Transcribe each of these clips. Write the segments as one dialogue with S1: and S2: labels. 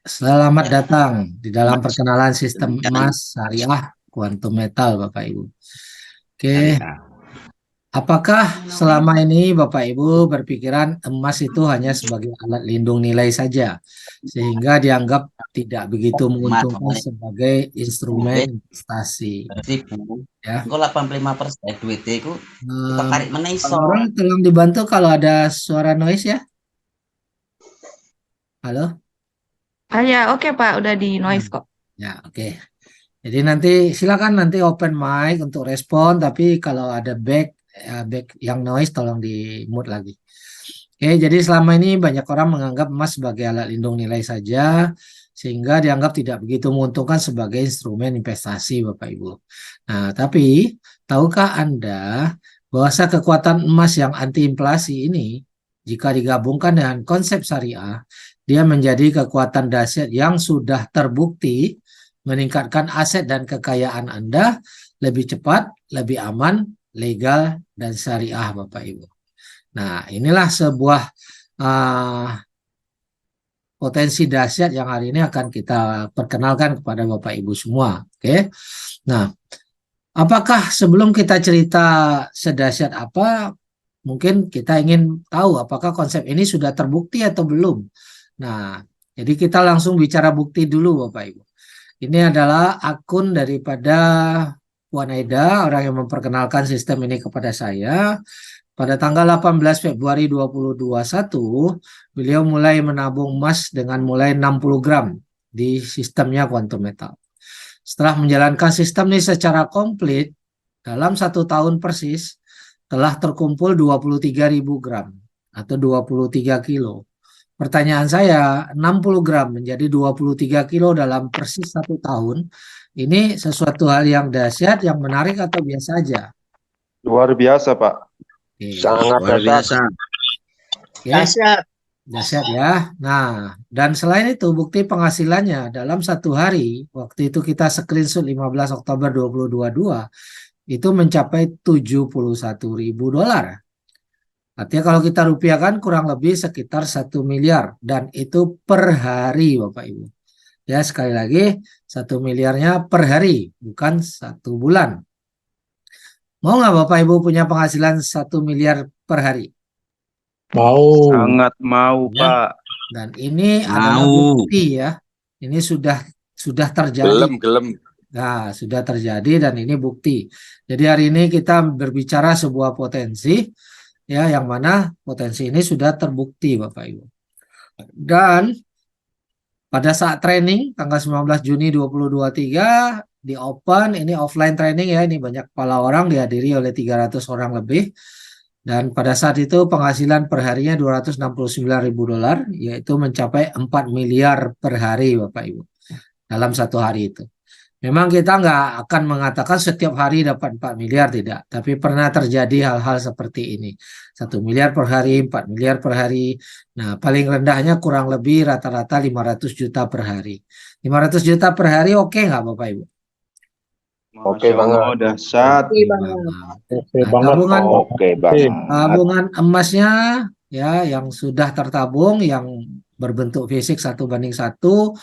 S1: Selamat datang di dalam perkenalan sistem emas syariah kuantum metal, Bapak Ibu. Oke,
S2: Syariah.
S1: apakah selama ini Bapak Ibu berpikiran emas itu hanya sebagai alat lindung nilai saja, sehingga dianggap tidak begitu
S2: Mat,
S1: menguntungkan
S2: pokoknya
S1: sebagai instrumen
S2: duit
S1: investasi,
S2: 1.000,
S1: ya?
S2: engko 85% duitnya iku
S1: Ehm,
S2: ditarik meneh
S1: Kalau
S2: iso.
S1: orang tolong dibantu kalau ada suara noise ya. Halo?
S3: Ah ya, oke Pak, udah di
S1: Ya,
S3: noise kok.
S1: ya, oke. Jadi nanti silakan nanti open mic untuk respon, tapi kalau ada back yang noise tolong di mute lagi. Oke, jadi selama ini banyak orang menganggap emas sebagai alat lindung nilai saja, sehingga dianggap tidak begitu menguntungkan sebagai instrumen investasi, Bapak Ibu. Nah, tapi tahukah Anda bahwa kekuatan emas yang anti inflasi ini, jika digabungkan dengan konsep syariah, dia menjadi kekuatan dahsyat yang sudah terbukti meningkatkan aset dan kekayaan Anda lebih cepat, lebih aman, legal, dan syariah, Bapak Ibu. Nah, inilah sebuah uh, potensi dahsyat yang hari ini akan kita perkenalkan kepada Bapak Ibu semua. Oke. Nah, apakah sebelum kita cerita sedahsyat apa, mungkin kita ingin tahu apakah konsep ini sudah terbukti atau belum. Nah, jadi kita langsung bicara bukti dulu, Bapak Ibu. Ini adalah akun daripada Puan Aida, orang yang memperkenalkan sistem ini kepada saya. Pada tanggal 18 Februari 2021, beliau mulai menabung emas dengan mulai 60 gram di sistemnya Quantum Metal. Setelah menjalankan sistem ini secara komplit, dalam 1 tahun persis, telah terkumpul 23.000 gram atau 23 kilo. Pertanyaan saya, 60 gram menjadi 23 kilo dalam persis 1 tahun, ini sesuatu hal yang dahsyat, yang menarik atau biasa aja?
S4: Luar biasa, Pak.
S1: Oke,
S4: Sangat
S2: Luar
S4: dahsyat.
S2: biasa.
S1: oke, dahsyat ya. Nah, dan selain itu bukti penghasilannya dalam 1 hari, waktu itu kita screenshot 15 Oktober 2022, itu mencapai 71.000 dolar. Artinya kalau kita rupiahkan kurang lebih sekitar 1 miliar, dan itu per hari, Bapak Ibu. Ya, sekali lagi 1 miliarnya per hari, bukan 1 bulan. Mau nggak Bapak Ibu punya penghasilan 1 miliar per hari?
S5: Mau.
S4: Sangat mau,
S1: Ya,
S4: Pak.
S1: dan ini adalah
S2: Mau.
S1: bukti ya. Ini sudah terjadi.
S4: Gelem.
S1: Nah, sudah terjadi dan ini bukti. Jadi hari ini kita berbicara sebuah potensi ya, yang mana potensi ini sudah terbukti, Bapak Ibu. Dan pada saat training tanggal 19 Juni 2023 di Open, ini offline training ya, ini banyak kepala orang, dihadiri oleh 300 orang lebih. Dan pada saat itu penghasilan per harinya 269.000 dolar, yaitu mencapai 4 miliar per hari, Bapak Ibu, dalam 1 hari itu. Memang kita nggak akan mengatakan setiap hari dapat 4 miliar, tidak. Tapi pernah terjadi hal-hal seperti ini. 1 miliar per hari, 4 miliar per hari. Nah, paling rendahnya kurang lebih rata-rata 500 juta per hari. 500 juta per hari oke nggak Bapak Ibu?
S4: Oke banget. Dahsyat.
S5: Oke
S1: Nah,
S5: banget.
S4: Oke banget.
S1: tabungan emasnya ya yang sudah tertabung, yang berbentuk fisik 1:1,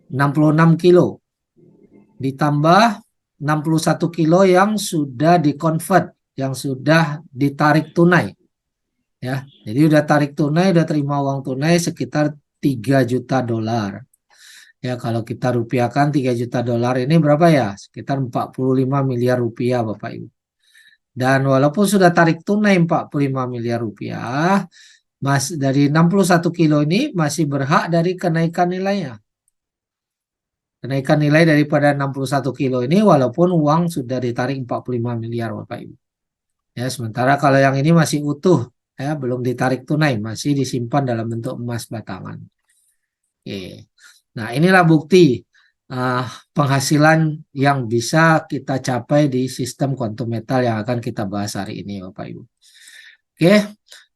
S1: 66 kilo. Ditambah 61 kilo yang sudah dikonvert, yang sudah ditarik tunai. Ya, jadi udah tarik tunai, udah terima uang tunai sekitar 3 juta dolar. Ya, kalau kita rupiahkan 3 juta dolar ini berapa ya? Sekitar 45 miliar rupiah, Bapak Ibu. Dan walaupun sudah tarik tunai 45 miliar rupiah, dari 61 kilo ini masih berhak dari kenaikan nilainya. Kenaikan nilai daripada 61 kilo ini walaupun uang sudah ditarik 45 miliar, Bapak Ibu. Ya, sementara kalau yang ini masih utuh, ya, belum ditarik tunai, masih disimpan dalam bentuk emas batangan. Oke. Nah, inilah bukti uh, penghasilan yang bisa kita capai di sistem quantum metal yang akan kita bahas hari ini, Bapak Ibu. Oke.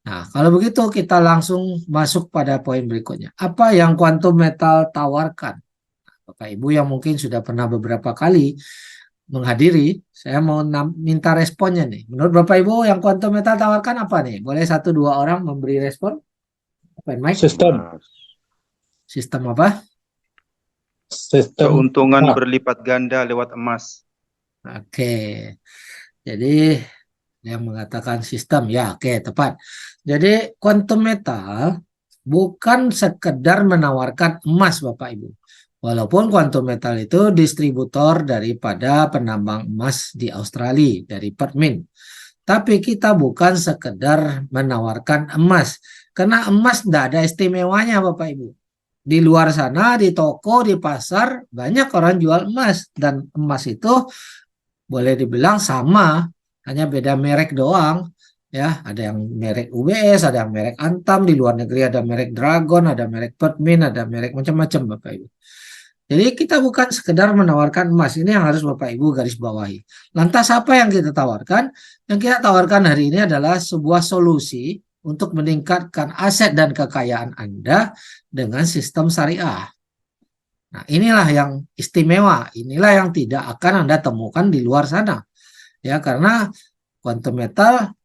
S1: Nah, kalau begitu kita langsung masuk pada poin berikutnya. Apa yang quantum metal tawarkan? Bapak Ibu yang mungkin sudah pernah beberapa kali menghadiri, saya mau minta responnya nih. Menurut Bapak Ibu yang quantum metal tawarkan apa nih? Boleh 1-2 orang memberi respon? Open mic.
S5: Sistem.
S1: Sistem apa?
S5: Sistem
S4: Keuntungan
S5: emas.
S4: berlipat ganda lewat emas.
S1: Oke. Jadi yang mengatakan sistem ya, oke, tepat. Jadi quantum metal bukan sekedar menawarkan emas Bapak Ibu. Walaupun quantum metal itu distributor daripada penambang emas di Australia dari Perth Mint. Tapi kita bukan sekedar menawarkan emas. Karena emas tidak ada istimewanya Bapak Ibu. Di luar sana, di toko, di pasar, banyak orang jual emas. Dan emas itu boleh dibilang sama, hanya beda merek doang. Ya, ada yang merek UBS, ada yang merek Antam, di luar negeri ada merek Dragon, ada merek Perth Mint, ada merek macam-macam Bapak Ibu. Jadi kita bukan sekedar menawarkan emas, ini yang harus Bapak Ibu garis bawahi. Lantas apa yang kita tawarkan? Yang kita tawarkan hari ini adalah sebuah solusi untuk meningkatkan aset dan kekayaan Anda dengan sistem syariah. Nah, inilah yang istimewa, inilah yang tidak akan Anda temukan di luar sana. Ya, karena quantum metal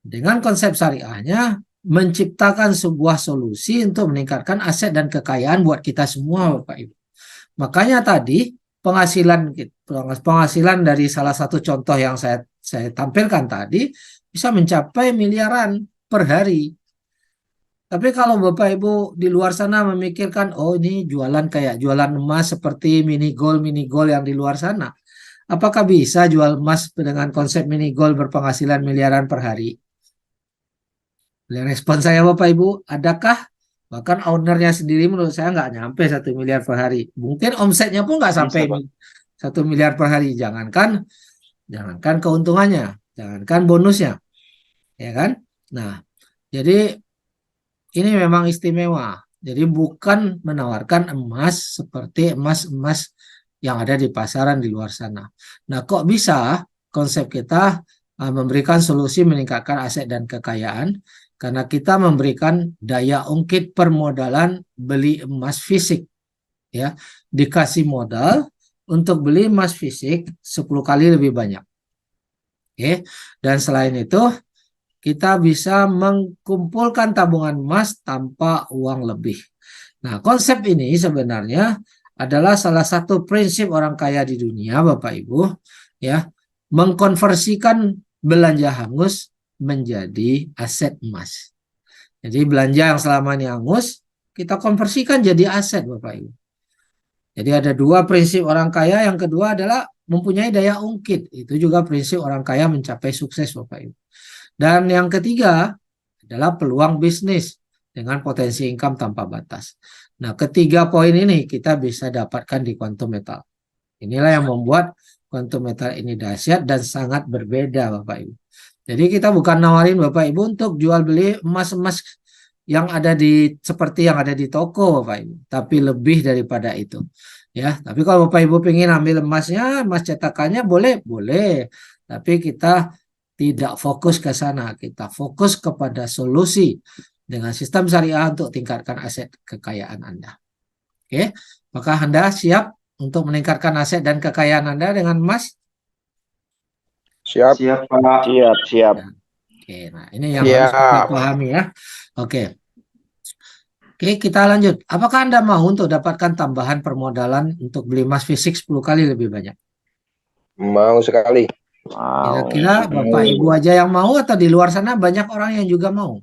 S1: dengan konsep syariahnya menciptakan sebuah solusi untuk meningkatkan aset dan kekayaan buat kita semua, Bapak Ibu. Makanya tadi penghasilan dari salah satu contoh yang saya tampilkan tadi bisa mencapai miliaran per hari. Tapi kalau Bapak Ibu di luar sana memikirkan, oh ini jualan kayak jualan emas seperti mini gold yang di luar sana. Apakah bisa jual emas dengan konsep mini gold berpenghasilan miliaran per hari? Respon saya Bapak Ibu, adakah? Bahkan ownernya sendiri menurut saya nggak nyampe 1 miliar per hari. Mungkin omsetnya pun nggak sampai
S4: Pak.
S1: 1 miliar per hari. Jangankan keuntungannya, jangankan bonusnya. Ya kan? Nah, jadi ini memang istimewa. Jadi bukan menawarkan emas seperti emas-emas yang ada di pasaran di luar sana. Nah, kok bisa konsep kita memberikan solusi meningkatkan aset dan kekayaan? Karena kita memberikan daya ungkit permodalan beli emas fisik. Ya, dikasih modal untuk beli emas fisik 10 kali lebih banyak. Oke. Dan selain itu, kita bisa mengumpulkan tabungan emas tanpa uang lebih. Nah, konsep ini sebenarnya adalah salah satu prinsip orang kaya di dunia, Bapak Ibu, ya, mengkonversikan belanja hangus menjadi aset emas. Jadi belanja yang selama ini hangus, kita konversikan jadi aset, Bapak Ibu. Jadi ada dua prinsip orang kaya, yang kedua adalah mempunyai daya ungkit. Itu juga prinsip orang kaya mencapai sukses, Bapak Ibu. Dan yang ketiga adalah peluang bisnis dengan potensi income tanpa batas. Nah, ketiga poin ini kita bisa dapatkan di quantum metal. Inilah yang membuat quantum metal ini dahsyat dan sangat berbeda, Bapak Ibu. Jadi kita bukan nawarin Bapak Ibu untuk jual beli emas-emas yang ada seperti yang ada di toko, Bapak Ibu, tapi lebih daripada itu. Ya, tapi kalau Bapak Ibu pengen ambil emasnya, emas cetakannya boleh. Tapi kita tidak fokus ke sana, kita fokus kepada solusi dengan sistem syariah untuk tingkatkan aset kekayaan Anda. Oke, apakah Anda siap untuk meningkatkan aset dan kekayaan Anda dengan emas?
S4: Siap, Pak.
S6: Siap.
S1: Oke, nah ini yang harus kita pahami ya. Oke, kita lanjut. Apakah Anda mau untuk dapatkan tambahan permodalan untuk beli emas fisik 10 kali lebih banyak?
S6: Mau sekali.
S1: Kira-kira Bapak Ibu aja yang mau atau di luar sana banyak orang yang juga mau?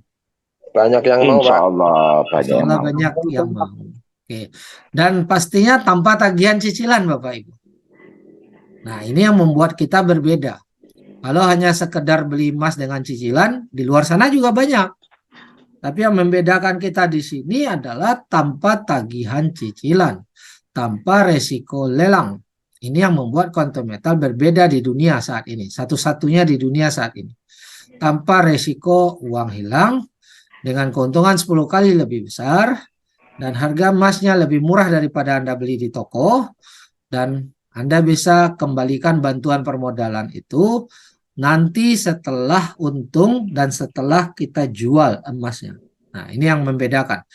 S6: Banyak yang mau, Pak.
S2: Insya Allah
S1: Insya Allah banyak yang mau. Oke. Dan pastinya tanpa tagihan cicilan Bapak Ibu. Nah, ini yang membuat kita berbeda. Kalau hanya sekedar beli emas dengan cicilan, di luar sana juga banyak. Tapi yang membedakan kita di sini adalah tanpa tagihan cicilan, tanpa resiko lelang. Ini yang membuat quantum metal berbeda di dunia saat ini. Satu-satunya di dunia saat ini. Tanpa resiko uang hilang, dengan keuntungan 10 kali lebih besar, dan harga emasnya lebih murah daripada Anda beli di toko, dan Anda bisa kembalikan bantuan permodalan itu nanti setelah untung dan setelah kita jual emasnya. Nah, ini yang membedakan.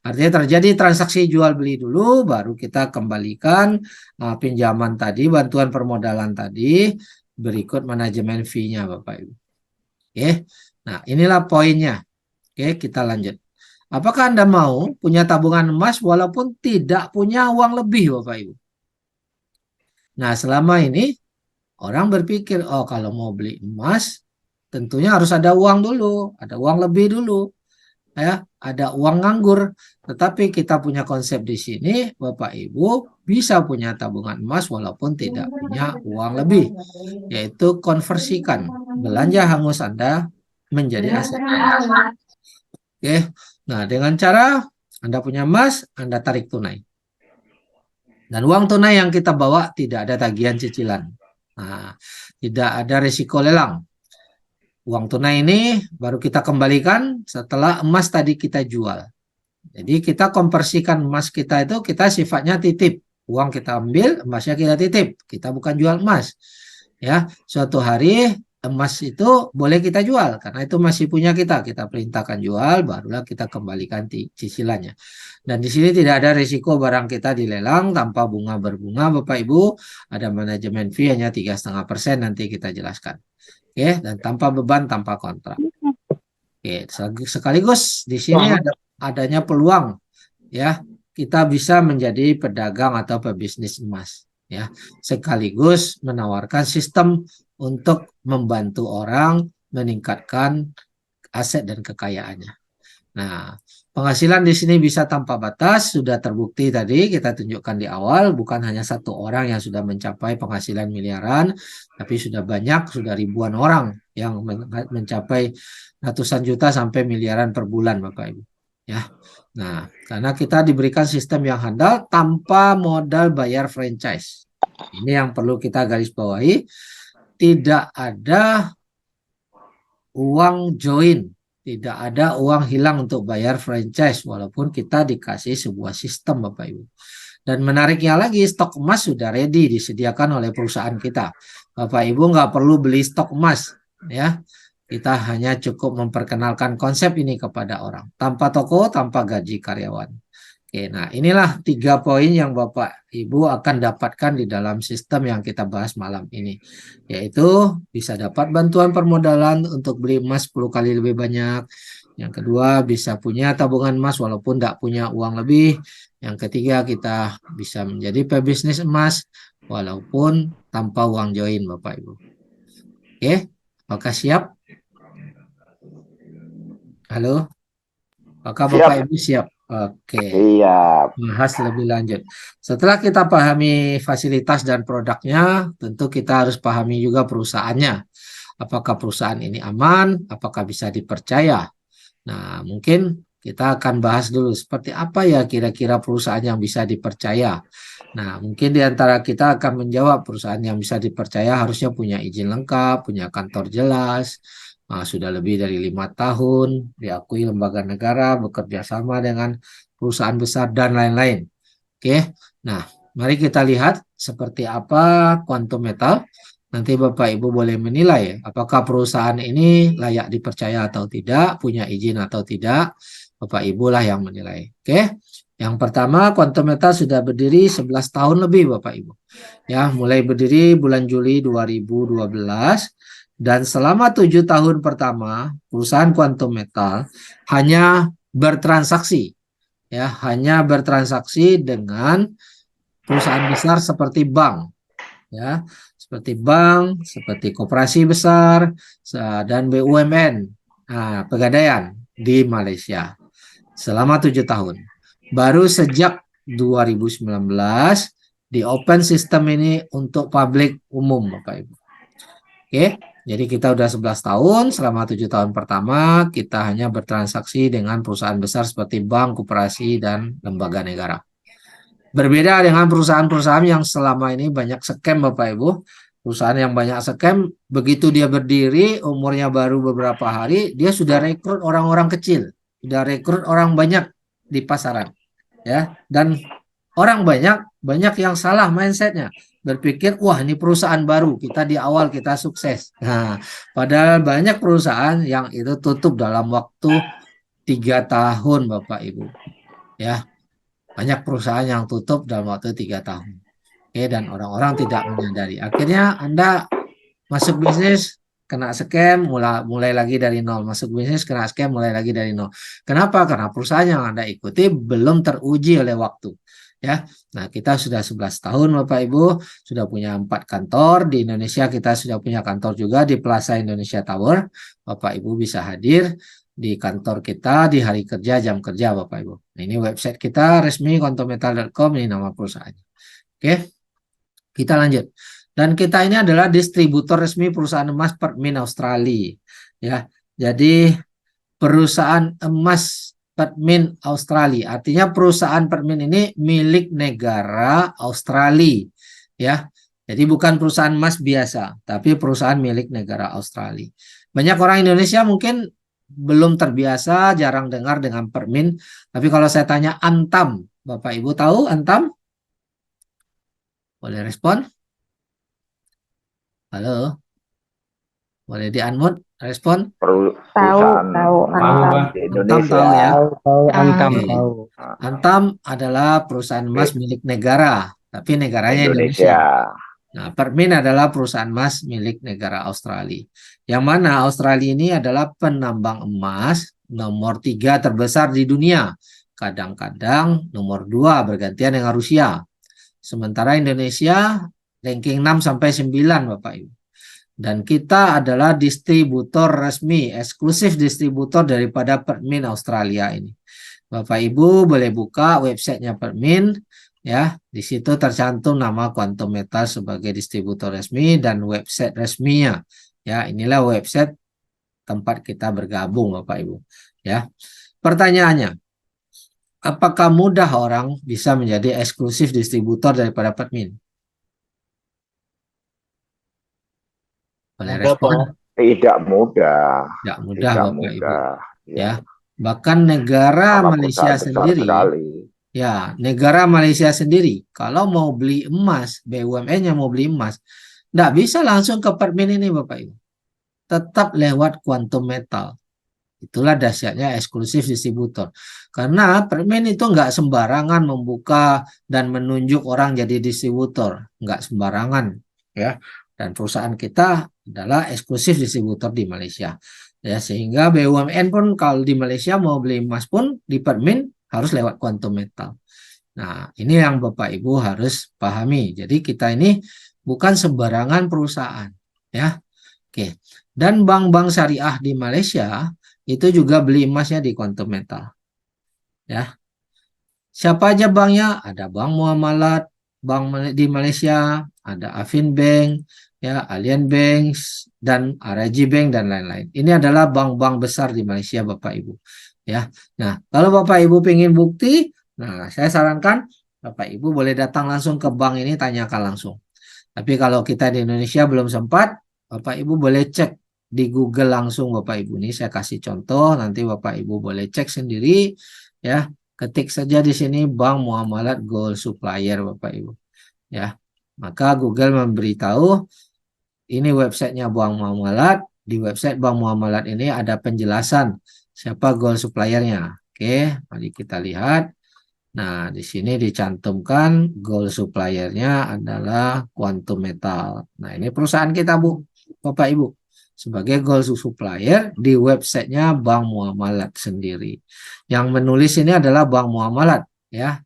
S1: Artinya terjadi transaksi jual beli dulu, baru kita kembalikan pinjaman tadi, bantuan permodalan tadi, berikut manajemen fee-nya Bapak Ibu. Oke, nah inilah poinnya. Oke, kita lanjut. Apakah Anda mau punya tabungan emas walaupun tidak punya uang lebih Bapak Ibu? Nah, selama ini orang berpikir, oh kalau mau beli emas, tentunya harus ada uang dulu, ada uang lebih dulu, ya, ada uang nganggur. Tetapi kita punya konsep di sini, Bapak Ibu bisa punya tabungan emas walaupun tidak punya uang lebih, yaitu konversikan belanja hangus Anda menjadi aset. Oke, nah dengan cara Anda punya emas, Anda tarik tunai. Dan uang tunai yang kita bawa tidak ada tagihan cicilan. Nah, tidak ada risiko lelang. Uang tunai ini baru kita kembalikan setelah emas tadi kita jual. Jadi kita konversikan emas kita itu kita sifatnya titip. Uang kita ambil, emasnya kita titip. Kita bukan jual emas. Ya, suatu hari emas itu boleh kita jual karena itu masih punya kita. Kita perintahkan jual, barulah kita kembalikan cicilannya. Dan di sini tidak ada risiko barang kita dilelang tanpa bunga berbunga, Bapak Ibu. Ada manajemen fee hanya 3,5%, nanti kita jelaskan. Oke, dan tanpa beban, tanpa kontrak. Oke, sekaligus di sini adanya peluang, ya, kita bisa menjadi pedagang atau pebisnis emas, ya, sekaligus menawarkan sistem untuk membantu orang meningkatkan aset dan kekayaannya. Nah, penghasilan di sini bisa tanpa batas, sudah terbukti tadi kita tunjukkan di awal, bukan hanya satu orang yang sudah mencapai penghasilan miliaran, tapi sudah banyak, sudah ribuan orang yang mencapai ratusan juta sampai miliaran per bulan, Bapak Ibu. Ya, nah, karena kita diberikan sistem yang handal tanpa modal bayar franchise. Ini yang perlu kita garis bawahi, tidak ada uang join. Tidak ada uang hilang untuk bayar franchise walaupun kita dikasih sebuah sistem, Bapak Ibu. Dan menariknya lagi, stok emas sudah ready disediakan oleh perusahaan kita. Bapak Ibu nggak perlu beli stok emas, ya. Kita hanya cukup memperkenalkan konsep ini kepada orang tanpa toko, tanpa gaji karyawan. Oke, nah inilah 3 poin yang Bapak Ibu akan dapatkan di dalam sistem yang kita bahas malam ini. Yaitu bisa dapat bantuan permodalan untuk beli emas 10 kali lebih banyak. Yang kedua bisa punya tabungan emas walaupun tidak punya uang lebih. Yang ketiga kita bisa menjadi pebisnis emas walaupun tanpa uang join, Bapak Ibu. Oke, apakah siap? Halo? Apakah Bapak Ibu siap? Oke.
S6: Iya.
S1: Bahas lebih lanjut. Setelah kita pahami fasilitas dan produknya, tentu kita harus pahami juga perusahaannya. Apakah perusahaan ini aman? Apakah bisa dipercaya? Nah, mungkin kita akan bahas dulu seperti apa ya kira-kira perusahaan yang bisa dipercaya. Nah, mungkin di antara kita akan menjawab perusahaan yang bisa dipercaya harusnya punya izin lengkap, punya kantor jelas, sudah lebih dari 5 tahun, diakui lembaga negara, bekerja sama dengan perusahaan besar, dan lain-lain. Oke, nah mari kita lihat seperti apa Quantum Metal. Nanti Bapak Ibu boleh menilai apakah perusahaan ini layak dipercaya atau tidak, punya izin atau tidak. Bapak Ibu lah yang menilai. Oke, yang pertama Quantum Metal sudah berdiri 11 tahun lebih, Bapak Ibu. Ya, mulai berdiri bulan Juli 2012. Dan selama 7 tahun pertama, perusahaan Quantum Metal hanya bertransaksi, ya, hanya bertransaksi dengan perusahaan besar seperti bank, ya, seperti bank, seperti koperasi besar, dan BUMN, pegadaian di Malaysia selama 7 tahun. Baru sejak 2019 di open sistem ini untuk publik umum, Bapak Ibu. Oke. Jadi kita udah 11 tahun, selama 7 tahun pertama kita hanya bertransaksi dengan perusahaan besar seperti bank, koperasi, dan lembaga negara. Berbeda dengan perusahaan-perusahaan yang selama ini banyak scam, Bapak Ibu. Perusahaan yang banyak scam, begitu dia berdiri, umurnya baru beberapa hari, dia sudah rekrut orang-orang kecil, sudah rekrut orang banyak di pasaran. Ya, dan orang banyak yang salah mindsetnya. Berpikir, wah ini perusahaan baru, kita di awal kita sukses. Nah, padahal banyak perusahaan yang itu tutup dalam waktu 3 tahun, Bapak Ibu. Ya, banyak perusahaan yang tutup dalam waktu 3 tahun. Oke, dan orang-orang tidak menyadari. Akhirnya Anda masuk bisnis, kena scam, mulai lagi dari nol. Masuk bisnis, kena scam, mulai lagi dari nol. Kenapa? Karena perusahaan yang Anda ikuti belum teruji oleh waktu. ya. Nah, kita sudah 11 tahun Bapak Ibu, sudah punya 4 kantor. Di Indonesia kita sudah punya kantor juga di Plaza Indonesia Tower. Bapak Ibu bisa hadir di kantor kita di hari kerja, jam kerja Bapak Ibu. Nah, ini website kita resmi kontometal.com, ini nama perusahaannya. Oke, kita lanjut. Dan kita ini adalah distributor resmi perusahaan emas Permin Australia. Ya, jadi perusahaan emas Permin Australia, artinya perusahaan Permin ini milik negara Australia. Ya, jadi bukan perusahaan emas biasa, tapi perusahaan milik negara Australia. Banyak orang Indonesia mungkin belum terbiasa, jarang dengar dengan Permin. Tapi kalau saya tanya Antam, Bapak Ibu tahu Antam? Boleh respon? Halo? Boleh di-unmute, respon?
S6: Perusahaan
S3: tahu,
S6: emas di
S1: Antam
S6: Indonesia.
S1: tahu ya?
S5: Tahu Antam
S1: Oke.
S5: tahu.
S1: Antam adalah perusahaan emas milik negara, tapi negaranya Indonesia.
S6: Indonesia.
S1: Nah, Permin adalah perusahaan emas milik negara Australia. Yang mana Australia ini adalah penambang emas nomor 3 terbesar di dunia. Kadang-kadang nomor 2 bergantian dengan Rusia. Sementara Indonesia ranking 6 sampai 9 Bapak Ibu. Dan kita adalah distributor resmi, eksklusif distributor daripada Permin Australia ini. Bapak Ibu boleh buka websitenya Permin, ya. Di situ tercantum nama Quantum Metal sebagai distributor resmi dan website resminya. Ya, inilah website tempat kita bergabung, Bapak Ibu. Ya. Pertanyaannya, apakah mudah orang bisa menjadi eksklusif distributor daripada Permin? Boleh
S5: Mudah,
S1: respon?
S5: Pak.
S6: Tidak mudah.
S1: Tidak mudah,
S6: Tidak
S1: Bapak Ibu.
S6: mudah.
S1: Ya, bahkan negara
S6: Karena
S1: Malaysia
S6: perusahaan besar
S1: sendiri,
S6: sekali.
S1: ya, negara Malaysia sendiri, kalau mau beli emas, BUMN yang mau beli emas, tidak bisa langsung ke Permin ini, Bapak Ibu. Tetap lewat Quantum Metal. Itulah dahsyatnya eksklusif distributor. Karena Permin itu nggak sembarangan membuka dan menunjuk orang jadi distributor, nggak sembarangan, ya. Dan perusahaan kita adalah eksklusif distributor di Malaysia. Ya, sehingga BUMN pun kalau di Malaysia mau beli emas pun di Permin harus lewat Quantum Metal. Nah, ini yang Bapak Ibu harus pahami. Jadi kita ini bukan sembarangan perusahaan, ya. Oke. Dan bank-bank syariah di Malaysia itu juga beli emasnya di Quantum Metal. Ya. Siapa aja banknya? Ada Bank Muamalat, bank di Malaysia, ada Afin Bank, ya, Allianz Bank, dan RAJ Bank dan lain-lain. Ini adalah bank-bank besar di Malaysia, Bapak Ibu. Ya. Nah, kalau Bapak Ibu ingin bukti, nah, saya sarankan Bapak Ibu boleh datang langsung ke bank ini, tanyakan langsung. Tapi kalau kita di Indonesia belum sempat, Bapak Ibu boleh cek di Google langsung, Bapak Ibu. Ini saya kasih contoh, nanti Bapak Ibu boleh cek sendiri, ya. Ketik saja di sini Bank Muamalat Gold Supplier, Bapak Ibu. Ya. Maka Google memberitahu ini websitenya Bank Muamalat. Di website Bank Muamalat ini ada penjelasan siapa gold suppliernya. Oke, mari kita lihat. Nah, di sini dicantumkan gold suppliernya adalah Quantum Metal. Nah, ini perusahaan kita, Bu, Bapak Ibu. Sebagai gold supplier di websitenya Bank Muamalat sendiri. Yang menulis ini adalah Bank Muamalat, ya.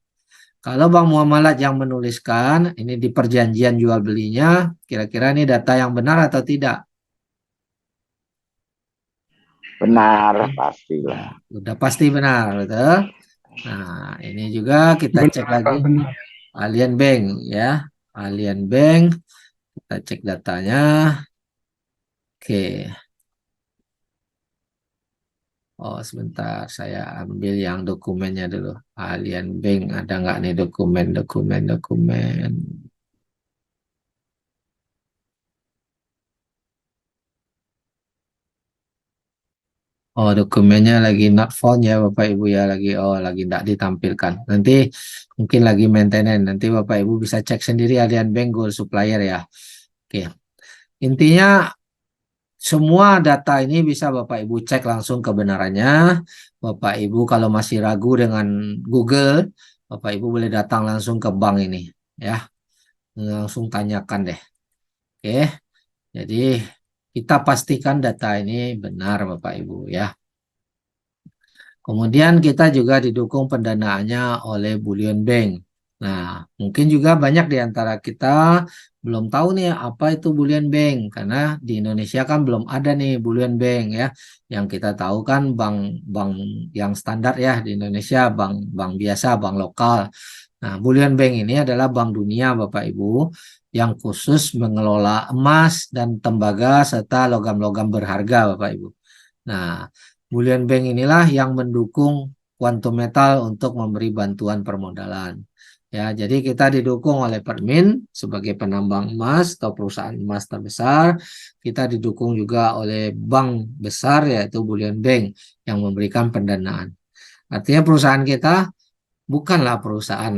S1: Kalau Bank Muamalat yang menuliskan, ini di perjanjian jual belinya, kira-kira ini data yang benar atau tidak?
S6: Benar, pastilah.
S1: Udah pasti benar, betul. Nah, ini juga kita cek lagi. Allianz Bank, ya. Allianz Bank, kita cek datanya. Oke. Oh, sebentar, saya ambil yang dokumennya dulu. Allianz Bank, ada nggak nih dokumen. Oh, dokumennya lagi not found ya Bapak Ibu ya, lagi nggak ditampilkan. Nanti mungkin lagi maintenance. Nanti Bapak Ibu bisa cek sendiri Allianz Bank Gold Supplier ya. Oke. Intinya semua data ini bisa Bapak Ibu cek langsung kebenarannya. Bapak Ibu kalau masih ragu dengan Google, Bapak Ibu boleh datang langsung ke bank ini ya. Langsung tanyakan deh. Oke. Jadi kita pastikan data ini benar Bapak Ibu ya. Kemudian kita juga didukung pendanaannya oleh Bullion Bank. Nah, mungkin juga banyak di antara kita belum tahu nih apa itu bullion bank karena di Indonesia kan belum ada nih bullion bank ya. Yang kita tahu kan bank yang standar ya di Indonesia bank biasa, bank lokal. Nah, bullion bank ini adalah bank dunia Bapak Ibu yang khusus mengelola emas dan tembaga serta logam-logam berharga Bapak Ibu. Nah, bullion bank inilah yang mendukung Quantum Metal untuk memberi bantuan permodalan. Ya, jadi kita didukung oleh Permin sebagai penambang emas atau perusahaan emas terbesar. Kita didukung juga oleh bank besar yaitu Bullion Bank yang memberikan pendanaan. Artinya perusahaan kita bukanlah perusahaan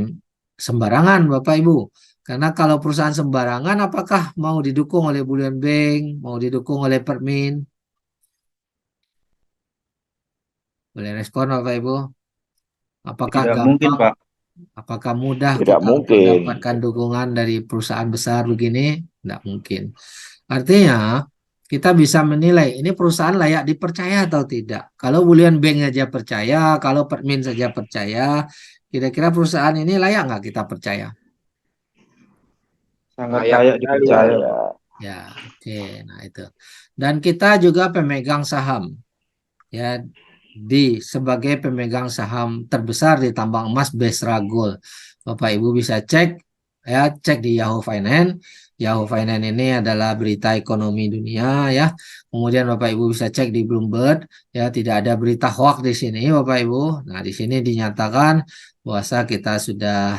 S1: sembarangan Bapak Ibu. Karena kalau perusahaan sembarangan apakah mau didukung oleh Bullion Bank, mau didukung oleh Permin? Boleh respon Bapak Ibu? Apakah
S4: Tidak mungkin,
S1: gampang?
S4: Pak.
S1: Apakah mudah
S6: Tidak
S1: kita untuk
S6: mungkin.
S1: mendapatkan dukungan dari perusahaan besar begini? Tidak mungkin. Artinya, kita bisa menilai ini perusahaan layak dipercaya atau tidak. Kalau Bullion Bank saja percaya, kalau Permin saja percaya, kira-kira perusahaan ini layak nggak kita percaya?
S4: Sangat
S5: Layak
S4: layak
S5: sekali,
S4: dipercaya,
S6: Ya,
S4: Pak.
S1: Ya, oke. Nah, itu. Dan kita juga pemegang saham. Ya, sebagai pemegang saham terbesar di tambang emas Besra Gold. Bapak Ibu bisa cek ya, cek di Yahoo Finance. Yahoo Finance ini adalah berita ekonomi dunia ya. Kemudian Bapak Ibu bisa cek di Bloomberg ya, tidak ada berita hoax di sini Bapak Ibu. Nah, di sini dinyatakan bahwa kita sudah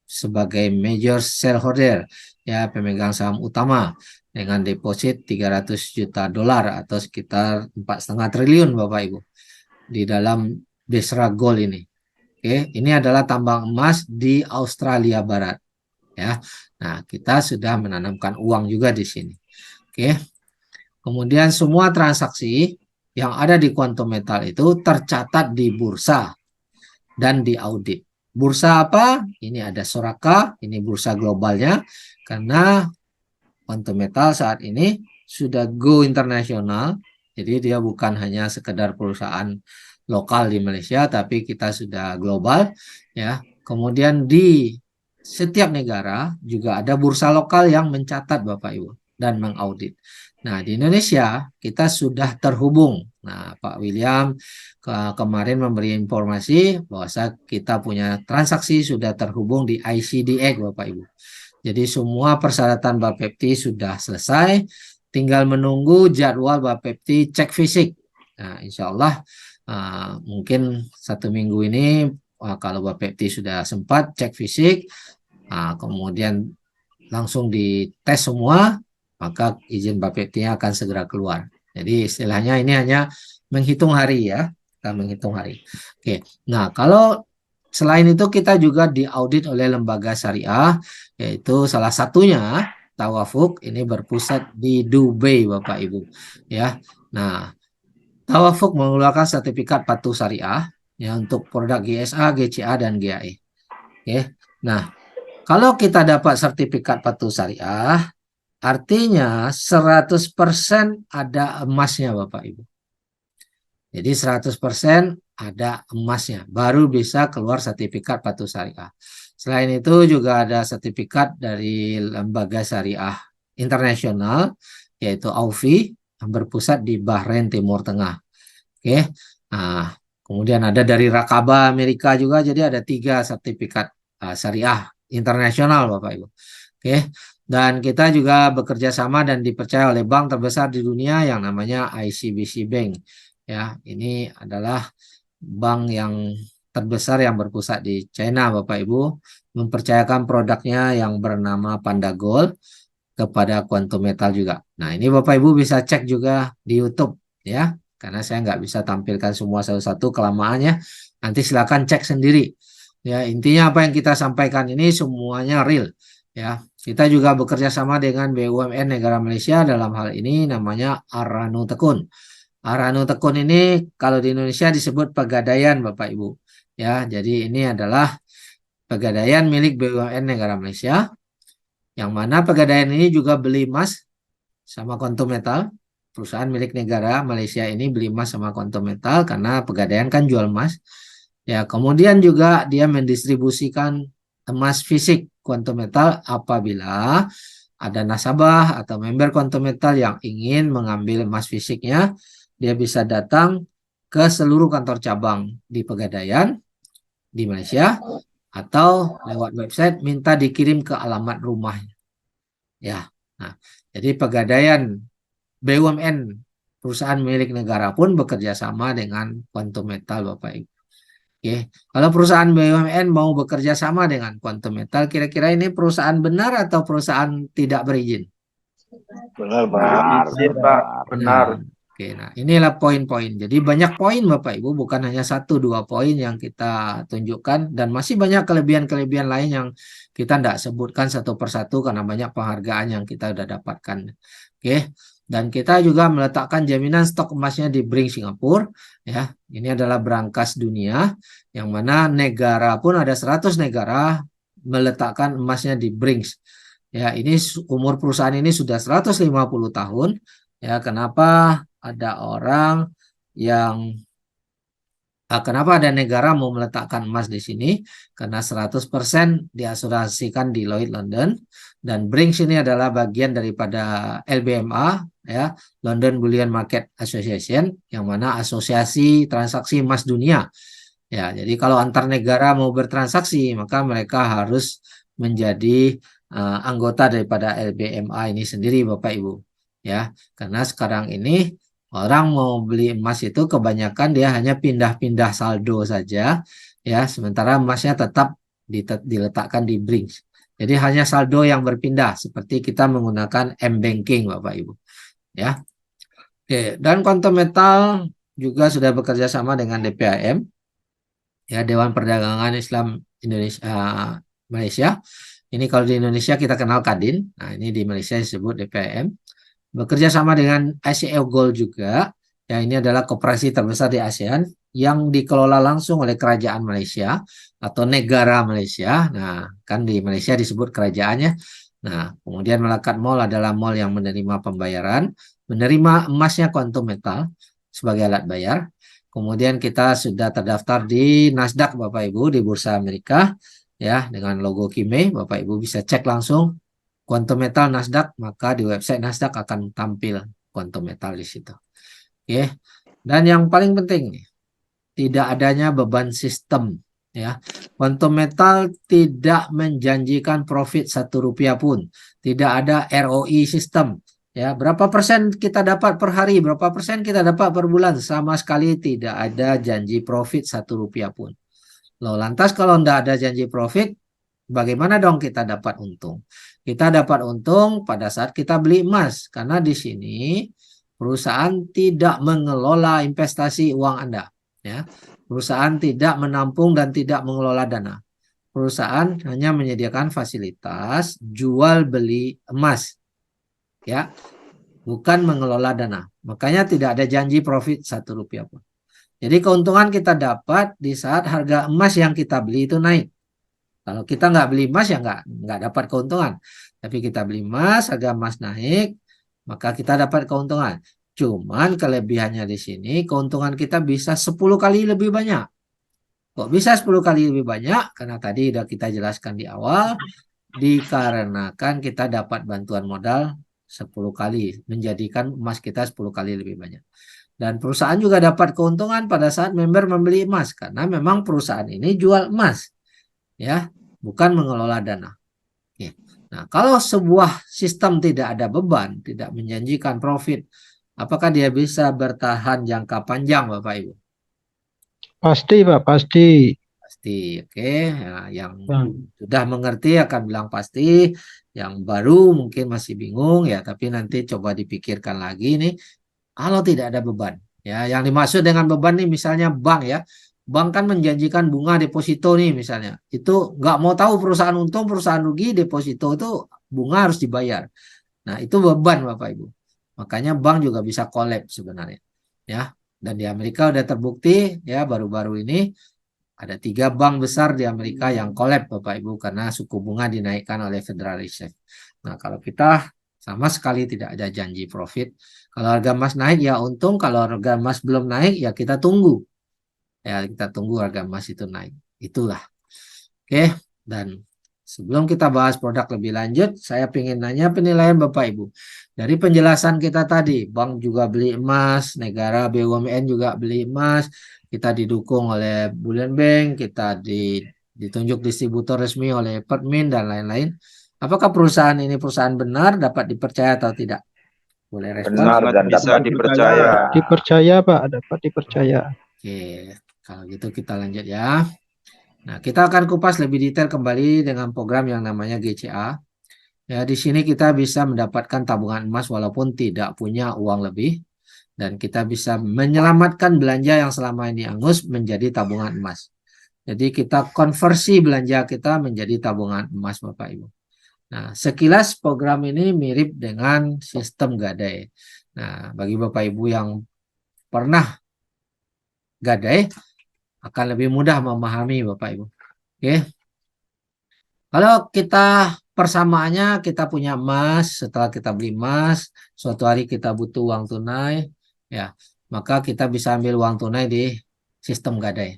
S1: sebagai major shareholder ya, pemegang saham utama dengan deposit 300 juta dolar atau sekitar 4,5 triliun Bapak Ibu di dalam Besra Gold ini. Oke, ini adalah tambang emas di Australia Barat ya. Nah, kita sudah menanamkan uang juga di sini. Oke. Kemudian semua transaksi yang ada di Quantum Metal itu tercatat di bursa dan diaudit. Bursa apa? Ini ada Soraka, ini bursa globalnya karena Quantum Metal saat ini sudah go internasional. Jadi dia bukan hanya sekedar perusahaan lokal di Malaysia, tapi kita sudah global ya. Kemudian di setiap negara juga ada bursa lokal yang mencatat Bapak Ibu dan mengaudit. Nah, di Indonesia kita sudah terhubung. Nah, Pak William kemarin memberi informasi bahwa kita punya transaksi sudah terhubung di ICDX Bapak Ibu. Jadi semua persyaratan Bapepti sudah selesai, tinggal menunggu jadwal Bapepti cek fisik. Nah, insya Allah mungkin 1 minggu ini kalau Bapepti sudah sempat cek fisik, kemudian langsung dites semua, maka izin Bapeptinya akan segera keluar. Jadi istilahnya ini hanya menghitung hari ya, kita menghitung hari. Oke, nah kalau selain itu kita juga diaudit oleh lembaga syariah, yaitu salah satunya Tawafuk ini berpusat di Dubai Bapak Ibu. Ya, nah Tawafuk mengeluarkan sertifikat patuh syariah ya untuk produk GSA, GCA dan GAE. Oke, nah kalau kita dapat sertifikat patuh syariah, artinya 100% ada emasnya Bapak Ibu. Jadi 100% ada emasnya, baru bisa keluar sertifikat patuh syariah. Selain itu juga ada sertifikat dari lembaga syariah internasional, yaitu AUFI, yang berpusat di Bahrain Timur Tengah. Oke, nah, kemudian ada dari Rakaba Amerika juga, jadi ada 3 sertifikat syariah internasional Bapak Ibu. Oke, dan kita juga bekerja sama dan dipercaya oleh bank terbesar di dunia yang namanya ICBC Bank. Ya, ini adalah bank yang terbesar yang berpusat di China, Bapak Ibu, mempercayakan produknya yang bernama Panda Gold kepada Quantum Metal juga. Nah, ini Bapak Ibu bisa cek juga di YouTube ya, karena saya nggak bisa tampilkan semua satu-satu kelamaannya. Nanti silakan cek sendiri. Ya, intinya apa yang kita sampaikan ini semuanya real. Ya, kita juga bekerja sama dengan BUMN negara Malaysia dalam hal ini namanya Aranu Tekun. Aranu Tekun ini kalau di Indonesia disebut Pegadaian Bapak Ibu. Ya, jadi ini adalah Pegadaian milik BUMN negara Malaysia. Yang mana Pegadaian ini juga beli emas sama Quantum Metal. Perusahaan milik negara Malaysia ini beli emas sama Quantum Metal karena Pegadaian kan jual emas. Ya, kemudian juga dia mendistribusikan emas fisik Quantum Metal apabila ada nasabah atau member Quantum Metal yang ingin mengambil emas fisiknya, dia bisa datang ke seluruh kantor cabang di Pegadaian di Malaysia atau lewat website minta dikirim ke alamat rumahnya. Ya. Nah, jadi Pegadaian BUMN perusahaan milik negara pun bekerja sama dengan Quantum Metal, Bapak Ibu. Oke, kalau perusahaan BUMN mau bekerja sama dengan Quantum Metal, kira-kira ini perusahaan benar atau perusahaan tidak berizin?
S5: Benar, Pak.
S6: Benar,
S4: Izin, Pak. Benar.
S1: Oke, nah inilah poin-poin. Jadi banyak poin Bapak Ibu, bukan hanya 1-2 poin yang kita tunjukkan, dan masih banyak kelebihan-kelebihan lain yang kita tidak sebutkan satu persatu karena banyak penghargaan yang kita sudah dapatkan. Oke, dan kita juga meletakkan jaminan stok emasnya di Bring Singapura. Ya, ini adalah berangkas dunia yang mana negara pun ada 100 negara meletakkan emasnya di Brings. Ya, ini umur perusahaan ini sudah 150 tahun. Ya, kenapa ada orang yang kenapa ada negara mau meletakkan emas di sini? Karena 100% diasuransikan di Lloyd's London, dan Brings ini adalah bagian daripada LBMA, ya, London Bullion Market Association, yang mana asosiasi transaksi emas dunia. Ya, jadi kalau antar negara mau bertransaksi, maka mereka harus menjadi anggota daripada LBMA ini sendiri, Bapak Ibu. Ya, karena sekarang ini orang mau beli emas itu kebanyakan dia hanya pindah-pindah saldo saja, ya, sementara emasnya tetap diletakkan di Brings. Jadi hanya saldo yang berpindah, seperti kita menggunakan M-Banking, Bapak Ibu. Ya, oke. Dan Quantum Metal juga sudah bekerja sama dengan DPAM, ya, Dewan Perdagangan Islam Indonesia Malaysia. Ini kalau di Indonesia kita kenal Kadin. Nah, ini di Malaysia disebut DPAM. Bekerja sama dengan ICL Gold juga. Ya, ini adalah koperasi terbesar di ASEAN yang dikelola langsung oleh kerajaan Malaysia atau negara Malaysia. Nah, kan di Malaysia disebut kerajaannya. Nah, kemudian Melakat Mall adalah mall yang menerima pembayaran, menerima emasnya Quantum Metal sebagai alat bayar. Kemudian kita sudah terdaftar di Nasdaq, Bapak Ibu, di Bursa Amerika, ya, dengan logo KIME. Bapak Ibu bisa cek langsung Quantum Metal Nasdaq, maka di website Nasdaq akan tampil Quantum Metal di situ. Oke. Dan yang paling penting, tidak adanya beban sistem, ya. Quantum Metal tidak menjanjikan profit Rp1 pun. Tidak ada ROI sistem. Ya, berapa persen kita dapat per hari, berapa persen kita dapat per bulan, sama sekali tidak ada janji profit Rp1 pun. Loh, lantas kalau tidak ada janji profit, bagaimana dong kita dapat untung? Kita dapat untung pada saat kita beli emas, karena di sini perusahaan tidak mengelola investasi uang Anda, ya. Perusahaan tidak menampung dan tidak mengelola dana. Perusahaan hanya menyediakan fasilitas jual beli emas, ya, bukan mengelola dana. Makanya tidak ada janji profit Rp1 pun. Jadi keuntungan kita dapat di saat harga emas yang kita beli itu naik. Kalau kita nggak beli emas ya nggak dapat keuntungan. Tapi kita beli emas, harga emas naik, maka kita dapat keuntungan. Cuman kelebihannya di sini keuntungan kita bisa 10 kali lebih banyak. Kok bisa 10 kali lebih banyak? Karena tadi udah kita jelaskan di awal, dikarenakan kita dapat bantuan modal 10 kali, menjadikan emas kita 10 kali lebih banyak. Dan perusahaan juga dapat keuntungan pada saat member membeli emas, karena memang perusahaan ini jual emas, ya, bukan mengelola dana. Ya. Nah, kalau sebuah sistem tidak ada beban, tidak menjanjikan profit, apakah dia bisa bertahan jangka panjang, Bapak Ibu?
S5: Pasti, Pak, pasti.
S1: Pasti, oke. Ya, yang sudah mengerti akan bilang pasti, yang baru mungkin masih bingung, ya, tapi nanti coba dipikirkan lagi nih, kalau tidak ada beban. Ya, yang dimaksud dengan beban nih misalnya bank, ya. Bank kan menjanjikan bunga deposito nih misalnya. Itu nggak mau tahu perusahaan untung, perusahaan rugi, deposito itu bunga harus dibayar. Nah, itu beban Bapak Ibu. Makanya bank juga bisa collab sebenarnya. Ya, dan di Amerika udah terbukti, ya, baru-baru ini ada 3 bank besar di Amerika yang collab Bapak Ibu karena suku bunga dinaikkan oleh Federal Reserve. Nah, kalau kita sama sekali tidak ada janji profit. Kalau harga emas naik ya untung, kalau harga emas belum naik ya kita tunggu. Ya, kita tunggu harga emas itu naik. Itulah. Oke, dan Sebelum kita bahas produk lebih lanjut, saya ingin nanya penilaian Bapak Ibu. Dari penjelasan kita tadi, bank juga beli emas, negara BUMN juga beli emas, kita didukung oleh Bullion Bank, kita ditunjuk distributor resmi oleh Permin dan lain-lain. Apakah perusahaan ini perusahaan benar, dapat dipercaya atau tidak? Boleh respon?
S6: Benar
S4: Sangat
S6: dan
S4: bisa
S6: dapat
S4: dipercaya.
S5: Dipercaya Pak, dapat dipercaya.
S1: Oke, kalau gitu kita lanjut ya. Nah, kita akan kupas lebih detail kembali dengan program yang namanya GCA. Ya, di sini kita bisa mendapatkan tabungan emas walaupun tidak punya uang lebih. Dan kita bisa menyelamatkan belanja yang selama ini angus menjadi tabungan emas. Jadi kita konversi belanja kita menjadi tabungan emas Bapak Ibu. Nah, sekilas program ini mirip dengan sistem gadai. Nah, bagi Bapak Ibu yang pernah gadai, akan lebih mudah memahami Bapak Ibu. Oke. Kalau kita persamaannya kita punya emas, setelah kita beli emas, suatu hari kita butuh uang tunai, ya, maka kita bisa ambil uang tunai di sistem gadai.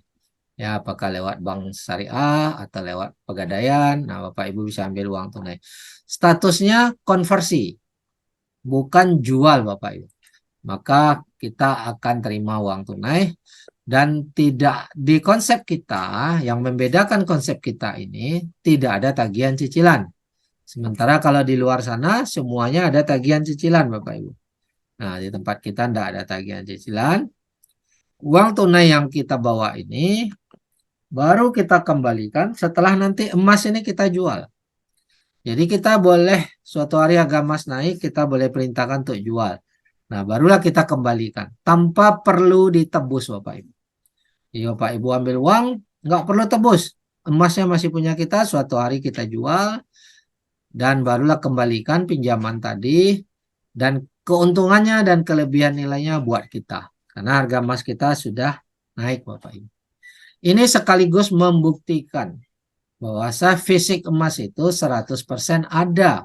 S1: Ya, apakah lewat bank syariah atau lewat pegadaian. Nah, Bapak Ibu bisa ambil uang tunai. Statusnya konversi, bukan jual Bapak Ibu. Maka kita akan terima uang tunai. Dan tidak di konsep kita, yang membedakan konsep kita ini, tidak ada tagihan cicilan. Sementara kalau di luar sana, semuanya ada tagihan cicilan Bapak Ibu. Nah, di tempat kita tidak ada tagihan cicilan. Uang tunai yang kita bawa ini, baru kita kembalikan setelah nanti emas ini kita jual. Jadi kita boleh, suatu hari harga emas naik, kita boleh perintahkan untuk jual. Nah, barulah kita kembalikan, tanpa perlu ditebus Bapak Ibu. Jadi Bapak Ibu ambil uang, nggak perlu tebus. Emasnya masih punya kita, suatu hari kita jual, dan barulah kembalikan pinjaman tadi, dan keuntungannya dan kelebihan nilainya buat kita. Karena harga emas kita sudah naik Bapak Ibu. Ini sekaligus membuktikan bahwa fisik emas itu 100% ada.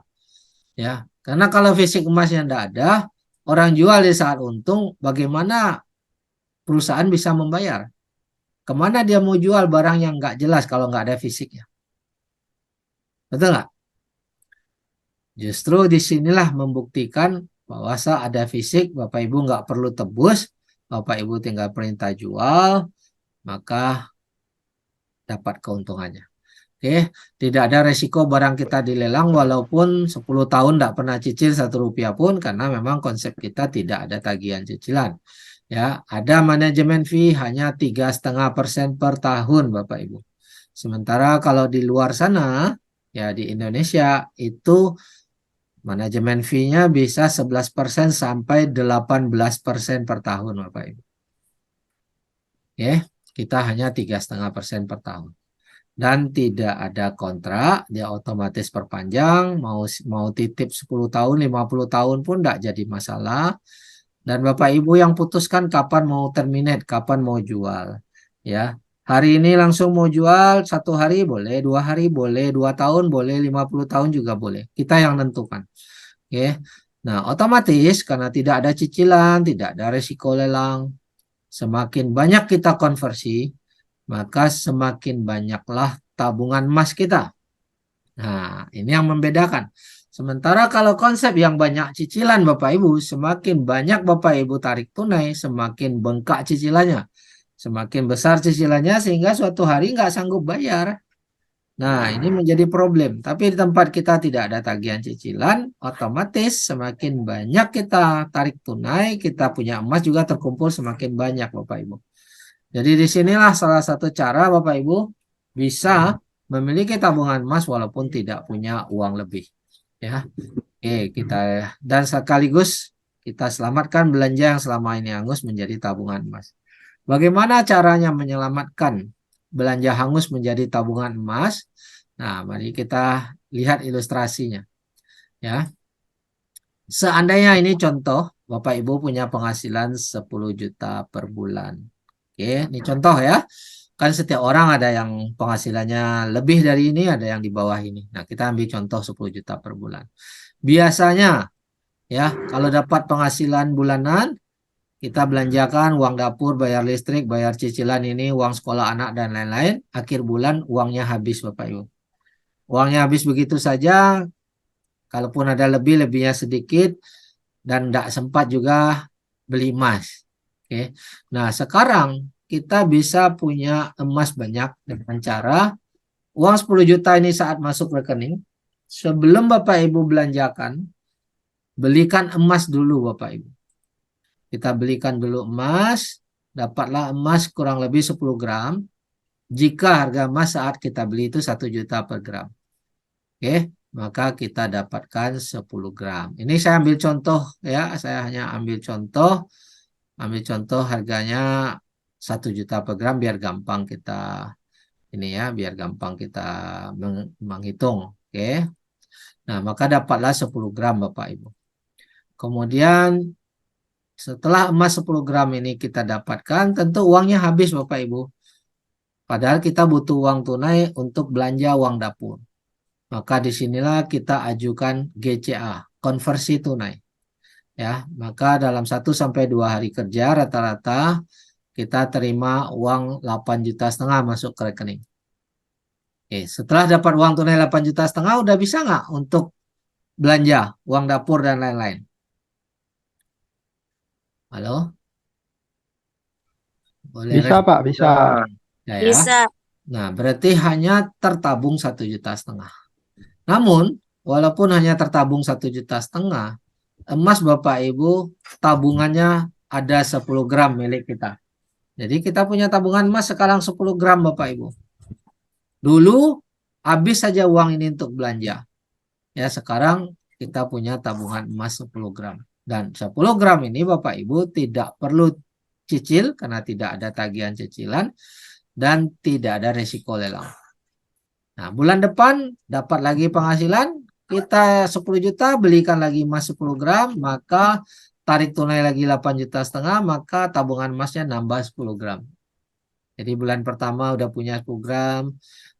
S1: Ya, karena kalau fisik emasnya tidak ada, orang jual di saat untung, bagaimana perusahaan bisa membayar? Kemana dia mau jual barang yang nggak jelas kalau nggak ada fisiknya? Betul nggak? Justru disinilah membuktikan bahwa ada fisik, Bapak Ibu nggak perlu tebus, Bapak Ibu tinggal perintah jual, maka dapat keuntungannya. Oke, tidak ada resiko barang kita dilelang walaupun 10 tahun tidak pernah cicil Rp1 pun, karena memang konsep kita tidak ada tagihan cicilan. Ya, ada manajemen fee hanya 3,5% per tahun Bapak Ibu. Sementara kalau di luar sana, ya di Indonesia itu manajemen fee-nya bisa 11% sampai 18% per tahun Bapak Ibu. Oke, kita hanya 3,5% per tahun. Dan tidak ada kontrak, dia otomatis perpanjang, mau titip 10 tahun, 50 tahun pun tidak jadi masalah. Dan Bapak Ibu yang putuskan kapan mau terminate, kapan mau jual. Ya, hari ini langsung mau jual, 1 hari boleh, 2 hari boleh, 2 tahun boleh, 50 tahun juga boleh. Kita yang tentukan. Oke. Nah, otomatis karena tidak ada cicilan, tidak ada resiko lelang, semakin banyak kita konversi, maka semakin banyaklah tabungan emas kita. Nah, ini yang membedakan. Sementara kalau konsep yang banyak cicilan Bapak Ibu, semakin banyak Bapak Ibu tarik tunai, semakin bengkak cicilannya. Semakin besar cicilannya sehingga suatu hari nggak sanggup bayar. Nah, ini menjadi problem. Tapi di tempat kita tidak ada tagihan cicilan, otomatis semakin banyak kita tarik tunai, kita punya emas juga terkumpul semakin banyak Bapak Ibu. Jadi disinilah salah satu cara Bapak Ibu bisa memiliki tabungan emas walaupun tidak punya uang lebih. Ya, oke, kita dan sekaligus kita selamatkan belanja yang selama ini hangus menjadi tabungan emas. Bagaimana caranya menyelamatkan belanja hangus menjadi tabungan emas? Nah, mari kita lihat ilustrasinya. Ya, seandainya ini contoh, Bapak Ibu punya penghasilan 10 juta per bulan. Oke, ini contoh ya. Kan setiap orang ada yang penghasilannya lebih dari ini, ada yang di bawah ini. Nah, kita ambil contoh 10 juta per bulan. Biasanya ya, kalau dapat penghasilan bulanan, kita belanjakan uang dapur, bayar listrik, bayar cicilan ini, uang sekolah anak dan lain-lain. Akhir bulan uangnya habis Bapak Ibu. Uangnya habis begitu saja, kalaupun ada lebih, lebihnya sedikit, dan tidak sempat juga beli emas. Oke. Nah, sekarang kita bisa punya emas banyak dengan cara uang 10 juta ini saat masuk rekening, sebelum Bapak Ibu belanjakan, belikan emas dulu Bapak Ibu. Kita belikan dulu emas, dapatlah emas kurang lebih 10 gram, jika harga emas saat kita beli itu 1 juta per gram. Oke, maka kita dapatkan 10 gram. Ini saya ambil contoh ya, saya hanya ambil contoh harganya 1 juta per gram biar gampang kita ini ya, biar gampang kita menghitung. Oke. Nah, maka dapatlah 10 gram Bapak Ibu. Kemudian setelah emas 10 gram ini kita dapatkan, tentu uangnya habis Bapak Ibu. Padahal kita butuh uang tunai untuk belanja uang dapur. Maka disinilah kita ajukan GCA, konversi tunai. Ya, maka dalam 1-2 hari kerja rata-rata kita terima uang 8,5 juta masuk ke rekening. Oke, setelah dapat uang tunai 8,5 juta, udah bisa nggak untuk belanja uang dapur dan lain-lain? Halo? Boleh
S5: Bisa Pak, bisa.
S1: ya, ya.
S7: Bisa.
S1: Nah, berarti hanya tertabung 1,5 juta. Namun, walaupun hanya tertabung 1,5 juta, emas Bapak Ibu tabungannya ada 10 gram milik kita. Jadi kita punya tabungan emas sekarang 10 gram Bapak Ibu. Dulu habis saja uang ini untuk belanja. Ya, sekarang kita punya tabungan emas 10 gram. Dan 10 gram ini Bapak Ibu tidak perlu cicil karena tidak ada tagihan cicilan dan tidak ada resiko lelang. Nah, bulan depan dapat lagi penghasilan, kita 10 juta belikan lagi emas 10 gram, maka tarik tunai lagi 8,5 juta, maka tabungan emasnya nambah 10 gram. Jadi bulan pertama udah punya 10 gram,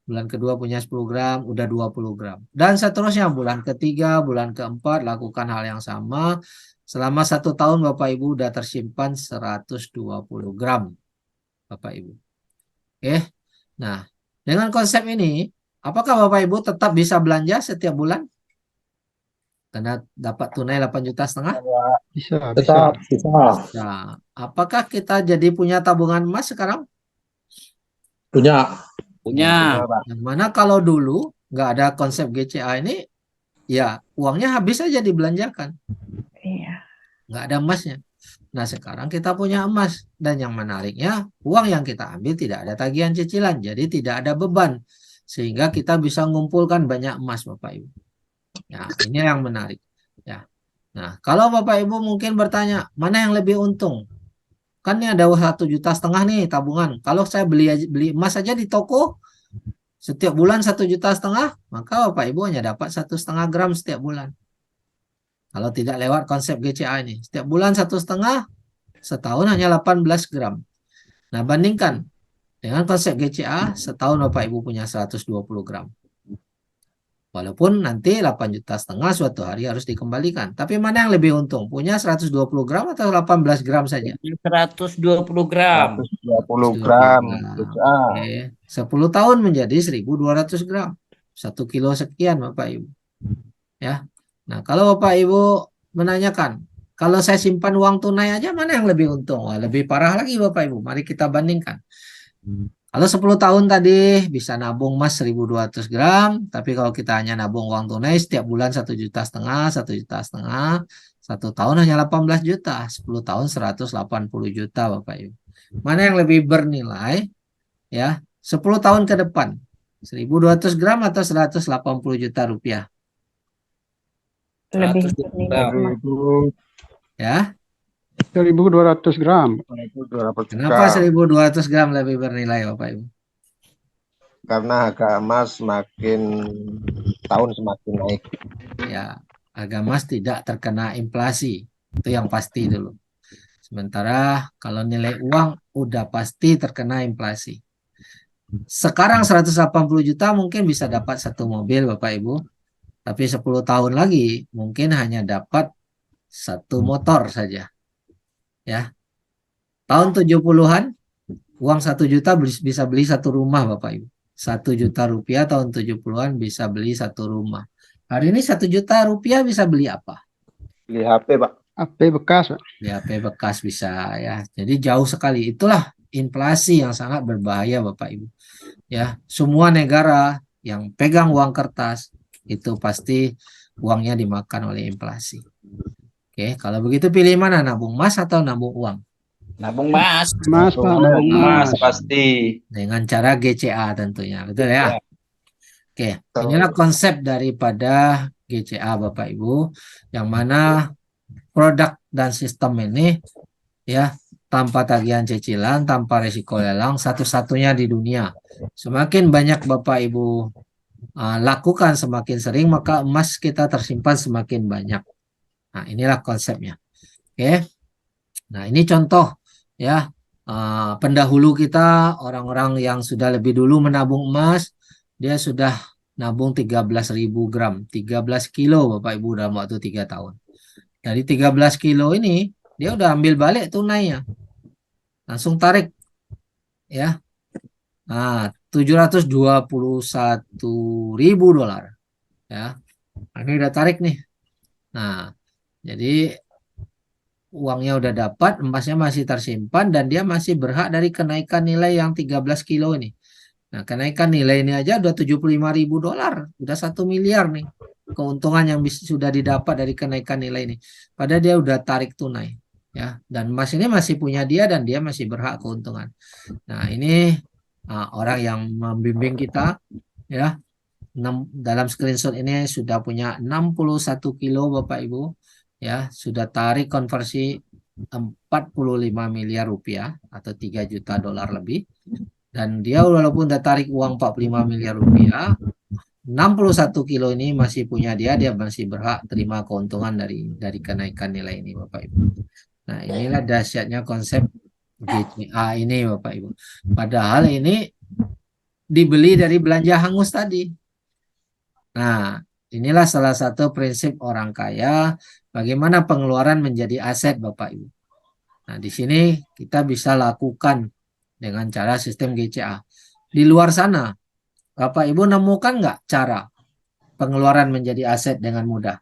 S1: bulan kedua punya 10 gram, udah 20 gram. Dan seterusnya bulan ketiga, bulan keempat lakukan hal yang sama. Selama 1 tahun Bapak Ibu udah tersimpan 120 gram Bapak Ibu. Oke. Nah, dengan konsep ini, apakah Bapak Ibu tetap bisa belanja setiap bulan? Karena dapat tunai 8,5 juta?
S5: Bisa, bisa.
S6: Tetap bisa.
S1: Nah, apakah kita jadi punya tabungan emas sekarang?
S6: Punya.
S1: Yang mana kalau dulu nggak ada konsep GCA ini, ya uangnya habis saja dibelanjakan.
S3: Iya.
S1: Nggak ada emasnya. Nah, sekarang kita punya emas. Dan yang menariknya, uang yang kita ambil tidak ada tagihan cicilan. Jadi tidak ada beban. Sehingga kita bisa mengumpulkan banyak emas Bapak Ibu. Ya, ini yang menarik. Ya. Nah, kalau Bapak Ibu mungkin bertanya, mana yang lebih untung? Kan ini ada 1,5 juta nih tabungan. Kalau saya beli emas saja di toko, setiap bulan 1,5 juta, maka Bapak Ibu hanya dapat 1,5 gram setiap bulan. Kalau tidak lewat konsep GCA ini. Setiap bulan 1,5, setahun hanya 18 gram. Nah, bandingkan dengan konsep GCA, setahun Bapak Ibu punya 120 gram. Walaupun nanti 8,5 juta suatu hari harus dikembalikan. Tapi mana yang lebih untung? Punya 120 gram atau 18 gram saja?
S2: 120 gram.
S6: 120 gram.
S1: Oke. 10 tahun menjadi 1.200 gram. 1 kilo sekian Bapak Ibu. Ya. Nah, kalau Bapak Ibu menanyakan, kalau saya simpan uang tunai aja mana yang lebih untung? Wah, lebih parah lagi Bapak Ibu. Mari kita bandingkan. Kalau 10 tahun tadi bisa nabung emas 1.200 gram, tapi kalau kita hanya nabung uang tunai setiap bulan 1,5 juta, 1,5 juta, 1 tahun hanya 18 juta, 10 tahun 180 juta Bapak Ibu. Mana yang lebih bernilai? Ya, 10 tahun ke depan, 1.200 gram atau 180 juta rupiah?
S3: Lebih
S2: 100
S3: bernilai
S2: gram.
S3: emas.
S1: Ya,
S5: 1.200 gram.
S1: kenapa 1.200 gram lebih bernilai Bapak Ibu?
S8: Karena harga emas semakin tahun semakin naik.
S1: Ya, harga emas tidak terkena inflasi. Itu yang pasti dulu. Sementara kalau nilai uang udah pasti terkena inflasi. Sekarang 180 juta mungkin bisa dapat 1 mobil Bapak Ibu. Tapi 10 tahun lagi mungkin hanya dapat 1 motor saja. Ya. Tahun 70-an uang 1 juta bisa beli 1 rumah Bapak Ibu. Rp1 juta tahun 70-an bisa beli satu rumah. Hari ini Rp1 juta bisa beli apa?
S8: Beli HP, Pak.
S5: HP bekas, Pak.
S1: Beli HP bekas bisa ya. Jadi jauh sekali. Itulah inflasi yang sangat berbahaya Bapak Ibu. Ya, semua negara yang pegang uang kertas itu pasti uangnya dimakan oleh inflasi. Oke, kalau begitu pilih mana? Nabung emas atau nabung uang?
S2: Nabung emas.
S5: Mas, Pak, nabung
S4: Emas
S5: emas.
S4: pasti.
S1: Dengan cara GCA tentunya, betul ya? Oke, inilah konsep daripada GCA Bapak Ibu, yang mana produk dan sistem ini ya tanpa tagihan cicilan, tanpa risiko lelang, satu-satunya di dunia. Semakin banyak Bapak Ibu lakukan semakin sering, maka emas kita tersimpan semakin banyak. Nah, inilah konsepnya. Oke. Nah, ini contoh ya pendahulu kita, orang-orang yang sudah lebih dulu menabung emas, dia sudah nabung 13.000 gram, 13 kilo Bapak Ibu dalam waktu 3 tahun. Dari 13 kilo ini, dia udah ambil balik tunainya. Langsung tarik ya. Nah, $721.000 ya. Nah, ini udah tarik nih. Nah, jadi uangnya udah dapat, emasnya masih tersimpan dan dia masih berhak dari kenaikan nilai yang 13 kilo ini. Nah, kenaikan nilai ini aja udah $75.000, udah 1 miliar nih. Keuntungan yang sudah didapat dari kenaikan nilai ini. Padahal dia udah tarik tunai ya. Dan emas ini masih punya dia dan dia masih berhak keuntungan. Nah, ini orang yang membimbing kita ya. Dalam screenshot ini sudah punya 61 kilo Bapak Ibu ya, sudah tarik konversi 45 miliar rupiah atau 3 juta dolar lebih, dan dia walaupun udah tarik uang 45 miliar rupiah, 61 kilo ini masih punya dia masih berhak terima keuntungan dari kenaikan nilai ini Bapak Ibu. Nah, inilah dahsyatnya konsep GCA ini Bapak Ibu. Padahal ini dibeli dari belanja hangus tadi. Nah, inilah salah satu prinsip orang kaya, bagaimana pengeluaran menjadi aset Bapak Ibu. Nah, di sini kita bisa lakukan dengan cara sistem GCA. Di luar sana, Bapak Ibu nemukan nggak cara pengeluaran menjadi aset dengan mudah?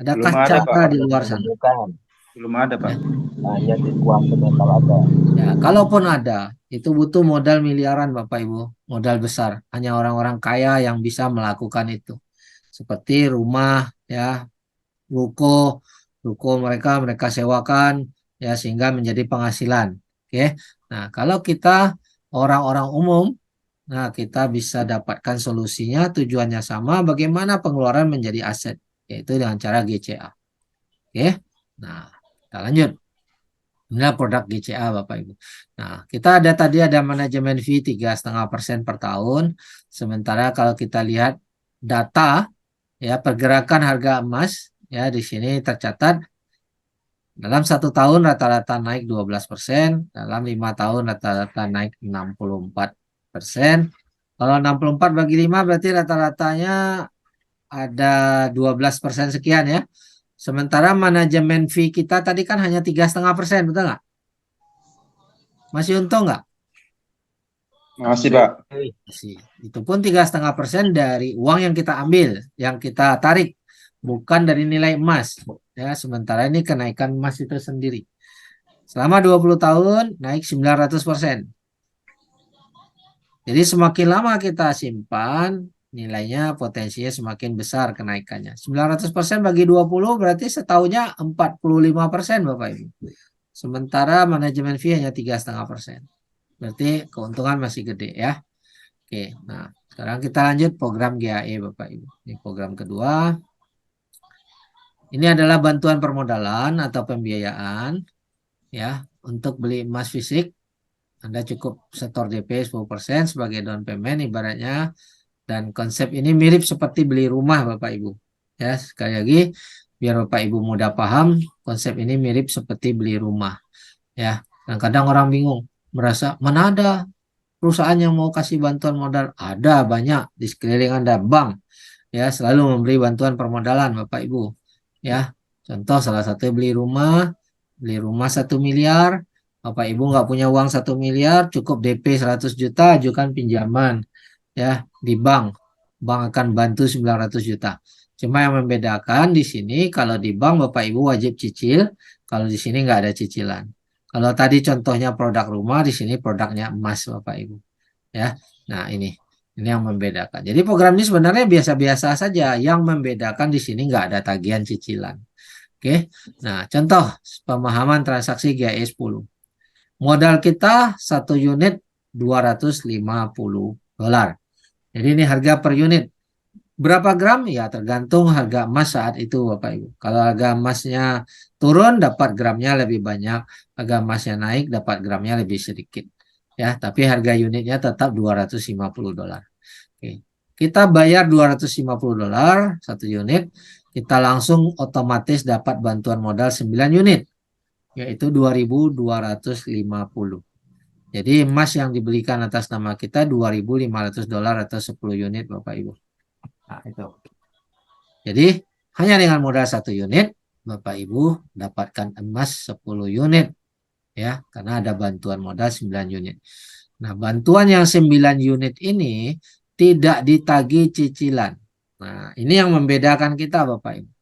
S1: Adakah
S4: Belum ada,
S1: cara
S4: Pak.
S1: di luar sana?
S6: Bukan.
S4: Belum ada, Pak.
S6: Hanya di kuantum yang kalau ada.
S1: Ya, kalaupun ada, itu butuh modal miliaran Bapak Ibu, modal besar. Hanya orang-orang kaya yang bisa melakukan itu. Seperti rumah, ya, ruko mereka sewakan, ya, sehingga menjadi penghasilan. Oke. Nah, kalau kita orang-orang umum, nah kita bisa dapatkan solusinya, tujuannya sama, bagaimana pengeluaran menjadi aset, yaitu dengan cara GCA. Oke. Nah, kita lanjut. Inilah produk GCA Bapak Ibu. Nah, kita tadi ada manajemen fee 3,5% per tahun. Sementara kalau kita lihat data ya pergerakan harga emas ya di sini tercatat dalam 1 tahun rata-rata naik 12%, dalam 5 tahun rata-rata naik 64%. Kalau 64 bagi 5 berarti rata-ratanya ada 12% sekian ya. Sementara manajemen fee kita tadi kan hanya 3,5%, betul nggak? Masih untung nggak?
S4: Masih, Pak.
S1: Masih. Itu pun 3,5% dari uang yang kita ambil, yang kita tarik, bukan dari nilai emas. Ya, sementara ini kenaikan emas itu sendiri. Selama 20 tahun naik 900%. Jadi semakin lama kita simpan, nilainya potensinya semakin besar kenaikannya. 900% bagi 20 berarti setahunnya 45% Bapak Ibu. Sementara manajemen fee hanya 3,5%. Berarti keuntungan masih gede ya. Oke, nah sekarang kita lanjut program GAE Bapak Ibu. Ini program kedua. Ini adalah bantuan permodalan atau pembiayaan ya untuk beli emas fisik. Anda cukup setor DP 10% sebagai down payment ibaratnya. Dan konsep ini mirip seperti beli rumah Bapak Ibu. Ya, sekali lagi biar Bapak Ibu mudah paham, konsep ini mirip seperti beli rumah. Ya, kadang-kadang orang bingung, merasa mana ada perusahaan yang mau kasih bantuan modal? Ada banyak di sekeliling Anda, bank. Ya, selalu memberi bantuan permodalan Bapak Ibu. Ya, contoh salah satu beli rumah 1 miliar, Bapak Ibu nggak punya uang 1 miliar, cukup DP 100 juta, ajukan pinjaman ya di bank. Bank akan bantu 900 juta. Cuma yang membedakan di sini kalau di bank Bapak Ibu wajib cicil, kalau di sini nggak ada cicilan. Kalau tadi contohnya produk rumah, di sini produknya emas Bapak Ibu. Ya. Nah, ini yang membedakan. Jadi program ini sebenarnya biasa-biasa saja. Yang membedakan di sini nggak ada tagihan cicilan. Oke. Nah, contoh pemahaman transaksi GAE 10. Modal kita 1 unit $250. Jadi ini harga per unit. Berapa gram? Ya tergantung harga emas saat itu Bapak Ibu. Kalau harga emasnya turun dapat gramnya lebih banyak. Harga emasnya naik dapat gramnya lebih sedikit. Ya, tapi harga unitnya tetap $250. Oke. Kita bayar $250 satu unit. Kita langsung otomatis dapat bantuan modal 9 unit. Yaitu 2.250. Jadi emas yang dibelikan atas nama kita $2.500 atau 10 unit Bapak Ibu. Nah, itu. Jadi hanya dengan modal 1 unit Bapak Ibu dapatkan emas 10 unit ya, karena ada bantuan modal 9 unit. Nah, bantuan yang 9 unit ini tidak ditagih cicilan. Nah, ini yang membedakan kita Bapak Ibu.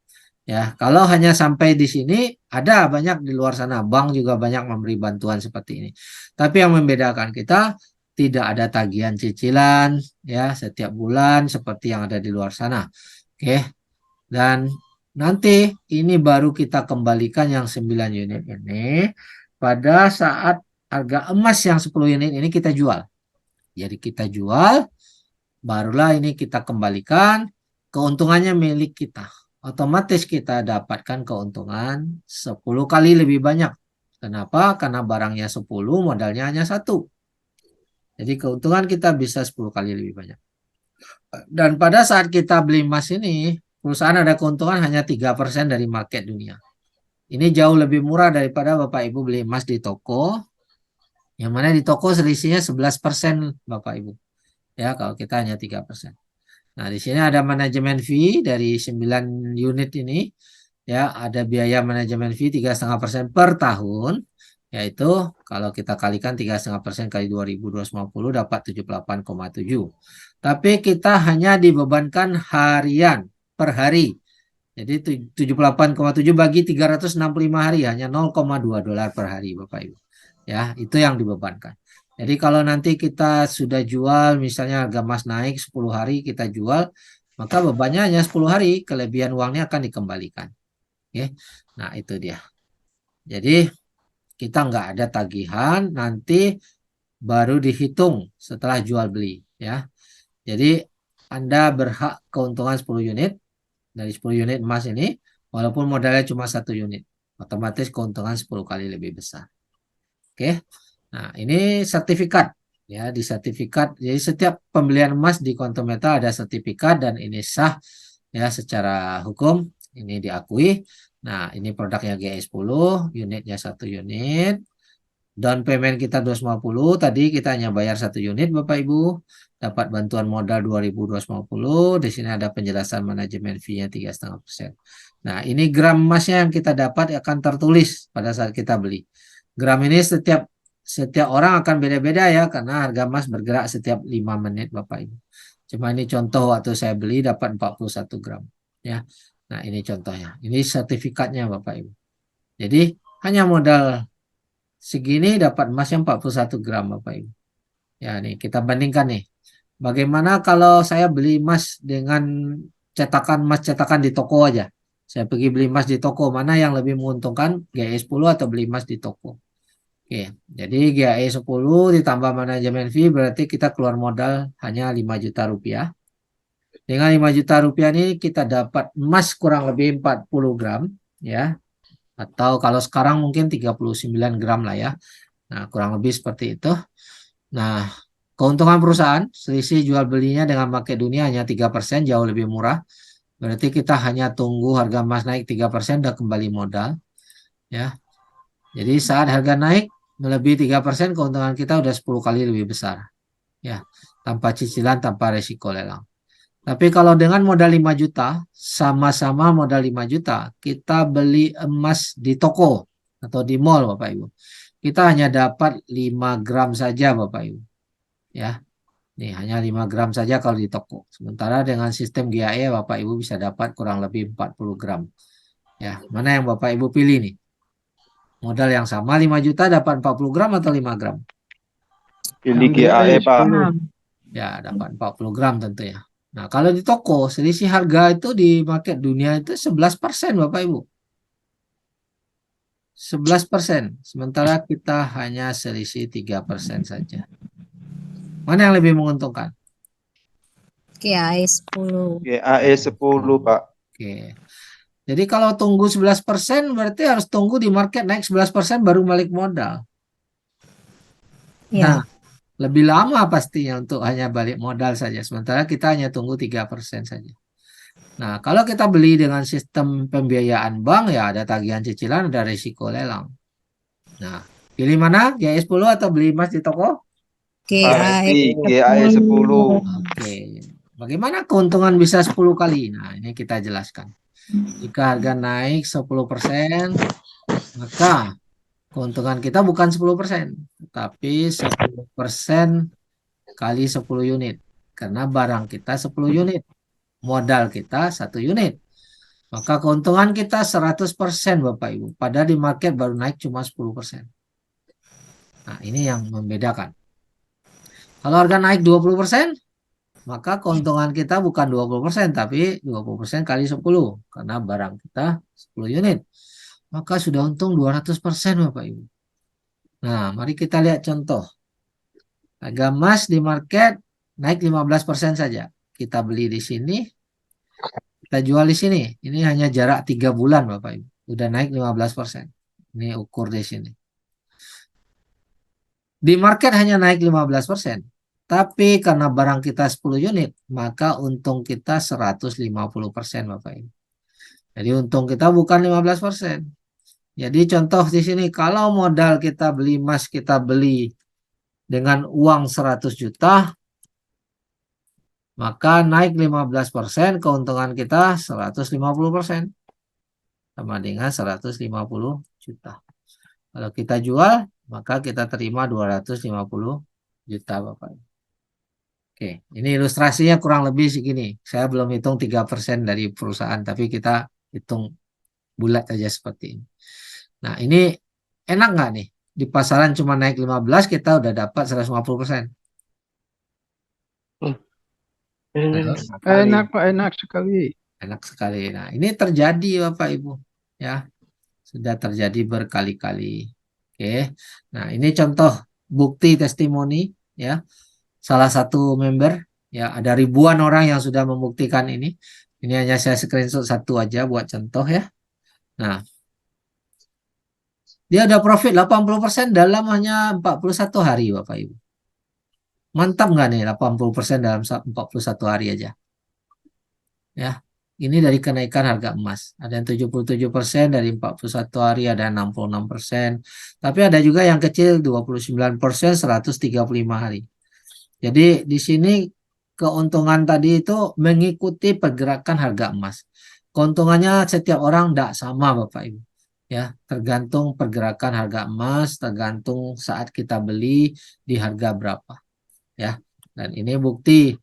S1: Ya, kalau hanya sampai di sini, ada banyak di luar sana, bank juga banyak memberi bantuan seperti ini. Tapi yang membedakan kita tidak ada tagihan cicilan ya setiap bulan seperti yang ada di luar sana. Oke. Dan nanti ini baru kita kembalikan yang 9 unit ini pada saat harga emas yang 10 unit ini kita jual. Jadi kita jual, barulah ini kita kembalikan, keuntungannya milik kita. Otomatis kita dapatkan keuntungan 10 kali lebih banyak. Kenapa? Karena barangnya 10, modalnya hanya 1. Jadi keuntungan kita bisa 10 kali lebih banyak. Dan pada saat kita beli emas ini, perusahaan ada keuntungan hanya 3% dari market dunia. Ini jauh lebih murah daripada Bapak Ibu beli emas di toko. Yang mana di toko selisihnya 11% Bapak Ibu. Ya, kalau kita hanya 3%. Nah, di sini ada manajemen fee dari 9 unit ini. Ya, ada biaya manajemen fee 3,5% per tahun. Yaitu kalau kita kalikan 3,5% kali 2.250 dapat 78,7. Tapi kita hanya dibebankan harian per hari. Jadi 78,7 bagi 365 hari hanya $0,2 per hari Bapak Ibu. Ya, itu yang dibebankan. Jadi kalau nanti kita sudah jual, misalnya harga emas naik 10 hari kita jual, maka bebannya hanya 10 hari, kelebihan uangnya akan dikembalikan. Oke. Nah, itu dia. Jadi kita nggak ada tagihan, nanti baru dihitung setelah jual beli. Ya. Jadi Anda berhak keuntungan 10 unit, dari 10 unit emas ini, walaupun modalnya cuma 1 unit. Otomatis keuntungan 10 kali lebih besar. Oke. Nah, ini sertifikat ya, di sertifikat. Jadi setiap pembelian emas di Kontometal ada sertifikat dan ini sah ya secara hukum, ini diakui. Nah, ini produknya GE10, unitnya 1 unit. Down payment kita 250, tadi kita hanya bayar 1 unit Bapak Ibu. Dapat bantuan modal 2.250. Di sini ada penjelasan manajemen fee-nya 3,5%. Nah, ini gram emasnya yang kita dapat akan tertulis pada saat kita beli. Gram ini setiap orang akan beda-beda ya, karena harga emas bergerak setiap 5 menit Bapak Ibu. Cuma ini contoh waktu saya beli dapat 41 gram. Ya. Nah, ini contohnya. Ini sertifikatnya Bapak Ibu. Jadi hanya modal segini dapat emas yang 41 gram Bapak Ibu. Ya, nih kita bandingkan nih. Bagaimana kalau saya beli emas dengan emas cetakan di toko aja? Saya pergi beli emas di toko, mana yang lebih menguntungkan? GE10 atau beli emas di toko? Oke, jadi GE10 ditambah manajemen fee berarti kita keluar modal hanya 5 juta rupiah. Dengan 5 juta rupiah ini kita dapat emas kurang lebih 40 gram ya. Atau kalau sekarang mungkin 39 gram lah ya. Nah, kurang lebih seperti itu. Nah, keuntungan perusahaan selisih jual belinya dengan market dunia hanya 3%, jauh lebih murah. Berarti kita hanya tunggu harga emas naik 3% udah kembali modal. Ya. Jadi saat harga naik melebihi 3%, keuntungan kita udah 10 kali lebih besar. Ya, tanpa cicilan, tanpa resiko lelang. Tapi kalau dengan modal 5 juta, sama-sama modal 5 juta, kita beli emas di toko atau di mall Bapak Ibu. kita hanya dapat 5 gram saja Bapak Ibu. Ya, nih hanya 5 gram saja kalau di toko. Sementara dengan sistem GAE Bapak Ibu bisa dapat kurang lebih 40 gram. Ya, mana yang Bapak Ibu pilih nih? Modal yang sama 5 juta dapat 40 gram atau 5 gram?
S4: Pilih
S5: Yang
S4: GAE, Pak.
S5: 10.
S1: Ya, dapat 40 gram tentunya. Nah, kalau di toko, selisih harga itu di market dunia itu 11% Bapak Ibu. 11%. Sementara kita hanya selisih 3% saja. Mana yang lebih menguntungkan?
S7: GAE 10.
S4: GAE 10, Pak.
S1: Oke. Jadi kalau tunggu 11% berarti harus tunggu di market naik 11% baru balik modal. Nah,
S7: Ya.
S1: lebih lama pastinya untuk hanya balik modal saja. Sementara kita hanya tunggu 3% saja. Nah, kalau kita beli dengan sistem pembiayaan bank ya ada tagihan cicilan, ada risiko lelang. Nah, pilih mana? GAE 10 atau beli emas di toko?
S4: Pasti
S7: GAE
S4: GAE 10.
S1: Oke. Bagaimana keuntungan bisa 10 kali? Nah, ini kita jelaskan. Jika harga naik 10%, maka keuntungan kita bukan 10%, tapi 10% kali 10 unit. Karena barang kita 10 unit, modal kita 1 unit. Maka keuntungan kita 100% Bapak Ibu. Padahal di market baru naik cuma 10%. Nah, ini yang membedakan. Kalau harga naik 20%, maka keuntungan kita bukan 20%, tapi 20% kali 10. Karena barang kita 10 unit. Maka sudah untung 200% Bapak Ibu. Nah, mari kita lihat contoh. Harga emas di market naik 15% saja. Kita beli di sini, kita jual di sini. Ini hanya jarak 3 bulan Bapak Ibu. Udah naik 15%. Ini ukur di sini. Di market hanya naik 15%. Tapi karena barang kita 10 unit, maka untung kita 150% Bapak Ibu. Jadi untung kita bukan 15%. Jadi contoh di sini, kalau modal kita beli emas, kita beli dengan uang 100 juta, maka naik 15%, keuntungan kita 150%. Sama dengan 150 juta. Kalau kita jual, maka kita terima 250 juta Bapak. Oke, ini ilustrasinya kurang lebih segini. Saya belum hitung 3% dari perusahaan, tapi kita hitung bulat aja seperti ini. Nah, ini enak nggak nih? Di pasaran cuma naik 15, kita udah dapat 150%.
S5: Enak Pak, enak sekali.
S1: Enak sekali. Nah, ini terjadi Bapak Ibu. Ya, sudah terjadi berkali-kali. Oke. Nah, ini contoh bukti testimoni ya. Salah satu member ya, ada ribuan orang yang sudah membuktikan ini. Ini hanya saya screenshot satu aja buat contoh ya. Nah, dia ada profit 80% dalam hanya 41 hari Bapak Ibu. Mantap nggak nih 80% dalam 41 hari aja? Ya, ini dari kenaikan harga emas. Ada yang 77% dari 41 hari, ada 66%. Tapi ada juga yang kecil 29%, 135 hari. Jadi di sini keuntungan tadi itu mengikuti pergerakan harga emas. Keuntungannya setiap orang tidak sama Bapak Ibu. Ya, tergantung pergerakan harga emas, tergantung saat kita beli di harga berapa. Ya, dan ini bukti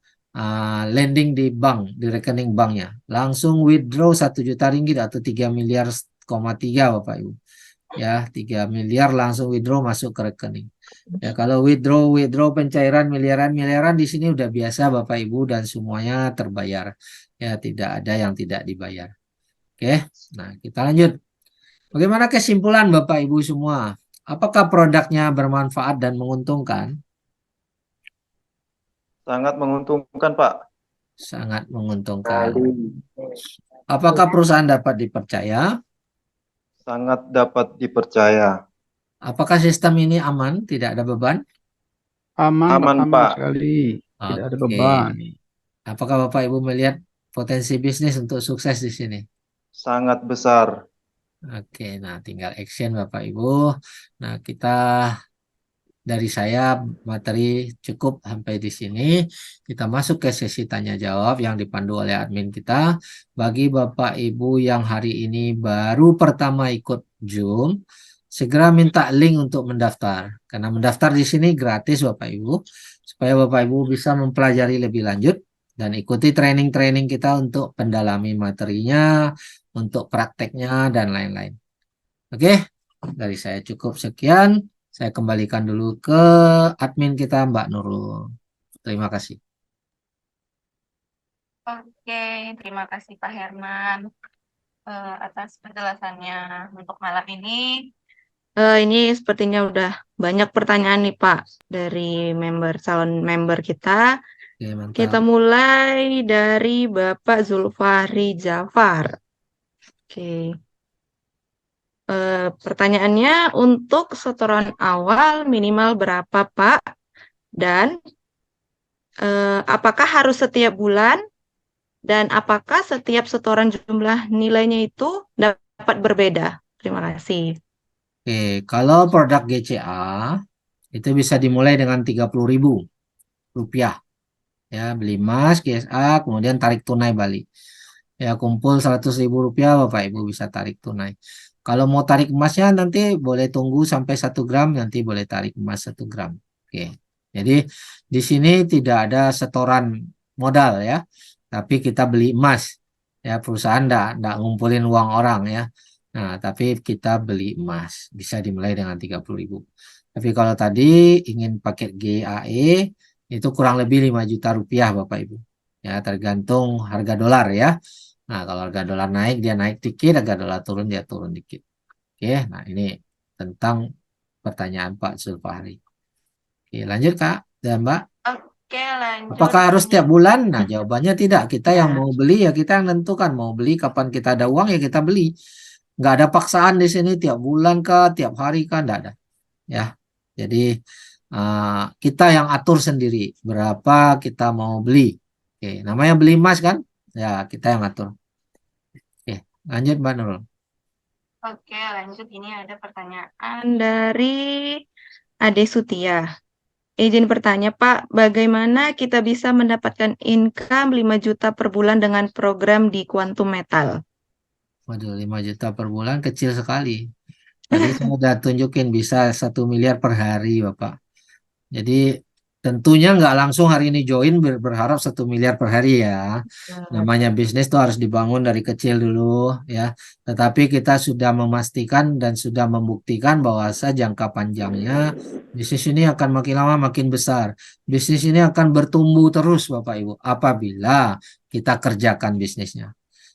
S1: lending di bank, di rekening banknya. Langsung withdraw 1 juta ringgit atau 3 miliar,3 Bapak Ibu. Ya, 3 miliar langsung withdraw masuk ke rekening. Ya, kalau withdraw pencairan miliaran di sini udah biasa Bapak Ibu dan semuanya terbayar. Ya, tidak ada yang tidak dibayar. Oke, nah kita lanjut. Bagaimana kesimpulan Bapak Ibu semua? Apakah produknya bermanfaat dan menguntungkan?
S4: Sangat menguntungkan, Pak.
S1: Sangat menguntungkan. Apakah perusahaan dapat dipercaya?
S4: Sangat dapat dipercaya.
S1: Apakah sistem ini aman, tidak ada beban?
S4: Aman,
S5: Aman
S4: Pak.
S5: sekali. Tidak ada
S1: Oke.
S5: beban.
S1: Apakah Bapak Ibu melihat potensi bisnis untuk sukses di sini?
S4: Sangat besar.
S1: Oke, nah tinggal action Bapak Ibu. Nah, dari saya materi cukup sampai di sini. Kita masuk ke sesi tanya jawab yang dipandu oleh admin kita. Bagi Bapak Ibu yang hari ini baru pertama ikut Zoom, segera minta link untuk mendaftar. Karena mendaftar di sini gratis Bapak Ibu, supaya Bapak Ibu bisa mempelajari lebih lanjut dan ikuti training-training kita untuk pendalami materinya, untuk prakteknya dan lain-lain. Oke, dari saya cukup sekian. Saya kembalikan dulu ke admin kita Mbak Nurul. Terima kasih.
S3: Oke, terima kasih Pak Herman atas penjelasannya untuk malam ini. Ini sepertinya udah banyak pertanyaan nih Pak dari calon member kita.
S1: Oke, mantap.
S3: Kita mulai dari Bapak Zulfahri Jafar. Oke. Pertanyaannya, untuk setoran awal minimal berapa Pak? Dan apakah harus setiap bulan? Dan apakah setiap setoran jumlah nilainya itu dapat berbeda? Terima kasih.
S1: Oke, kalau produk GCA itu bisa dimulai dengan 30.000 rupiah. Ya, beli emas, GSA, kemudian tarik tunai balik. Ya, kumpul 100.000 rupiah Bapak Ibu bisa tarik tunai. Kalau mau tarik emasnya nanti boleh tunggu sampai 1 gram, nanti boleh tarik emas 1 gram. Oke, jadi di sini tidak ada setoran modal ya, tapi kita beli emas. Ya, perusahaan enggak ngumpulin uang orang ya. Nah, tapi kita beli emas, bisa dimulai dengan 30.000. Tapi kalau tadi ingin paket GAE, itu kurang lebih 5 juta rupiah Bapak Ibu. Ya, tergantung harga dolar ya. Nah, kalau harga dolar naik, dia naik dikit, harga dolar turun, dia turun dikit. Oke, nah ini tentang pertanyaan Pak Zulfahri. Oke, lanjut Kak dan Mbak.
S3: Oke, lanjut.
S1: Apakah harus tiap bulan? Nah, jawabannya tidak. Kita yang
S3: Ya.
S1: mau beli ya kita yang tentukan. Mau beli kapan kita ada uang ya kita beli. Nggak ada paksaan di sini tiap bulan kah, tiap hari kah, nggak ada. Ya, jadi kita yang atur sendiri berapa kita mau beli. Oke, namanya beli emas kan? Ya, kita yang atur. Oke, lanjut Mbak Nurul.
S3: Oke, lanjut. Ini ada pertanyaan dari Ade Sutia. Izin bertanya, Pak, bagaimana kita bisa mendapatkan income 5 juta per bulan dengan program di Quantum Metal?
S1: Waduh, 5 juta per bulan kecil sekali. Tadi saya udah tunjukin bisa 1 miliar per hari, Bapak. Jadi tentunya nggak langsung hari ini join berharap 1 miliar per hari ya. Namanya bisnis tuh harus dibangun dari kecil dulu ya. Tetapi kita sudah memastikan dan sudah membuktikan bahwa jangka panjangnya bisnis ini akan makin lama makin besar. Bisnis ini akan bertumbuh terus Bapak Ibu apabila kita kerjakan bisnisnya.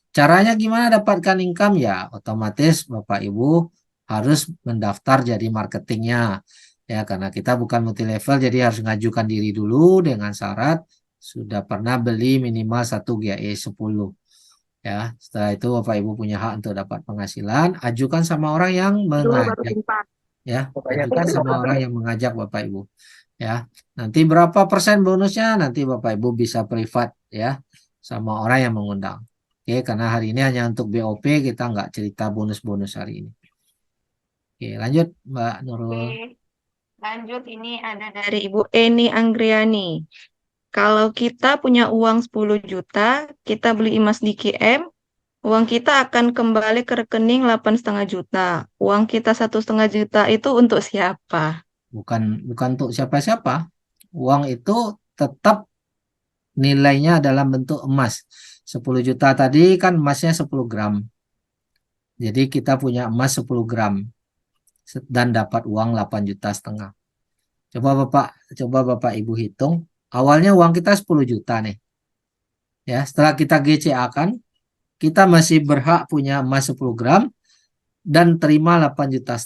S1: Caranya gimana dapatkan income ya? Otomatis Bapak Ibu harus mendaftar jadi marketingnya. Ya, karena kita bukan multi level, jadi harus mengajukan diri dulu dengan syarat sudah pernah beli minimal 1 GAE 10. Ya, setelah itu Bapak Ibu punya hak untuk dapat penghasilan, ajukan sama orang yang mengajak. Ya, ajukan sama orang yang mengajak Bapak Ibu. Ya, nanti berapa persen bonusnya nanti Bapak Ibu bisa privat ya sama orang yang mengundang. Oke, karena hari ini hanya untuk BOP, kita nggak cerita bonus-bonus hari ini. Oke, lanjut Mbak Nurul.
S3: Oke, lanjut. Ini ada dari Ibu Eni Anggriani. Kalau kita punya uang 10 juta, kita beli emas di KM, uang kita akan kembali ke rekening 8,5 juta. Uang kita 1,5 juta itu untuk siapa?
S1: Bukan untuk siapa-siapa. Uang itu tetap nilainya dalam bentuk emas. 10 juta tadi kan emasnya 10 gram. Jadi kita punya emas 10 gram dan dapat uang 8,5 juta. Coba Bapak Ibu hitung. Awalnya uang kita 10 juta nih. Ya, setelah kita GCA kan, kita masih berhak punya emas 10 gram dan terima 8,5 juta.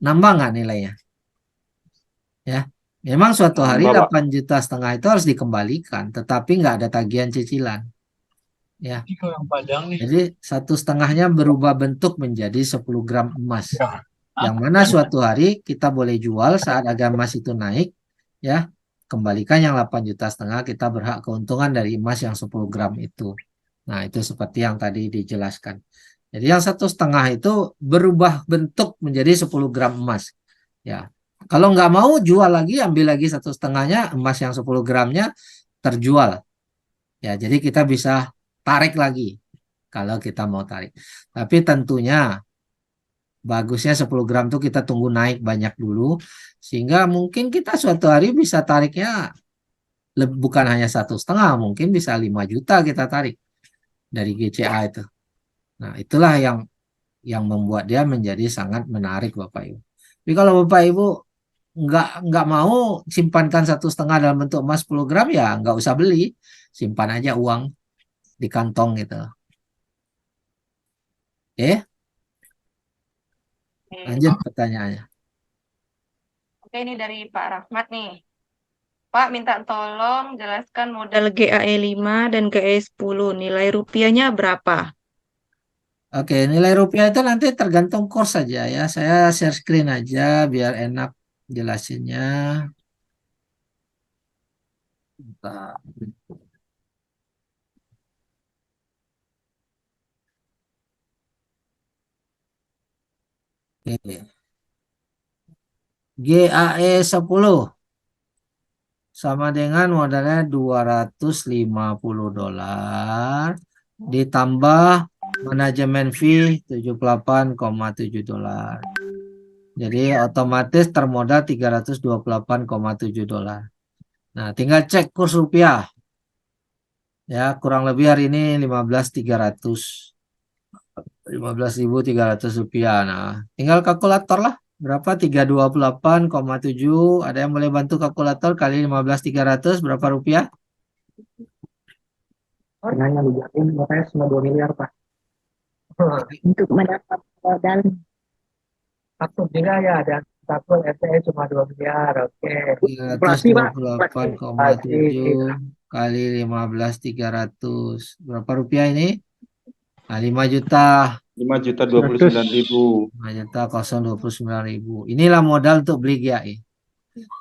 S1: Nambah nggak nilainya? Ya, memang suatu hari
S4: Nambah, Pak.
S1: 8,5 juta itu harus dikembalikan, tetapi nggak ada tagihan cicilan. Ya, jadi 1,5-nya berubah bentuk menjadi 10 gram emas. Yang mana suatu hari kita boleh jual saat harga emas itu naik, ya, kembalikan yang 8,5 juta, kita berhak keuntungan dari emas yang 10 gram itu. Nah, itu seperti yang tadi dijelaskan. Jadi yang 1,5 itu berubah bentuk menjadi 10 gram emas. Ya, kalau nggak mau jual lagi, ambil lagi 1,5-nya, emas yang 10 gramnya terjual. Ya, jadi kita bisa tarik lagi kalau kita mau tarik. Tapi tentunya Bagusnya 10 gram tuh kita tunggu naik banyak dulu, sehingga mungkin kita suatu hari bisa tariknya bukan hanya 1,5, mungkin bisa 5 juta kita tarik dari GCA itu. Nah, itulah yang membuat dia menjadi sangat menarik Bapak Ibu. Tapi kalau Bapak Ibu nggak mau simpankan 1,5 dalam bentuk emas 10 gram, ya nggak usah beli, simpan aja uang di kantong gitu. Oke, lanjut pertanyaannya.
S3: Oke, ini dari Pak Rahmat nih. Pak, minta tolong jelaskan modal GAE 5 dan GAE 10. Nilai rupiahnya berapa?
S1: Oke, nilai rupiah itu nanti tergantung course saja ya. Saya share screen aja biar enak jelasinnya. Bentar. Oke. GAE 10 sama dengan modalnya $250 ditambah manajemen fee $78,7. Jadi otomatis termodal $328,7. Nah, tinggal cek kurs rupiah. Ya, kurang lebih hari ini 15.300 rupiah. Nah, tinggal kalkulator lah. Berapa? 328,7. Ada yang boleh bantu kalkulator kali 15.300 berapa rupiah?
S2: Nanya dijamin makanya cuma 2 miliar, Pak.
S7: Untuk mendapat modal
S2: Satu juga ya, ada satu RTE cuma 2 miliar. Oke. Inflasi, Pak.
S1: 328,7 kali 15.300. Berapa rupiah ini? Nah, 5 juta.
S4: 5.029.000.
S1: 5.029.000. Inilah modal untuk beli GAE.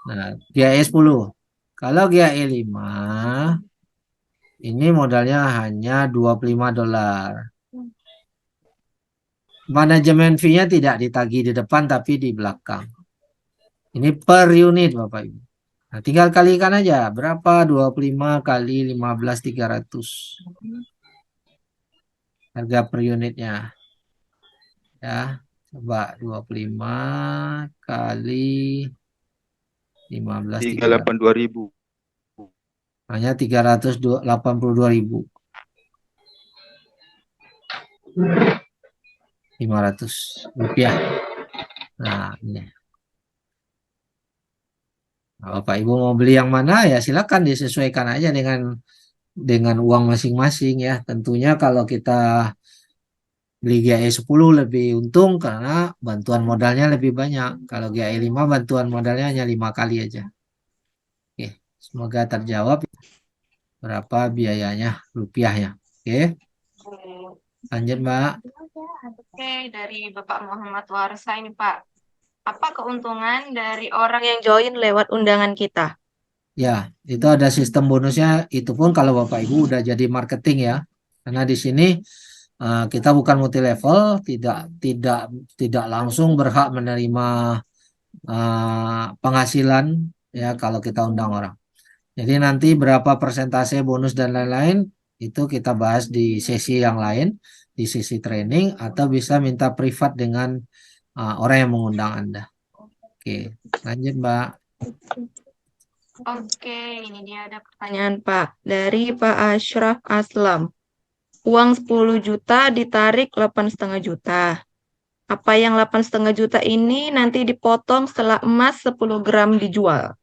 S1: Nah, GAE 10. Kalau GAE 5, ini modalnya hanya $25. Manajemen fee-nya tidak ditagih di depan tapi di belakang. Ini per unit Bapak Ibu. Nah, tinggal kalikan aja. Berapa? 25 kali 15.300. Harga per unitnya. Ya, coba 25 kali 15.300.
S4: 382.000.
S1: Hanya 382.500 rupiah. Nah, ini. Nah, Bapak Ibu mau beli yang mana ya silakan disesuaikan aja dengan uang masing-masing ya. Tentunya kalau kita beli GAE 10 lebih untung karena bantuan modalnya lebih banyak. Kalau GAE 5 bantuan modalnya hanya 5 kali aja. Oke, semoga terjawab berapa biayanya rupiahnya. Oke, lanjut Mbak.
S3: Oke, dari Bapak Muhammad Warsa ini Pak. Apa keuntungan dari orang yang join lewat undangan kita?
S1: Ya, itu ada sistem bonusnya. Itu pun kalau Bapak Ibu udah jadi marketing ya. Karena di sini kita bukan multi level, tidak langsung berhak menerima penghasilan ya kalau kita undang orang. Jadi nanti berapa persentase bonus dan lain-lain itu kita bahas di sesi yang lain, di sesi training atau bisa minta privat dengan orang yang mengundang Anda. Oke, lanjut Mbak.
S3: Oke, ini dia ada pertanyaan Pak. Dari Pak Ashraf Aslam. Uang 10 juta ditarik 8,5 juta. Apa yang 8,5 juta ini nanti dipotong setelah emas 10 gram dijual?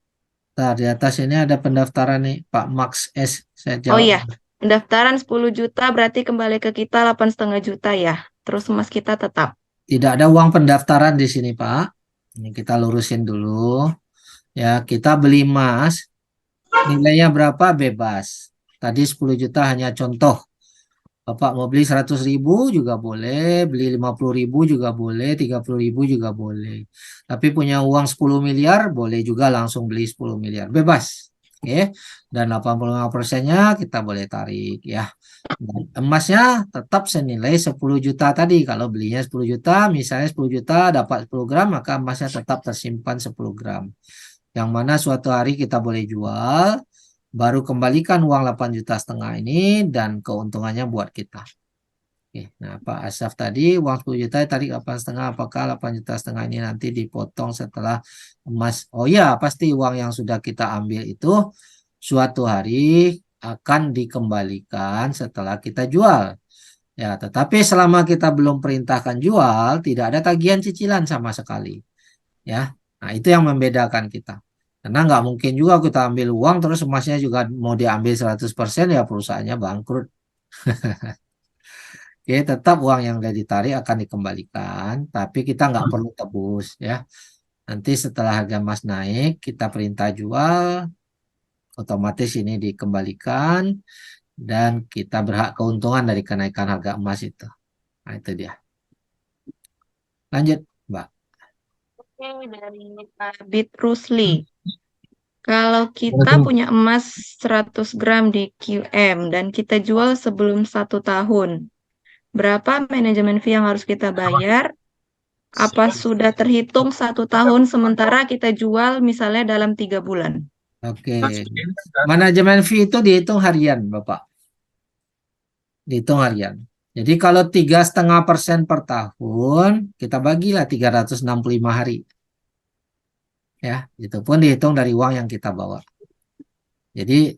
S1: Nah, di atas ini ada pendaftaran nih, Pak Max S. Saya
S3: Oh
S1: jawab.
S3: iya, pendaftaran 10 juta berarti kembali ke kita 8,5 juta ya. Terus emas kita tetap.
S1: Tidak ada uang pendaftaran di sini, Pak. Ini kita lurusin dulu. Ya, kita beli emas. Nilainya berapa? Bebas. Tadi 10 juta hanya contoh. Bapak mau beli 100.000 juga boleh, beli 50.000 juga boleh, 30.000 juga boleh. Tapi punya uang 10 miliar, boleh juga langsung beli 10 miliar. Bebas. Oke. Dan 85%-nya kita boleh tarik ya. Dan emasnya tetap senilai 10 juta tadi. Kalau belinya 10 juta, misalnya 10 juta dapat 10 gram, maka emasnya tetap tersimpan 10 gram. Yang mana suatu hari kita boleh jual, baru kembalikan uang 8,5 juta ini dan keuntungannya buat kita. Oke, nah Pak Asaf tadi uang 10 juta tarik 8,5, apakah 8,5 juta ini nanti dipotong setelah emas? Oh ya, pasti uang yang sudah kita ambil itu suatu hari akan dikembalikan setelah kita jual. Ya, tetapi selama kita belum perintahkan jual, tidak ada tagihan cicilan sama sekali. Ya, nah itu yang membedakan kita. Karena nggak mungkin juga kita ambil uang terus emasnya juga mau diambil 100%, ya perusahaannya bangkrut. Oke, tetap uang yang sudah ditarik akan dikembalikan, tapi kita nggak perlu tebus ya. Nanti setelah harga emas naik, kita perintah jual, otomatis ini dikembalikan dan kita berhak keuntungan dari kenaikan harga emas itu. Nah, itu dia. Lanjut, Mbak.
S3: Oke, dari Pak Bit Rusli. Kalau kita punya emas 100 gram di QM dan kita jual sebelum 1 tahun, berapa manajemen fee yang harus kita bayar? Apa sudah terhitung 1 tahun sementara kita jual misalnya dalam 3 bulan?
S1: Oke, manajemen fee itu dihitung harian, Bapak. Dihitung harian. Jadi kalau 3,5% per tahun, kita bagilah 365 hari. Ya, itu pun dihitung dari uang yang kita bawa. Jadi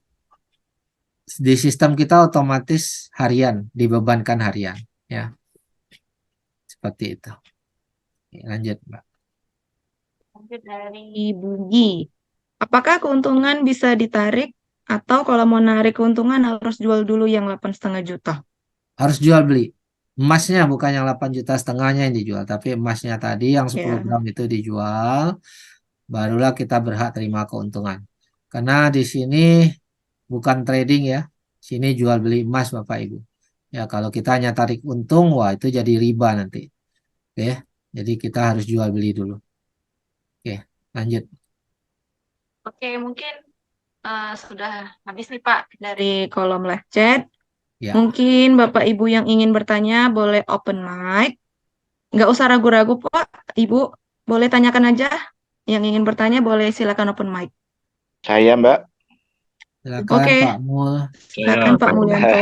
S1: di sistem kita otomatis harian, dibebankan harian. Ya, seperti itu. Oke, lanjut, Mbak.
S3: Lanjut dari Bugi. Apakah keuntungan bisa ditarik atau kalau mau narik keuntungan harus jual dulu yang 8,5 juta?
S1: Harus jual beli. Emasnya bukan yang 8,5 juta yang dijual, tapi emasnya tadi yang 10
S3: Ya.
S1: gram itu dijual, barulah kita berhak terima keuntungan. Karena di sini bukan trading ya, sini jual beli emas Bapak Ibu. Ya kalau kita hanya tarik untung, wah itu jadi riba nanti. Oke, jadi kita harus jual beli dulu. Oke, lanjut.
S3: Oke, mungkin sudah habis nih Pak dari kolom live chat.
S1: Ya.
S3: Mungkin Bapak Ibu yang ingin bertanya boleh open mic. Nggak usah ragu-ragu Pak, Ibu. Boleh tanyakan aja. Yang ingin bertanya boleh silakan open mic.
S4: Saya, Mbak.
S1: Silakan
S3: Oke.
S1: Pak Mul.
S3: Silakan Pak Mulyanto.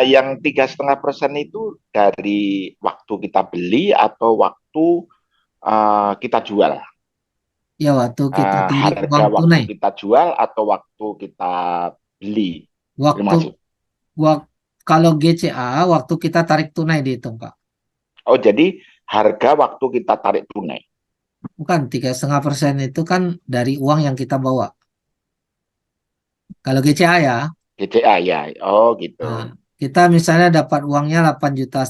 S4: Yang 3,5% itu dari waktu kita beli atau waktu kita jual?
S1: Ya waktu kita tarik
S4: Harga
S1: uang
S4: waktu
S1: tunai.
S4: kita jual atau waktu kita beli?
S1: Waktu kalau GCA waktu kita tarik tunai dihitung Pak.
S4: Oh, jadi harga waktu kita tarik tunai.
S1: Bukan, 3,5% itu kan dari uang yang kita bawa. Kalau GCA ya.
S4: GCA ya. Oh, gitu.
S1: Nah, kita misalnya dapat uangnya 8,5 juta,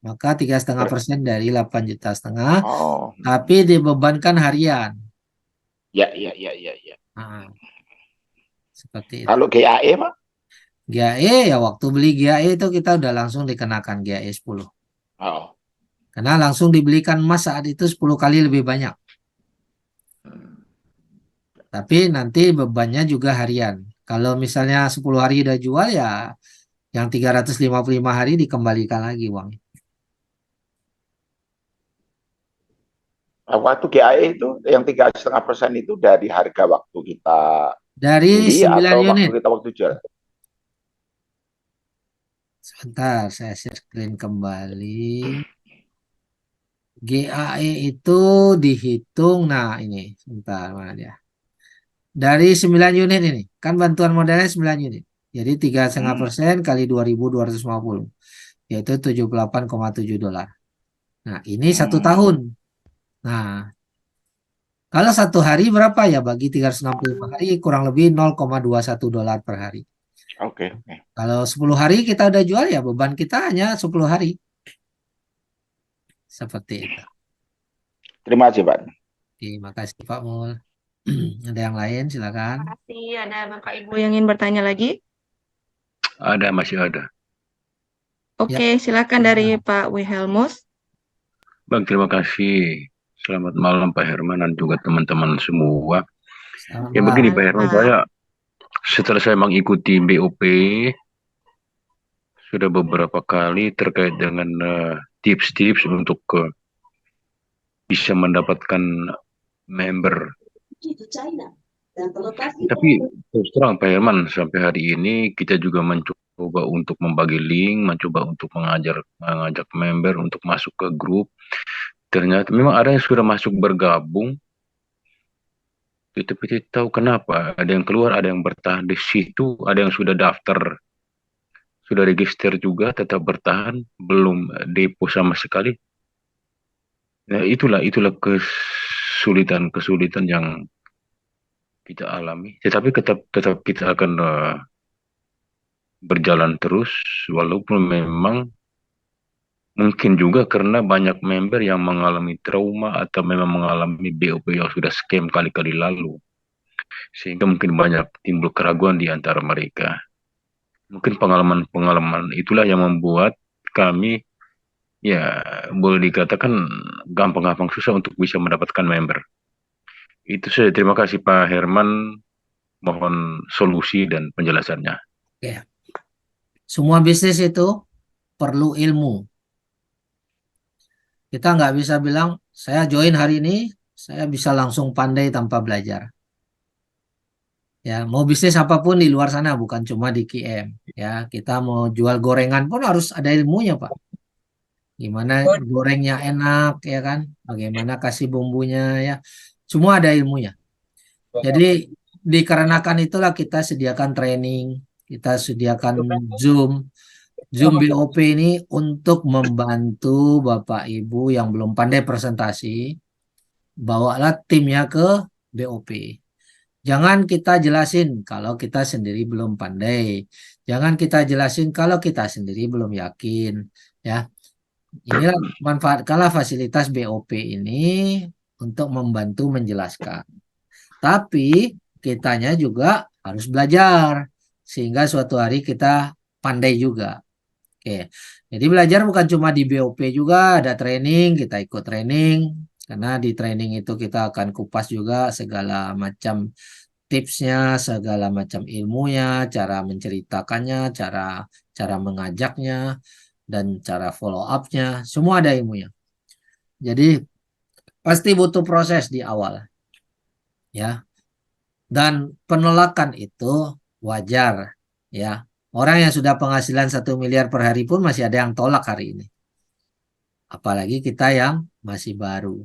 S1: maka 3,5% dari 8,5 juta,
S4: Oh.
S1: tapi dibebankan harian.
S4: Ya.
S1: Nah, seperti itu.
S4: Kalau GAE, Pak?
S1: GAE ya waktu beli GAE itu kita udah langsung dikenakan GAE 10.
S4: Oh.
S1: Karena langsung dibelikan emas saat itu 10 kali lebih banyak. Tapi nanti bebannya juga harian. Kalau misalnya 10 hari udah jual ya yang 355 hari dikembalikan lagi uangnya.
S4: Waktu GAE itu yang 3,5% itu dari harga waktu kita
S1: Dari
S4: beli
S1: 9
S4: atau
S1: unit.
S4: waktu jual?
S1: Sebentar, saya share screen kembali. GAE itu dihitung, nah ini, sebentar, mana dia? Dari 9 unit ini, kan bantuan modalnya 9 unit. Jadi 3,5% kali 2.250, yaitu $78,7. Nah, ini 1 tahun. Nah, kalau 1 hari berapa ya? Bagi 365 hari kurang lebih $0,21 per hari.
S4: Oke.
S1: Kalau 10 hari kita udah jual ya beban kita hanya 10 hari. Seperti itu.
S4: Terima kasih, Pak.
S1: Terima kasih Pak Mul. Ada yang lain silakan.
S3: Terima kasih. Ada Bapak Ibu yang ingin bertanya lagi?
S5: Ada, masih ada.
S3: Oke, silakan dari Pak Wilhelmus.
S5: Bang, terima kasih. Selamat malam Pak Herman dan juga teman-teman semua.
S1: Selamat
S5: Ya
S1: malam.
S5: begini Pak Herman,
S3: Pak.
S5: setelah saya mengikuti BOP sudah beberapa kali terkait dengan tips-tips untuk bisa mendapatkan member. Tapi terus terang Pak Herman, sampai hari ini kita juga mencoba mencoba untuk membagi link, mencoba untuk mengajak member untuk masuk ke grup. Ternyata memang ada yang sudah masuk bergabung, tapi tidak tahu kenapa. Ada yang keluar, ada yang bertahan di situ, ada yang sudah daftar, sudah register juga, tetap bertahan, belum depo sama sekali. Nah, itulah kesulitan yang kita alami. Tetapi tetap kita akan berjalan terus, walaupun memang mungkin juga karena banyak member yang mengalami trauma atau memang mengalami BOP yang sudah scam kali-kali lalu. Sehingga mungkin banyak timbul keraguan di antara mereka. Mungkin pengalaman-pengalaman itulah yang membuat kami, ya boleh dikatakan gampang-gampang susah untuk bisa mendapatkan member. Itu saja. Terima kasih Pak Herman. Mohon solusi dan penjelasannya.
S1: Ya. Semua bisnis itu perlu ilmu. Kita nggak bisa bilang, saya join hari ini, saya bisa langsung pandai tanpa belajar. Ya, mau bisnis apapun di luar sana, bukan cuma di KM. Ya, kita mau jual gorengan pun harus ada ilmunya, Pak. Gimana gorengnya enak, ya kan? Bagaimana kasih bumbunya, ya. Semua ada ilmunya. Jadi, dikarenakan itulah kita sediakan training, kita sediakan Zoom BOP ini untuk membantu Bapak Ibu yang belum pandai presentasi, bawalah timnya ke BOP. Jangan kita jelasin kalau kita sendiri belum pandai. Jangan kita jelasin kalau kita sendiri belum yakin. Ya, inilah manfaatkanlah fasilitas BOP ini untuk membantu menjelaskan. Tapi kitanya juga harus belajar sehingga suatu hari kita pandai juga. Oke, jadi belajar bukan cuma di BOP juga, ada training, kita ikut training, karena di training itu kita akan kupas juga segala macam tipsnya, segala macam ilmunya, cara menceritakannya, cara mengajaknya, dan cara follow up-nya, semua ada ilmunya. Jadi pasti butuh proses di awal, ya. Dan penolakan itu wajar, ya. Orang yang sudah penghasilan 1 miliar per hari pun masih ada yang tolak hari ini. Apalagi kita yang masih baru.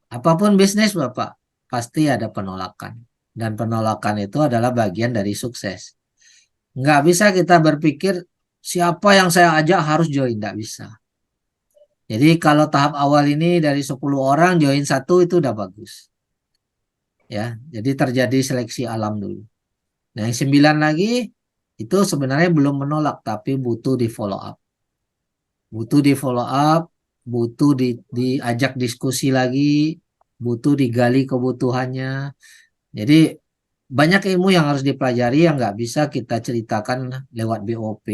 S1: Apapun bisnis Bapak, pasti ada penolakan. Dan penolakan itu adalah bagian dari sukses. Nggak bisa kita berpikir siapa yang saya ajak harus join, nggak bisa. Jadi kalau tahap awal ini dari 10 orang join 1 itu udah bagus. Ya, jadi terjadi seleksi alam dulu. Nah, yang 9 lagi itu sebenarnya belum menolak, tapi butuh di follow up. Butuh di follow up, butuh diajak diskusi lagi, butuh digali kebutuhannya. Jadi banyak ilmu yang harus dipelajari yang nggak bisa kita ceritakan lewat BOP.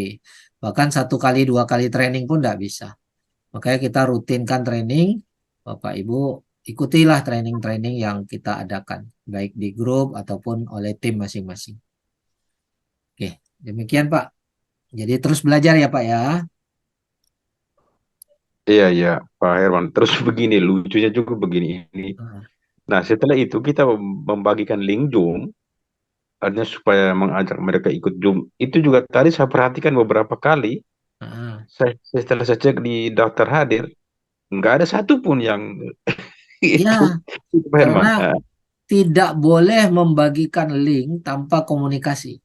S1: Bahkan 1 kali 2 kali training pun nggak bisa. Makanya kita rutinkan training, Bapak Ibu ikutilah training-training yang kita adakan, baik di grup ataupun oleh tim masing-masing. Oke, demikian Pak. Jadi terus belajar ya Pak ya.
S5: Iya, Pak Herman. Terus begini, lucunya juga begini. Nah, setelah itu kita membagikan link Zoom, artinya supaya mengajak mereka ikut Zoom. Itu juga tadi saya perhatikan beberapa kali, setelah saya cek di daftar hadir, nggak ada satupun yang
S1: Ya,
S5: itu, Pak Herman.
S1: karena tidak boleh membagikan link tanpa komunikasi.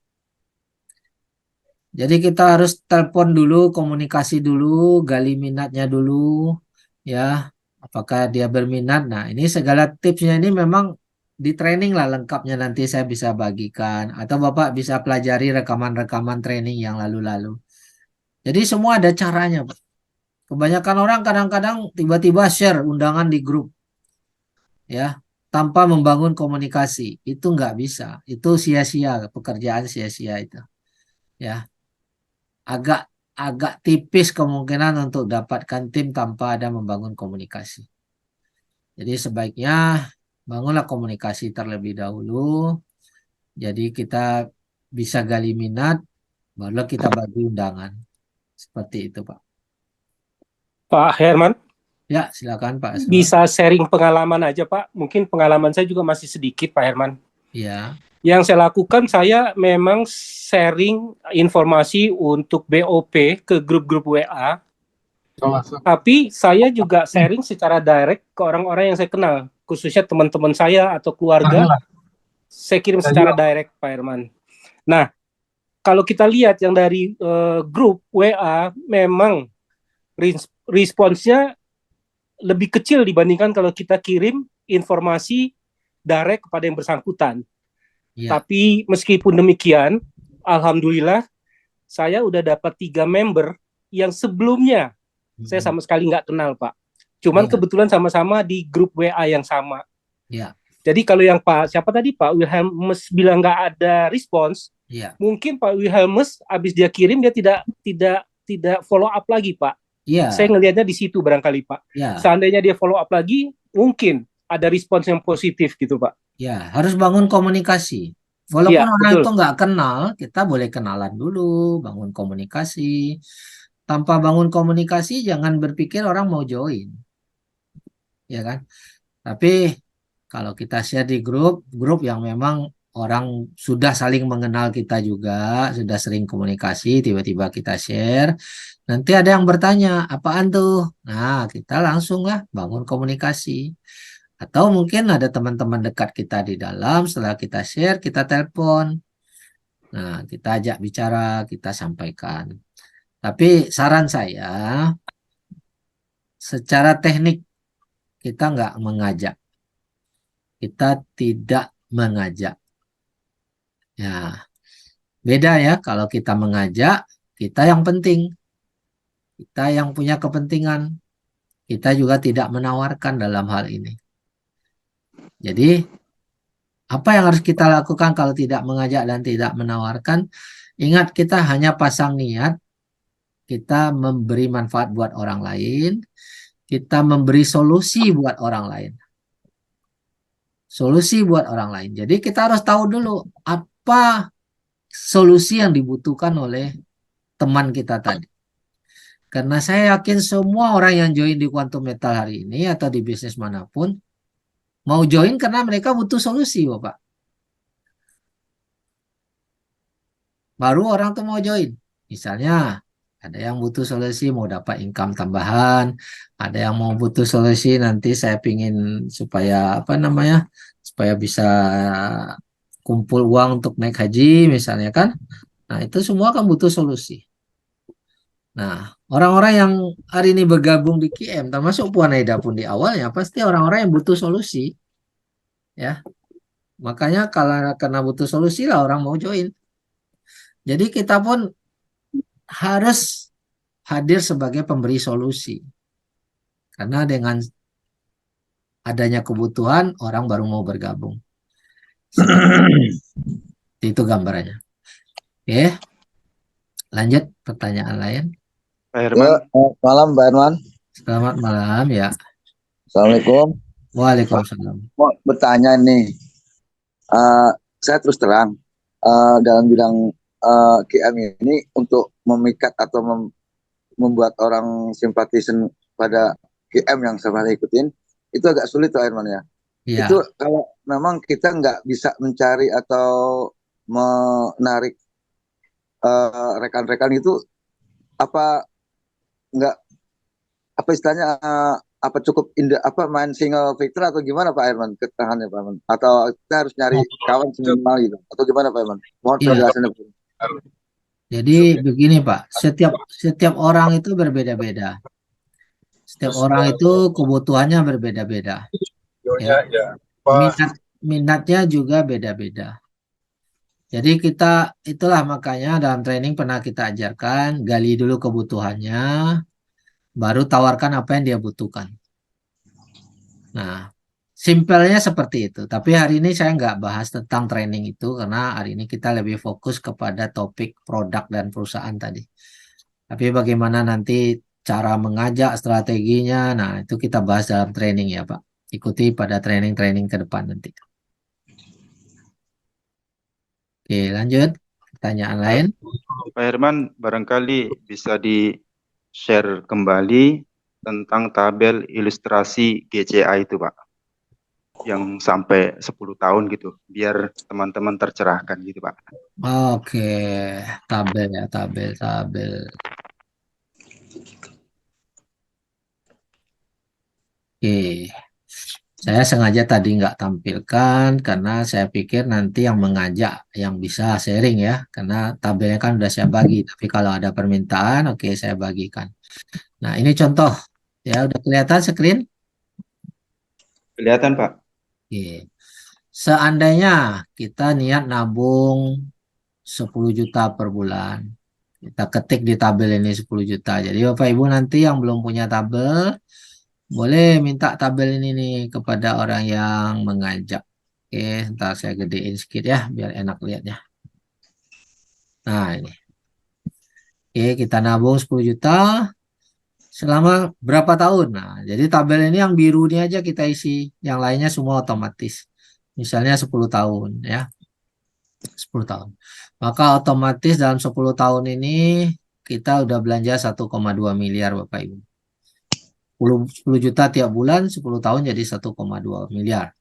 S1: Jadi kita harus telepon dulu, komunikasi dulu, gali minatnya dulu, ya, apakah dia berminat. Nah, ini segala tipsnya ini memang di training lah lengkapnya, nanti saya bisa bagikan. Atau Bapak bisa pelajari rekaman-rekaman training yang lalu-lalu. Jadi semua ada caranya, Pak. Kebanyakan orang kadang-kadang tiba-tiba share undangan di grup, ya, tanpa membangun komunikasi. Itu nggak bisa. Itu sia-sia, pekerjaan sia-sia itu. Ya. Agak tipis kemungkinan untuk dapatkan tim tanpa ada membangun komunikasi. Jadi sebaiknya bangunlah komunikasi terlebih dahulu. Jadi kita bisa gali minat, baru kita bagi undangan. Seperti itu, Pak.
S9: Pak Herman,
S1: Ya, silakan Pak Asma.
S9: bisa sharing pengalaman aja Pak. Mungkin pengalaman saya juga masih sedikit Pak Herman.
S1: Ya,
S9: Yang saya lakukan, saya memang sharing informasi untuk BOP ke grup-grup WA, tapi saya juga sharing secara direct ke orang-orang yang saya kenal, khususnya teman-teman saya atau keluarga, saya kirim secara direct, Pak Herman. Nah, kalau kita lihat yang dari grup WA, memang responsnya lebih kecil dibandingkan kalau kita kirim informasi direct kepada yang bersangkutan.
S1: ya.
S9: Tapi meskipun demikian, alhamdulillah saya udah dapat 3 member yang sebelumnya saya sama sekali nggak kenal, Pak. Cuman
S1: Iya.
S9: kebetulan sama-sama di grup WA yang sama.
S1: Ya,
S9: Jadi kalau yang siapa tadi Pak Wilhelmus bilang nggak ada respons,
S1: ya,
S9: mungkin Pak Wilhelmus abis dia kirim dia tidak follow up lagi, Pak.
S1: ya,
S9: Saya ngelihatnya di situ barangkali, Pak.
S1: ya,
S9: Seandainya dia follow up lagi, mungkin ada respons yang positif gitu, Pak.
S1: ya. Harus bangun komunikasi. Walaupun
S9: Iya,
S1: orang
S9: betul.
S1: itu nggak kenal, kita boleh kenalan dulu, bangun komunikasi. Tanpa bangun komunikasi, jangan berpikir orang mau join, ya kan? Tapi kalau kita share di grup yang memang orang sudah saling mengenal kita juga, sudah sering komunikasi, tiba-tiba kita share, nanti ada yang bertanya, apaan tuh? Nah, kita langsung lah bangun komunikasi. Atau mungkin ada teman-teman dekat kita di dalam, setelah kita share, kita telepon. Nah, kita ajak bicara, kita sampaikan. Tapi saran saya, secara teknik kita nggak mengajak. Kita tidak mengajak. Ya, beda ya kalau kita mengajak, kita yang penting. Kita yang punya kepentingan. Kita juga tidak menawarkan dalam hal ini. Jadi, apa yang harus kita lakukan kalau tidak mengajak dan tidak menawarkan? Ingat, kita hanya pasang niat, kita memberi manfaat buat orang lain, kita memberi solusi buat orang lain. Solusi buat orang lain. Jadi kita harus tahu dulu apa solusi yang dibutuhkan oleh teman kita tadi. Karena saya yakin semua orang yang join di Quantum Metal hari ini atau di bisnis manapun mau join karena mereka butuh solusi, Bapak. Baru orang tuh mau join. Misalnya ada yang butuh solusi mau dapat income tambahan, ada yang mau butuh solusi nanti saya pingin supaya supaya bisa kumpul uang untuk naik haji misalnya kan. Nah, itu semua kan butuh solusi. Nah, orang-orang yang hari ini bergabung di QM, termasuk Puan Aida pun di awalnya, pasti orang-orang yang butuh solusi. Ya, makanya karena butuh solusi lah orang mau join. Jadi kita pun harus hadir sebagai pemberi solusi. Karena dengan adanya kebutuhan, orang baru mau bergabung. Itu gambarannya. Oke, lanjut pertanyaan lain.
S10: Pak Herman.
S8: Malam, Pak Herman.
S1: Selamat malam ya.
S8: Assalamualaikum.
S1: Waalaikumsalam.
S8: Mau bertanya nih, saya terus terang dalam bidang QM ini untuk memikat atau membuat orang simpatisan pada QM yang saya ikutin itu agak sulit Pak Herman ya.
S1: Ya.
S8: Itu kalau memang kita nggak bisa mencari atau menarik rekan-rekan itu apa nggak apa istilahnya apa cukup main single victor atau gimana Pak Herman ketahannya Pak Herman atau kita harus nyari kawan seminimal gitu atau gimana Pak Herman? Mohon penjelasannya.
S1: Jadi begini Pak, setiap orang itu berbeda-beda. Setiap orang itu kebutuhannya berbeda-beda. Ya. Minatnya juga beda-beda. Jadi itulah makanya dalam training pernah kita ajarkan, gali dulu kebutuhannya, baru tawarkan apa yang dia butuhkan. Nah, simpelnya seperti itu. Tapi hari ini saya nggak bahas tentang training itu, karena hari ini kita lebih fokus kepada topik produk dan perusahaan tadi. Tapi bagaimana nanti cara mengajak strateginya, nah itu kita bahas dalam training ya Pak. Ikuti pada training-training ke depan nanti. Oke, lanjut. Pertanyaan lain?
S10: Pak Herman, barangkali bisa di-share kembali tentang tabel ilustrasi GCA itu, Pak. yang sampai 10 tahun gitu, biar teman-teman tercerahkan gitu Pak.
S1: Oke, tabel ya, tabel. Oke, saya sengaja tadi nggak tampilkan karena saya pikir nanti yang mengajak yang bisa sharing ya, karena tabelnya kan udah saya bagi. Tapi kalau ada permintaan, oke saya bagikan. Nah ini contoh ya, udah kelihatan screen?
S10: Kelihatan Pak?
S1: Oke. Seandainya kita niat nabung 10 juta per bulan, kita ketik di tabel ini 10 juta. Jadi Bapak Ibu nanti yang belum punya tabel, boleh minta tabel ini nih kepada orang yang mengajak. Oke, ntar saya gedein sedikit ya, biar enak lihatnya. Nah ini. Oke, kita nabung 10 juta selama berapa tahun. Nah, jadi tabel ini yang biru ini aja kita isi, yang lainnya semua otomatis. Misalnya 10 tahun ya. 10 tahun. Maka otomatis dalam 10 tahun ini kita udah belanja 1,2 miliar Bapak Ibu. 10 juta tiap bulan, 10 tahun jadi 1,2 miliar.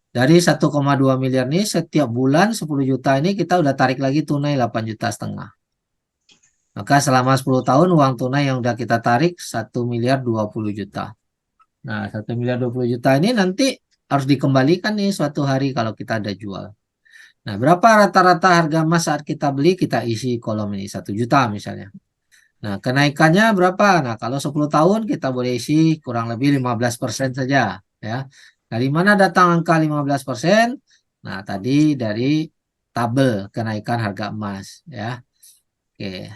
S1: Dari 1,2 miliar ini setiap bulan 10 juta ini kita udah tarik lagi tunai 8 juta setengah. Maka selama 10 tahun uang tunai yang udah kita tarik 1 miliar 20 juta. Nah 1 miliar 20 juta ini nanti harus dikembalikan nih suatu hari kalau kita ada jual. Nah, berapa rata-rata harga emas saat kita beli? Kita isi kolom ini 1 juta misalnya. Nah, kenaikannya berapa? Nah, kalau 10 tahun kita boleh isi kurang lebih 15% saja. Ya. Dari mana datang angka 15%? Nah, tadi dari tabel kenaikan harga emas. Ya. Oke.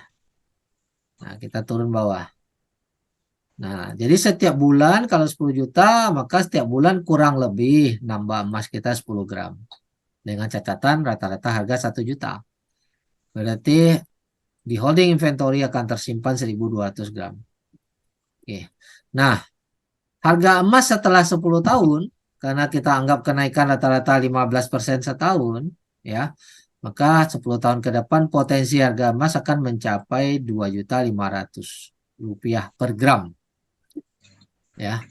S1: Nah, kita turun bawah. Nah, jadi setiap bulan kalau 10 juta, maka setiap bulan kurang lebih nambah emas kita 10 gram. Dengan catatan rata-rata harga 1 juta. Berarti di holding inventory akan tersimpan 1.200 gram. Oke. Nah, harga emas setelah 10 tahun, karena kita anggap kenaikan rata-rata 15% setahun, ya, maka 10 tahun ke depan potensi harga emas akan mencapai 2.500.000 rupiah per gram. Ya.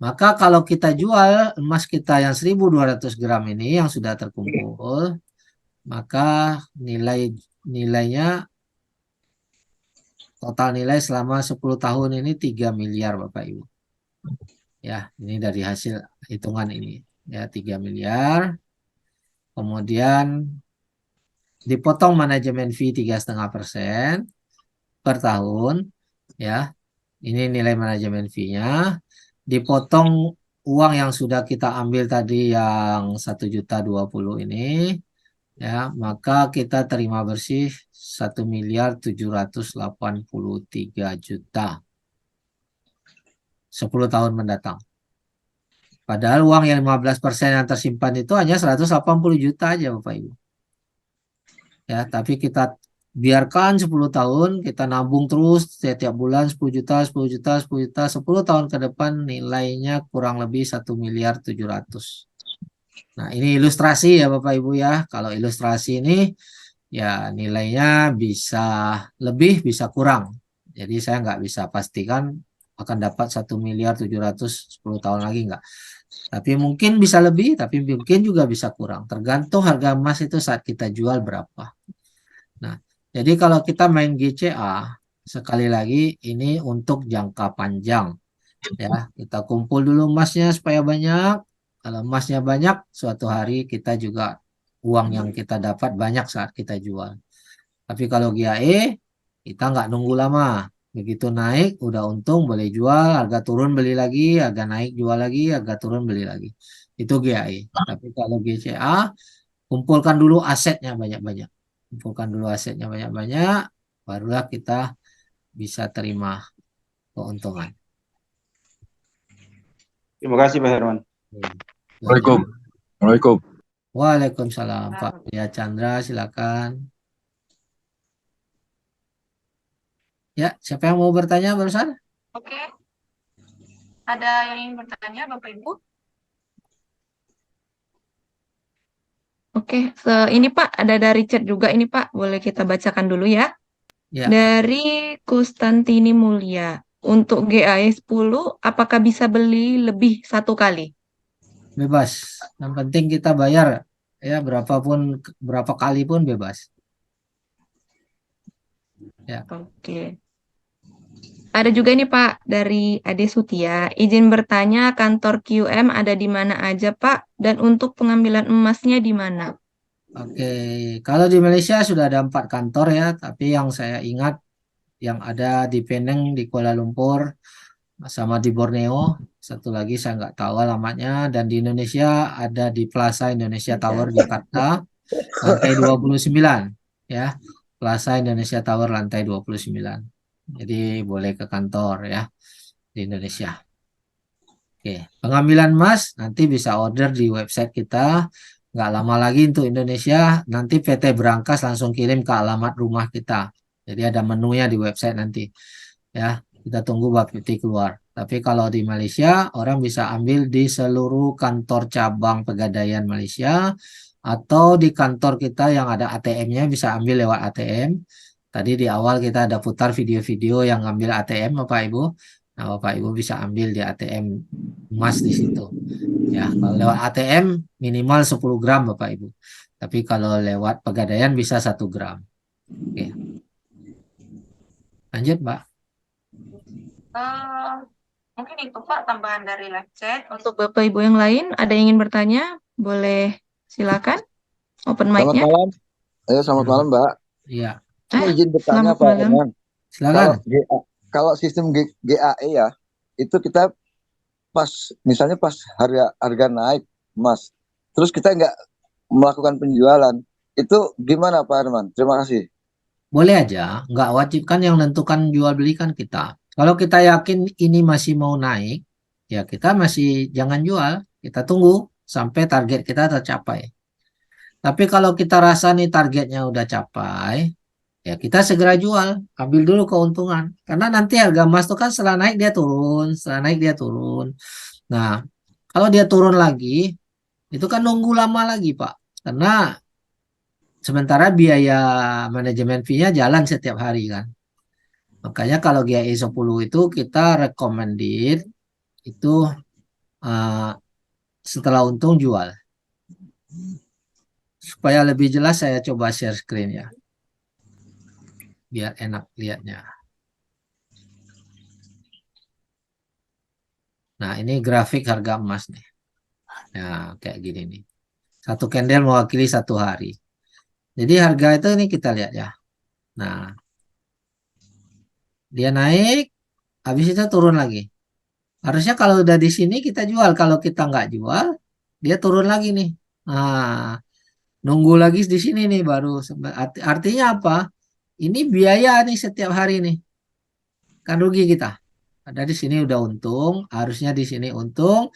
S1: Maka kalau kita jual emas kita yang 1.200 gram ini yang sudah terkumpul, maka nilainya total nilai selama 10 tahun ini 3 miliar Bapak Ibu. Ya, ini dari hasil hitungan ini. Ya, 3 miliar. Kemudian dipotong manajemen fee 3,5% per tahun. Ya, ini nilai manajemen fee-nya. Dipotong uang yang sudah kita ambil tadi yang 1.020.000 ini. Ya, maka kita terima bersih 1.783.000.000 10 tahun mendatang. Padahal uang yang 15% yang tersimpan itu hanya 180 juta aja Bapak Ibu. Ya, tapi kita biarkan 10 tahun, kita nabung terus setiap bulan 10 juta, 10 juta, 10 juta, 10 tahun ke depan nilainya kurang lebih 1.700.000.000. Nah, ini ilustrasi ya Bapak Ibu ya. Kalau ilustrasi ini ya nilainya bisa lebih, bisa kurang. Jadi saya nggak bisa pastikan akan dapat 1.700.000.000 10 tahun lagi nggak. Tapi mungkin bisa lebih, tapi mungkin juga bisa kurang. Tergantung harga emas itu saat kita jual berapa. Nah, jadi kalau kita main GCA, sekali lagi ini untuk jangka panjang. Ya, kita kumpul dulu emasnya supaya banyak. Kalau emasnya banyak, suatu hari kita juga uang yang kita dapat banyak saat kita jual. Tapi kalau GAE, kita nggak nunggu lama. Begitu naik, udah untung, boleh jual, harga turun beli lagi, harga naik jual lagi, harga turun beli lagi. Itu GAE. Tapi kalau GCA, kumpulkan dulu asetnya banyak-banyak. Kumpulkan dulu asetnya banyak-banyak, barulah kita bisa terima keuntungan.
S10: Terima kasih Pak Herman.
S8: Waalaikumsalam.
S1: Waalaikumsalam Pak Pria Chandra, silakan. Ya, siapa yang mau bertanya barusan?
S3: Oke. Ada yang ingin bertanya, Bapak Ibu? Oke, ini Pak, ada dari chat juga ini Pak, boleh kita bacakan dulu ya.
S1: Ya.
S3: Dari Kustantini Mulia, untuk GAE 10, apakah bisa beli lebih satu kali?
S1: bebas. Yang penting kita bayar ya berapa kali pun bebas. Ya.
S3: Oke. Ada juga nih Pak dari Ade Sutia, izin bertanya kantor QM ada di mana aja Pak dan untuk pengambilan emasnya di mana?
S1: Oke, kalau di Malaysia sudah ada 4 kantor ya, tapi yang saya ingat yang ada di Penang, di Kuala Lumpur, sama di Borneo. Satu lagi saya nggak tahu alamatnya. Dan di Indonesia ada di Plaza Indonesia Tower Jakarta, lantai 29. Ya, Plaza Indonesia Tower lantai 29. Jadi boleh ke kantor ya di Indonesia. Oke, pengambilan emas nanti bisa order di website kita. Nggak lama lagi untuk Indonesia, nanti PT Berangkas langsung kirim ke alamat rumah kita. Jadi ada menunya di website nanti. Ya, kita tunggu Bapeti keluar. Tapi kalau di Malaysia, orang bisa ambil di seluruh kantor cabang Pegadaian Malaysia atau di kantor kita yang ada ATM-nya bisa ambil lewat ATM. Tadi di awal kita ada putar video-video yang ngambil ATM, Bapak Ibu. Nah, Bapak Ibu bisa ambil di ATM emas di situ. Ya, kalau lewat ATM minimal 10 gram Bapak Ibu. Tapi kalau lewat Pegadaian bisa 1 gram. Oke. Lanjut, Mbak.
S3: Mungkin itu Pak tambahan dari live chat. Untuk Bapak Ibu yang lain ada yang ingin bertanya, boleh silakan open
S8: Selamat
S3: mic-nya.
S8: malam. Selamat malam, Mbak.
S1: Iya.
S8: Ini izin bertanya,
S3: Selamat
S8: Pak
S3: malam.
S8: Herman.
S1: Silakan.
S8: Kalau sistem GAE ya, itu kita misalnya pas harga naik emas, terus kita nggak melakukan penjualan, itu gimana Pak Herman? Terima kasih.
S1: Boleh aja, nggak wajib kan yang menentukan jual beli kan kita. Kalau kita yakin ini masih mau naik, ya kita masih jangan jual, kita tunggu sampai target kita tercapai. Tapi kalau kita rasa nih targetnya udah capai, ya kita segera jual, ambil dulu keuntungan. Karena nanti harga emas itu kan setelah naik dia turun, setelah naik dia turun. Nah, kalau dia turun lagi, itu kan nunggu lama lagi Pak. Karena sementara biaya manajemen fee-nya jalan setiap hari kan. Makanya kalau GAI 10 itu kita recommended itu uh, setelah untung jual. Supaya lebih jelas saya coba share screen ya. Biar enak lihatnya. Nah, ini grafik harga emas nih. Nah, kayak gini nih. Satu candle mewakili 1 hari. Jadi harga itu ini kita lihat ya. Nah, dia naik, habis itu turun lagi. Harusnya kalau udah di sini kita jual. Kalau kita nggak jual, dia turun lagi nih. Nah, nunggu lagi di sini nih baru. Artinya apa? Ini biaya nih setiap hari nih. Kan rugi kita. Ada di sini udah untung, harusnya di sini untung.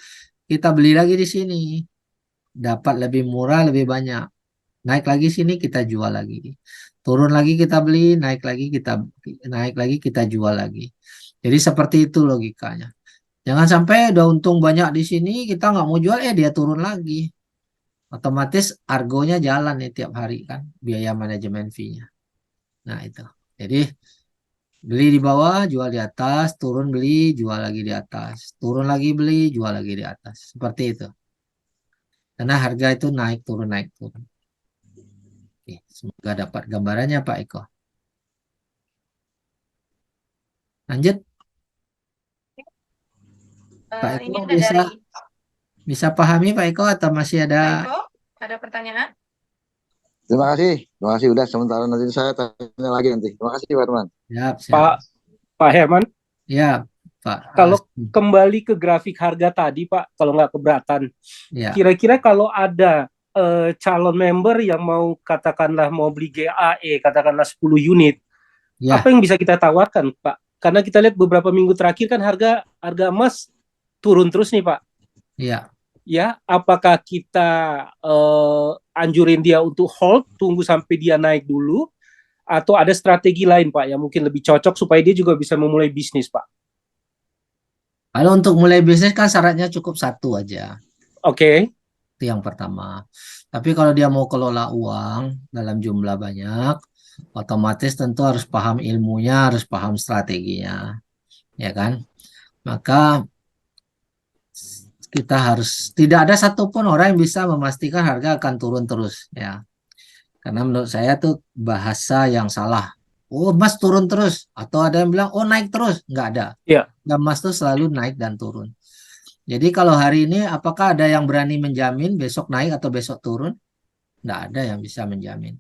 S1: Kita beli lagi di sini. Dapat lebih murah, lebih banyak. Naik lagi sini kita jual lagi. Turun lagi kita beli, naik lagi kita jual lagi. Jadi seperti itu logikanya. Jangan sampai udah untung banyak di sini, kita nggak mau jual, dia turun lagi. Otomatis argonya jalan nih tiap hari kan, biaya manajemen fee-nya. Nah itu. Jadi beli di bawah, jual di atas, turun beli, jual lagi di atas. Turun lagi beli, jual lagi di atas. Seperti itu. Karena harga itu naik turun, naik turun. Oke, semoga dapat gambarannya Pak Eko. Lanjut. Pak Eko
S3: Ini ada dari
S1: bisa pahami Pak Eko atau masih
S3: Pak
S1: ada?
S3: Eko, ada pertanyaan?
S8: Terima kasih udah sementara nanti saya tanya lagi nanti. Terima kasih Pak Herman.
S1: Siap.
S9: Pak Herman,
S1: Ya, Pak.
S9: kalau kembali ke grafik harga tadi Pak, kalau nggak keberatan,
S1: Ya.
S9: kira-kira kalau ada calon member yang mau katakanlah mau beli GAE, katakanlah 10 unit,
S1: Ya.
S9: apa yang bisa kita tawarkan Pak? Karena kita lihat beberapa minggu terakhir kan harga emas turun terus nih Pak.
S1: Iya.
S9: Ya, apakah kita anjurin dia untuk hold, tunggu sampai dia naik dulu, atau ada strategi lain Pak yang mungkin lebih cocok supaya dia juga bisa memulai bisnis Pak?
S1: Kalau untuk mulai bisnis kan syaratnya cukup 1 aja.
S9: Oke.
S1: Itu yang pertama. Tapi kalau dia mau kelola uang dalam jumlah banyak, otomatis tentu harus paham ilmunya, harus paham strateginya. Ya kan? Maka kita harus tidak ada satupun orang yang bisa memastikan harga akan turun terus ya. Karena menurut saya tuh bahasa yang salah. Oh, emas turun terus, atau ada yang bilang oh naik terus, nggak ada.
S9: Iya.
S1: Emas tuh selalu naik dan turun. Jadi kalau hari ini apakah ada yang berani menjamin besok naik atau besok turun? Nggak ada yang bisa menjamin.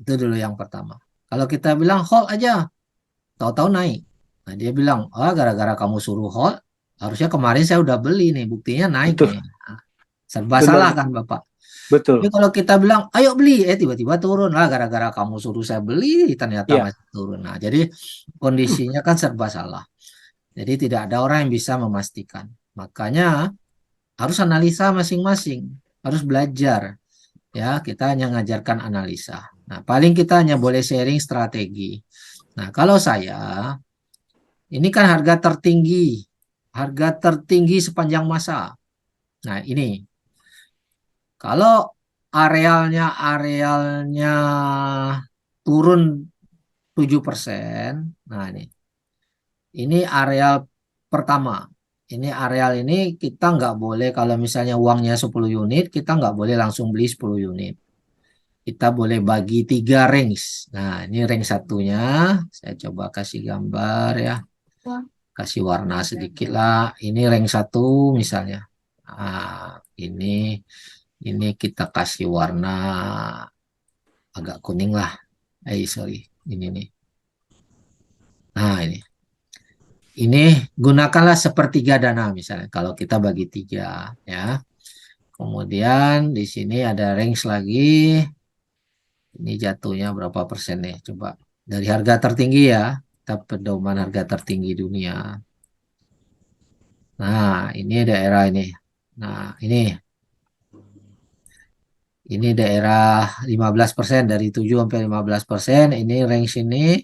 S1: Itu dulu yang pertama. Kalau kita bilang hold aja, tahu-tahu naik. Nah, dia bilang, oh gara-gara kamu suruh hold, harusnya kemarin saya udah beli nih, buktinya naik
S9: Betul.
S1: nih. Nah, serba
S9: Benar.
S1: salah kan Bapak. Tapi
S9: Betul.
S1: kalau kita bilang, ayo beli, tiba-tiba turun lah gara-gara kamu suruh saya beli, ternyata
S9: Iya.
S1: masih turun. Nah, jadi kondisinya kan serba salah. Jadi tidak ada orang yang bisa memastikan. Makanya harus analisa masing-masing, harus belajar. Ya, kita hanya ngajarkan analisa. Nah, paling kita hanya boleh sharing strategi. Nah, kalau saya, ini kan harga tertinggi sepanjang masa. Nah, ini kalau arealnya turun 7%. Nah, ini areal pertama. Ini areal ini kita nggak boleh, kalau misalnya uangnya 10 unit, kita nggak boleh langsung beli 10 unit. Kita boleh bagi 3 range. Nah, ini range satunya. Saya coba kasih gambar ya. Kasih warna sedikit lah. Ini range 1 misalnya. Nah, ini kita kasih warna agak kuning lah. Sorry. Ini nih. Nah, ini gunakanlah sepertiga dana misalnya. Kalau kita bagi 3 ya. Kemudian di sini ada range lagi. Ini jatuhnya berapa persen nih? Coba dari harga tertinggi ya. Kita pedoman harga tertinggi dunia. Nah, ini daerah ini. Nah, ini daerah 15%, dari 7 sampai 15%. Ini range ini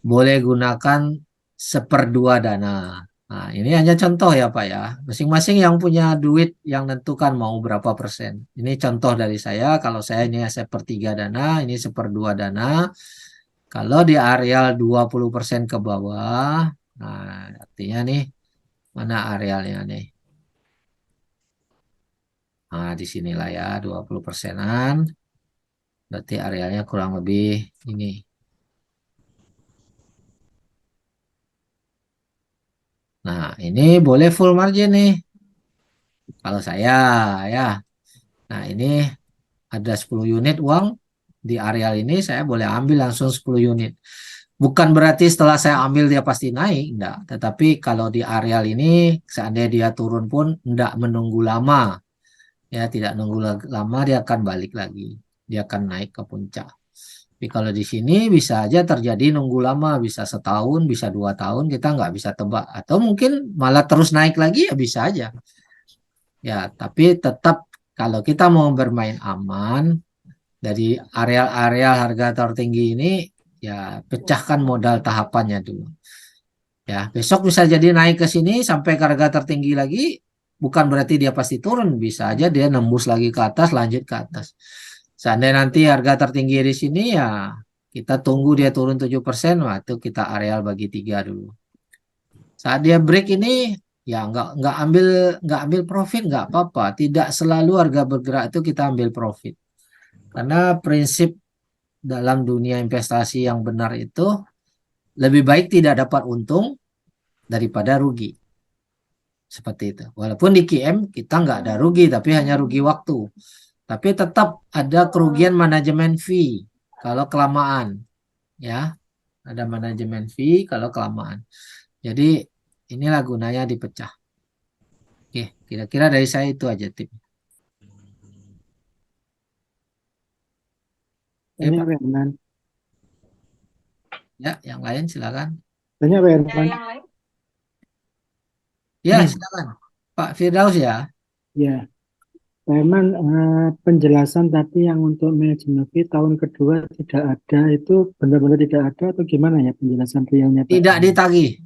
S1: boleh gunakan 1/2 dana. Nah, ini hanya contoh ya Pak ya. Masing-masing yang punya duit yang nentukan mau berapa persen. Ini contoh dari saya. Kalau saya ini 1/3 dana, ini 1/2 dana. Kalau di areal 20% ke bawah, nah artinya nih, mana arealnya nih? Nah, di sinilah ya, 20%-an. Berarti arealnya kurang lebih ini. Nah, ini boleh full margin nih. Kalau saya ya. Nah, ini ada 10 unit uang di areal ini, saya boleh ambil langsung 10 unit. Bukan berarti setelah saya ambil dia pasti naik, enggak. Tetapi kalau di areal ini, seandainya dia turun pun enggak menunggu lama. Ya, tidak nunggu lama, dia akan balik lagi. Dia akan naik ke puncak. Tapi kalau di sini bisa aja terjadi nunggu lama, bisa setahun, bisa 2 tahun, kita nggak bisa tebak. Atau mungkin malah terus naik lagi, ya bisa aja. Ya, tapi tetap kalau kita mau bermain aman, dari areal-areal harga tertinggi ini, ya pecahkan modal tahapannya dulu. Ya, besok bisa jadi naik ke sini sampai ke harga tertinggi lagi, bukan berarti dia pasti turun, bisa aja dia nembus lagi ke atas, lanjut ke atas. Seandainya nanti harga tertinggi di sini ya kita tunggu dia turun 7%, wah itu kita areal bagi 3 dulu. Saat dia break ini ya nggak ambil profit nggak apa-apa. Tidak selalu harga bergerak itu kita ambil profit. Karena prinsip dalam dunia investasi yang benar itu lebih baik tidak dapat untung daripada rugi. Seperti itu. Walaupun di QM kita nggak ada rugi, tapi hanya rugi waktu. Tapi tetap ada kerugian manajemen fee kalau kelamaan. Ya, ada manajemen fee kalau kelamaan. Jadi inilah gunanya dipecah. Oke, kira-kira dari saya itu aja tip.
S11: Banyak
S1: Pak.
S11: Pak Herman.
S1: Ya, yang lain silakan.
S11: Banyak Pak
S3: Ada
S11: Herman.
S3: yang lain?
S1: Ya, silakan. Pak Firdaus ya.
S11: Ya, Pak Herman, penjelasan tadi yang untuk manajemen fee tahun kedua tidak ada, itu benar-benar tidak ada atau gimana ya penjelasan realnya Pak?
S1: Tidak ditagih.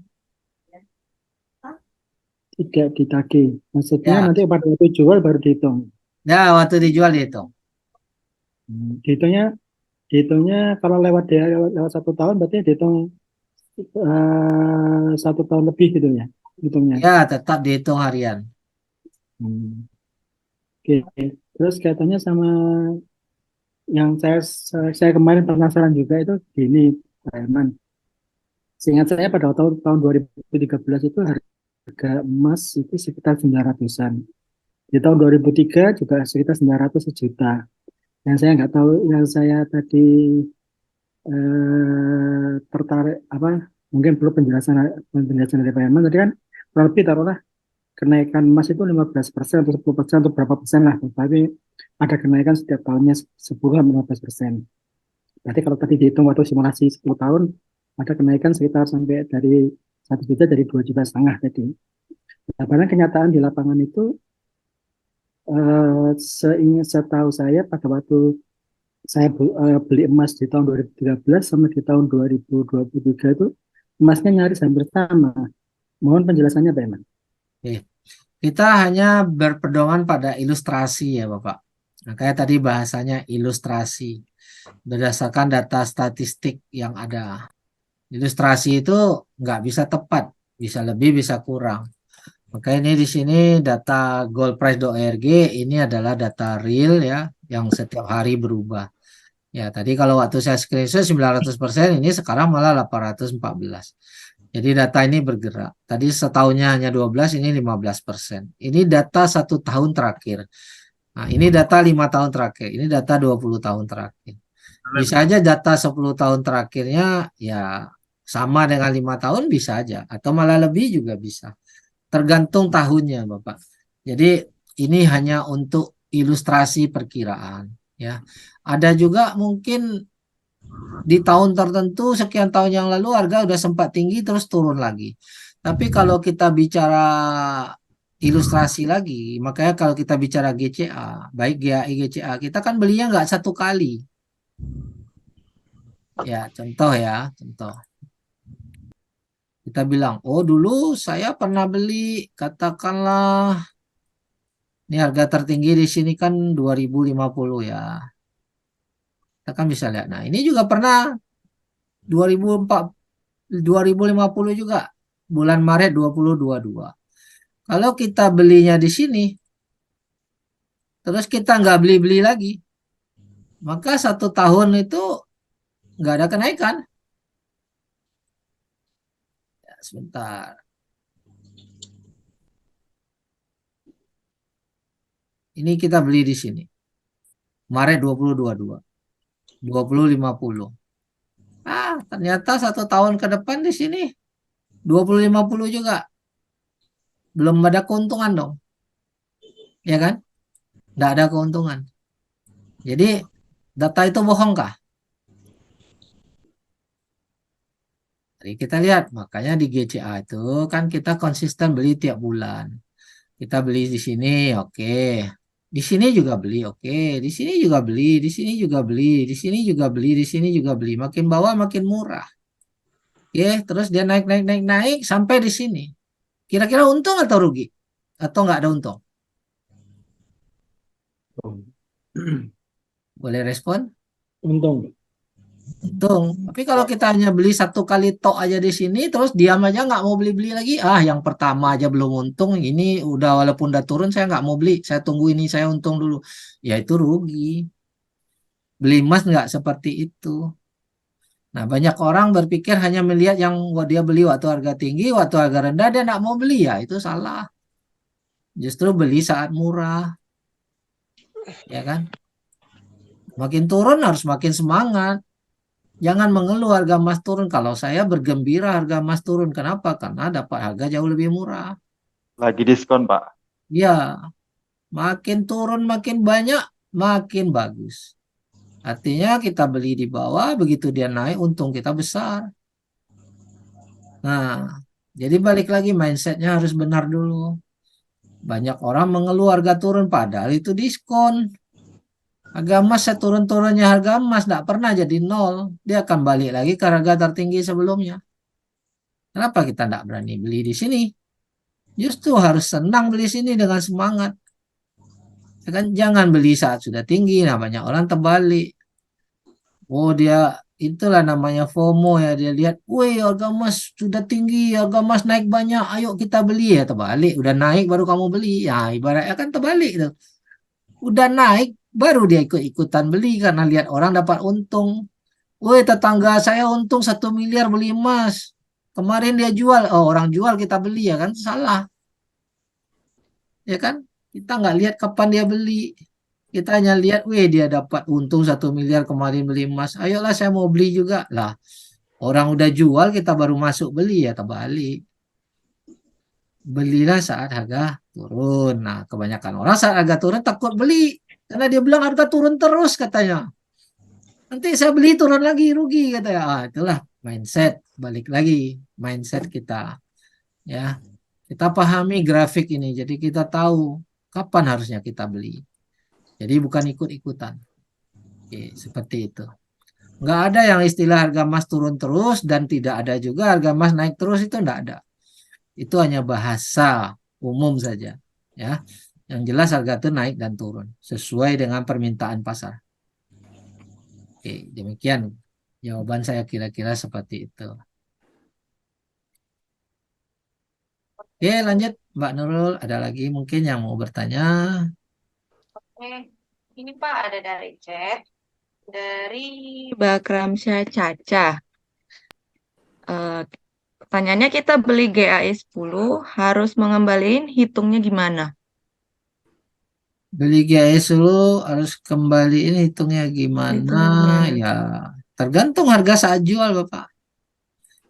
S11: Tidak ditagih. Maksudnya
S1: Ya.
S11: nanti pada waktu jual baru dihitung.
S1: Ya, waktu dijual dihitung.
S11: Dihitungnya kalau lewat 1 tahun berarti dihitung 1 tahun lebih gitu ya. hitungnya.
S1: Ya, tetap dihitung harian.
S11: Hmm. Oke, terus kaitannya sama yang saya kemarin penasaran juga itu gini, Pak Herman. Seingat saya pada tahun 2013 itu harga emas itu sekitar 900-an. Di tahun 2003 juga sekitar 900 sejuta. Yang saya nggak tahu, yang saya tadi tertarik apa? Mungkin perlu penjelasan dari Pak Herman. Tadi kan kurang lebih taruhlah kenaikan emas itu 15% atau 10% atau berapa persen lah. Tapi ada kenaikan setiap tahunnya 10-15%. Berarti kalau tadi dihitung waktu simulasi 10 tahun, ada kenaikan sekitar sampai dari 1 juta dari 2,5 juta tadi. Nah, karena kenyataan di lapangan itu setahu saya pada waktu saya beli emas di tahun 2013 sama di tahun 2023 itu emasnya nyaris hampir sama. Mohon penjelasannya Pak Iman.
S1: Oke. Kita hanya berpedoman pada ilustrasi ya Bapak. Nah, kayak tadi bahasanya ilustrasi berdasarkan data statistik yang ada. Ilustrasi itu nggak bisa tepat, bisa lebih, bisa kurang. Maka ini di sini data goldprice.org ini adalah data real ya, yang setiap hari berubah. Ya, tadi kalau waktu saya screenshot 900%, ini sekarang malah 814. Jadi data ini bergerak. Tadi setahunnya hanya 12, ini 15%. Ini data 1 tahun terakhir. Nah, ini data 5 tahun terakhir. Ini data 20 tahun terakhir. Bisa aja data 10 tahun terakhirnya ya sama dengan 5 tahun bisa aja. Atau malah lebih juga bisa. Tergantung tahunnya Bapak. Jadi ini hanya untuk ilustrasi perkiraan. Ya, ada juga mungkin di tahun tertentu sekian tahun yang lalu harga udah sempat tinggi terus turun lagi. Tapi kalau kita bicara ilustrasi lagi, makanya kalau kita bicara GCA, baik GAI GCA, kita kan belinya nggak satu kali. Ya, contoh ya, contoh. Kita bilang, oh dulu saya pernah beli, katakanlah, ini harga tertinggi di sini kan 2050 ya. Kita kan bisa lihat. Nah, ini juga pernah 2050 juga bulan Maret 2022. Kalau kita belinya di sini, terus kita nggak beli-beli lagi, maka 1 tahun itu nggak ada kenaikan. Ya, sebentar. Ini kita beli di sini. Maret 2022. 2050. Ternyata 1 tahun ke depan di sini 2050 juga. Belum ada keuntungan dong. Ya kan? Nggak ada keuntungan. Jadi data itu bohong kah? Jadi kita lihat, makanya di GCA itu kan kita konsisten beli tiap bulan. Kita beli di sini, oke. Di sini juga beli, oke. Di sini juga beli, di sini juga beli, di sini juga beli, di sini juga beli. Makin bawah makin murah. Oke, terus dia naik sampai di sini. Kira-kira untung atau rugi? Atau nggak ada untung? Boleh respon?
S11: Untung.
S1: Untung. Tapi kalau kita hanya beli 1 kali tok aja di sini, terus diam aja nggak mau beli-beli lagi. Yang pertama aja belum untung, ini udah walaupun udah turun saya nggak mau beli. Saya tunggu ini, saya untung dulu. Ya itu rugi. Beli emas nggak seperti itu. Nah, banyak orang berpikir hanya melihat yang dia beli waktu harga tinggi, waktu harga rendah dia nggak mau beli, ya itu salah. Justru beli saat murah, ya kan? Makin turun harus makin semangat. Jangan mengeluh harga emas turun. Kalau saya bergembira harga emas turun, kenapa? Karena dapat harga jauh lebih murah.
S10: Lagi diskon, Pak.
S1: Ya, makin turun makin banyak, makin bagus. Artinya kita beli di bawah, begitu dia naik, untung kita besar. Nah, jadi balik lagi mindsetnya harus benar dulu. Banyak orang mengeluh harga turun, padahal itu diskon. Harga emas seturun-turunnya harga emas tidak pernah jadi nol. Dia akan balik lagi ke harga tertinggi sebelumnya. Kenapa kita tidak berani beli di sini? Justru harus senang beli sini dengan semangat. Jangan beli saat sudah tinggi. Nah, banyak orang terbalik. Oh, dia itulah namanya FOMO ya, dia lihat, wih harga emas sudah tinggi, harga emas naik banyak, ayo kita beli ya, terbalik, udah naik baru kamu beli, ya ibaratnya kan terbalik tuh, udah naik baru dia ikut-ikutan beli karena lihat orang dapat untung, wih tetangga saya untung 1 miliar beli emas, kemarin dia jual, oh orang jual kita beli ya kan, salah, ya kan, kita nggak lihat kapan dia beli. Kita hanya lihat, wih dia dapat untung 1 miliar kemarin beli emas. Ayolah saya mau beli juga. Lah, orang udah jual kita baru masuk beli ya terbalik. Belilah saat harga turun. Nah, kebanyakan orang saat harga turun takut beli. Karena dia bilang harga turun terus katanya. Nanti saya beli turun lagi rugi katanya. Ah, itulah mindset. Balik lagi mindset kita. Ya, kita pahami grafik ini. Jadi kita tahu kapan harusnya kita beli. Jadi bukan ikut-ikutan. Oke, seperti itu. Nggak ada yang istilah harga emas turun terus dan tidak ada juga harga emas naik terus, itu nggak ada. Itu hanya bahasa umum saja. Ya, yang jelas harga itu naik dan turun sesuai dengan permintaan pasar. Oke, demikian jawaban saya kira-kira seperti itu. Oke, lanjut Mbak Nurul. Ada lagi mungkin yang mau bertanya?
S3: Ini Pak ada dari chat. Dari Bakramsyah Caca. Pertanyaannya, kita beli GAE 10 harus mengembaliin, hitungnya gimana?
S1: Beli GAS dulu harus kembaliin, hitungnya gimana? Ya, tergantung harga saat jual Bapak.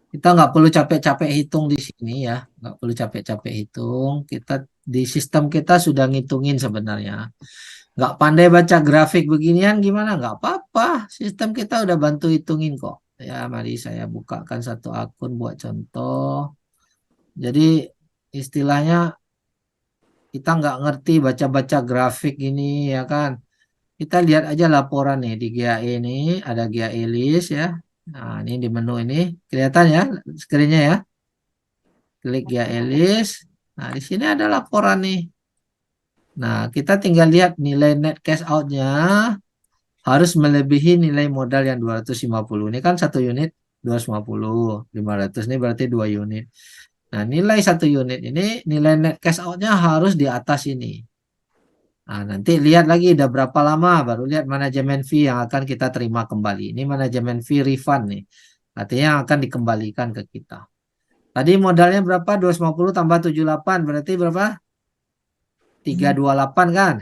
S1: Kita nggak perlu capek-capek hitung di sini ya, nggak perlu capek-capek hitung. Kita di sistem kita sudah ngitungin sebenarnya. Nggak pandai baca grafik beginian gimana? Nggak apa-apa, sistem kita udah bantu hitungin kok. Ya, mari saya bukakan satu akun buat contoh. Jadi istilahnya kita nggak ngerti baca-baca grafik ini ya kan. Kita lihat aja laporan nih di GAE ini, ada GAE list ya. Nah, ini di menu ini kelihatan ya screen-nya ya. Klik GAE list. Nah, di sini ada laporan nih. Nah, kita tinggal lihat nilai net cash out-nya harus melebihi nilai modal yang 250. Ini kan satu unit 250, 500 ini berarti 2 unit. Nah, nilai satu unit ini nilai net cash out-nya harus di atas ini. Nah, nanti lihat lagi udah berapa lama baru lihat manajemen fee yang akan kita terima kembali. Ini manajemen fee refund nih. Artinya yang akan dikembalikan ke kita. Tadi modalnya berapa? 250 tambah 78 berarti berapa? 328 kan?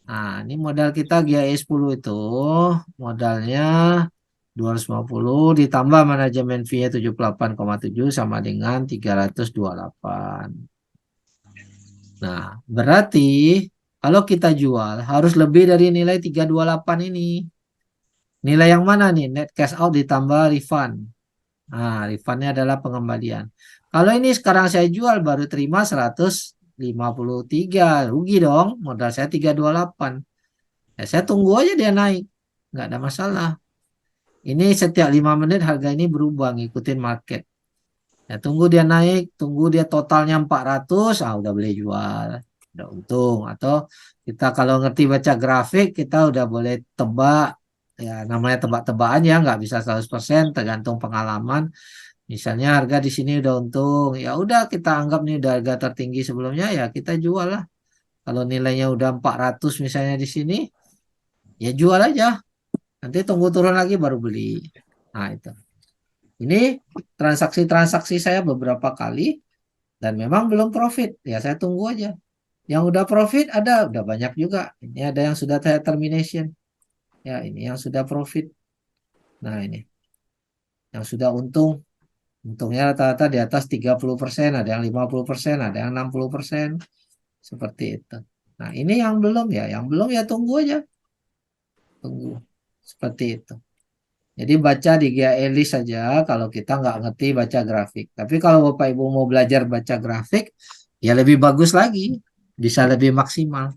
S1: Nah, ini modal kita GAE 10 itu modalnya 250 ditambah manajemen fee-nya 78,7 sama dengan 328. Nah, berarti kalau kita jual harus lebih dari nilai 328 ini. Nilai yang mana nih? Net cash out ditambah refund. Nah, refundnya adalah pengembalian. Kalau ini sekarang saya jual baru terima 153. Rugi dong. Modal saya 328. Ya, saya tunggu aja dia naik. Nggak ada masalah. Ini setiap 5 menit harga ini berubah ngikutin market. Ya, tunggu dia naik, tunggu dia totalnya 400, udah boleh jual, udah untung. Atau kita kalau ngerti baca grafik, kita udah boleh tebak, ya namanya tebak-tebakan ya, nggak bisa 100%, tergantung pengalaman. Misalnya harga di sini udah untung, ya udah kita anggap nih udah harga tertinggi sebelumnya, ya kita jual lah. Kalau nilainya udah 400 misalnya di sini, ya jual aja. Nanti tunggu turun lagi baru beli. Nah itu. Ini transaksi-transaksi saya beberapa kali dan memang belum profit. Ya saya tunggu aja. Yang udah profit ada, udah banyak juga. Ini ada yang sudah saya termination. Ya ini yang sudah profit. Nah ini. Yang sudah untung. Untungnya rata-rata di atas 30%, ada yang 50%, ada yang 60%. Seperti itu. Nah ini yang belum ya. Yang belum ya tunggu aja. Tunggu. Seperti itu. Jadi baca di GAE list saja kalau kita nggak ngerti baca grafik. Tapi kalau Bapak Ibu mau belajar baca grafik, ya lebih bagus lagi. Bisa lebih maksimal.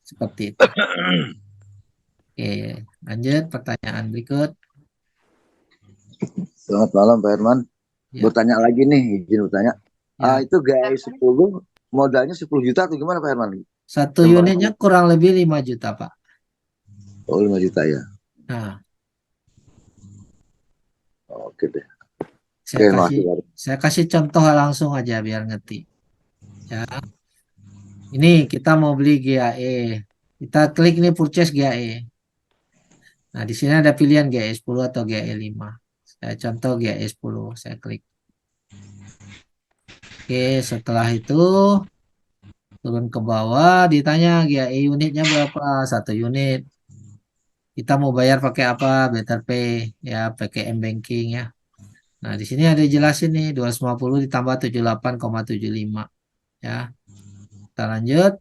S1: Seperti itu. Oke, lanjut pertanyaan berikut.
S8: Selamat malam Pak Herman.
S1: Ya.
S8: Bertanya lagi nih, izin bertanya.
S1: Ya.
S8: Itu GAE 10 modalnya 10 juta atau gimana Pak Herman?
S1: Satu unitnya kurang lebih 5 juta Pak.
S8: Oh 5 juta ya.
S1: Nah,
S8: Oke deh.
S1: Saya
S8: Oke, makasih.
S1: saya kasih contoh langsung aja biar ngerti. Ya, ini kita mau beli GAE. Kita klik nih purchase GAE. Nah, di sini ada pilihan GAE 10 atau GAE 5. Saya contoh GAE 10, saya klik. Oke, setelah itu turun ke bawah ditanya GAE unitnya berapa? 1 unit. Kita mau bayar pakai apa? Better Pay ya, pakai M-Banking ya. Nah, di sini ada jelasin nih 250 ditambah 78,75 ya. Kita lanjut.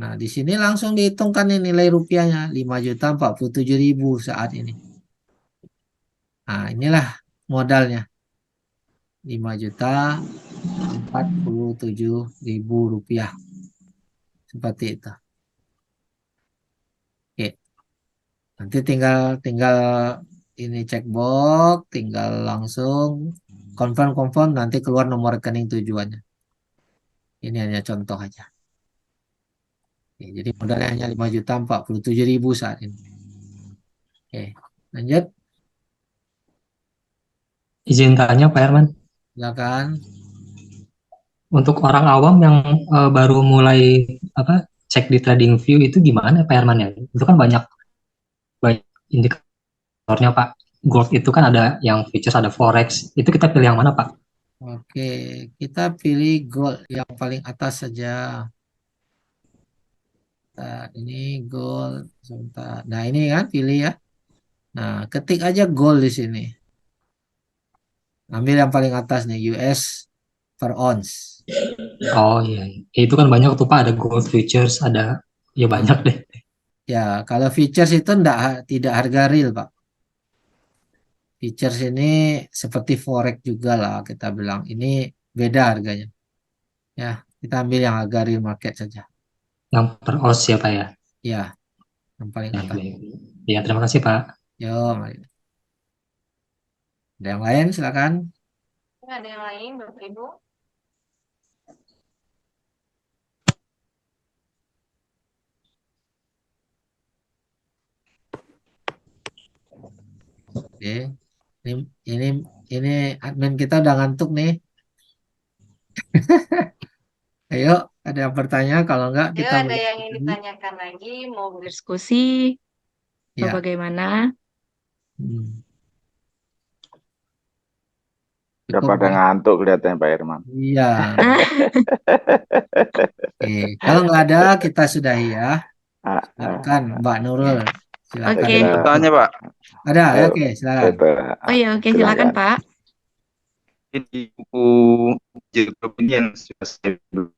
S1: Nah, di sini langsung dihitungkan nih nilai rupiahnya 5.047.000 saat ini. Nah, inilah modalnya 5.047.000 rupiah. Seperti itu. Oke. Nanti tinggal ini checkbox, tinggal langsung confirm nanti keluar nomor rekening tujuannya. Ini hanya contoh aja. Oke, jadi modalnya hanya 5.047.000 saat ini. Oke, lanjut.
S12: Izin tanya Pak Herman,
S1: Silakan.
S12: untuk orang awam yang baru mulai cek di TradingView itu gimana Pak Herman ya? Itu kan banyak indikatornya Pak. Gold itu kan ada yang futures, ada forex. Itu kita pilih yang mana Pak?
S1: Oke, kita pilih gold yang paling atas saja. Nah, ini gold sebentar. Nah, ini kan pilih ya. Nah, ketik aja gold di sini. Ambil yang paling atas nih, US per ounce.
S12: Oh iya, iya. Itu kan banyak tuh Pak, ada gold futures, ada ya banyak deh.
S1: Ya, kalau futures itu tidak harga real, Pak. Futures ini seperti forex juga lah kita bilang. Ini beda harganya. Ya, kita ambil yang harga real market saja.
S12: Yang per ounce ya Pak ya.
S1: Ya, yang paling
S12: Ya,
S1: atas.
S12: ya, terima kasih Pak.
S1: Yo, mari. Ada yang lain, silakan.
S3: Ada yang lain, Bapak Ibu?
S1: Oke. Ini admin kita udah ngantuk nih. Ayo, ada yang bertanya? Kalau enggak,
S3: Ayo,
S1: kita
S3: ada yang ingin ditanyakan lagi, mau berdiskusi, atau
S1: Ya.
S3: bagaimana?
S1: Hmm.
S4: Udah
S1: Cukup
S4: pada
S1: ya?
S4: ngantuk kelihatannya Pak Herman.
S1: Iya. Oke. Kalau nggak ada, kita sudahi ya. Silakan, Mbak Nurul. Silakan.
S3: Oke.
S10: Bertanya Pak,
S1: Ada,
S4: Ayo,
S1: oke, silakan.
S3: Oh iya, oke, silakan Pak.
S10: ini buku Jacob ini yang sudah saya beli.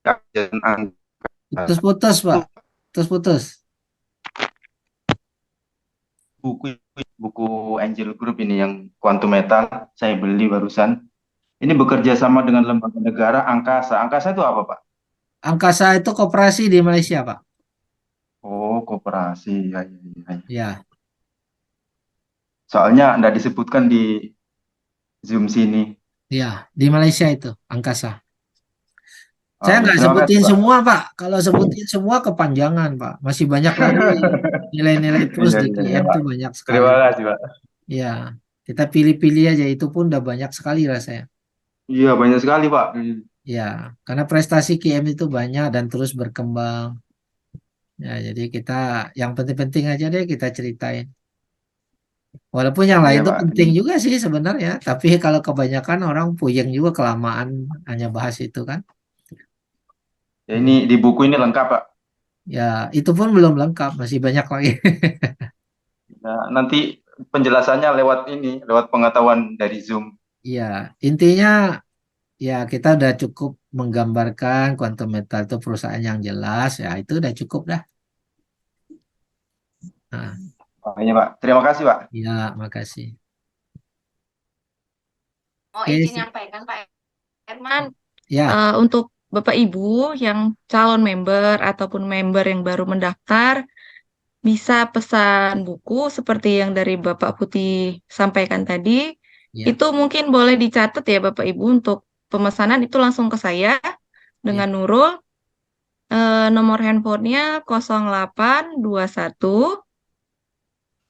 S10: Kajian angka.
S1: Putus-putus, Pak. Putus-putus.
S10: Buku Angel Group ini yang Quantum Metal saya beli barusan. Ini bekerja sama dengan lembaga negara Angkasa. Angkasa itu apa Pak?
S1: Angkasa itu koperasi di Malaysia, Pak.
S10: Oh, koperasi. Ya, ya, ya.
S1: Ya.
S10: Soalnya nggak disebutkan di Zoom sini.
S1: Ya, di Malaysia itu Angkasa. Saya
S10: Oh,
S1: nggak
S10: terima
S1: sebutin
S10: kasih, Pak.
S1: semua, Pak. Kalau sebutin semua kepanjangan, Pak. Masih banyak lagi nilai-nilai plus
S10: Iya,
S1: di
S10: iya, iya,
S1: QM
S10: Pak.
S1: tuh banyak sekali.
S10: Terima kasih, Pak.
S1: Ya, kita pilih-pilih aja. Itu pun udah banyak sekali rasanya.
S10: Iya, banyak sekali, Pak.
S1: Ya, karena prestasi QM itu banyak dan terus berkembang. Ya, jadi kita yang penting-penting aja deh kita ceritain. Walaupun yang lain
S10: Iya,
S1: itu
S10: Pak.
S1: penting juga sih sebenarnya, tapi kalau kebanyakan orang puyeng juga kelamaan hanya bahas itu kan.
S10: Ya, ini di buku ini lengkap, Pak.
S1: Ya, itu pun belum lengkap, masih banyak lagi.
S10: Nah, nanti penjelasannya lewat ini, lewat pengetahuan dari Zoom.
S1: Ya, intinya ya kita udah cukup menggambarkan Quantum Metal itu perusahaan yang jelas, ya itu udah cukup dah. Nah,
S10: Makanya, Pak. Terima kasih, Pak.
S1: ya, makasih.
S3: Mau
S1: Oke,
S3: izin nyampaikan Pak Herman,
S1: ya,
S3: untuk Bapak Ibu yang calon member ataupun member yang baru mendaftar, bisa pesan buku seperti yang dari Bapak Putih sampaikan tadi.
S1: ya,
S3: Itu mungkin boleh dicatat ya Bapak Ibu, untuk pemesanan itu langsung ke saya dengan Nurul. Nomor handphonenya 0821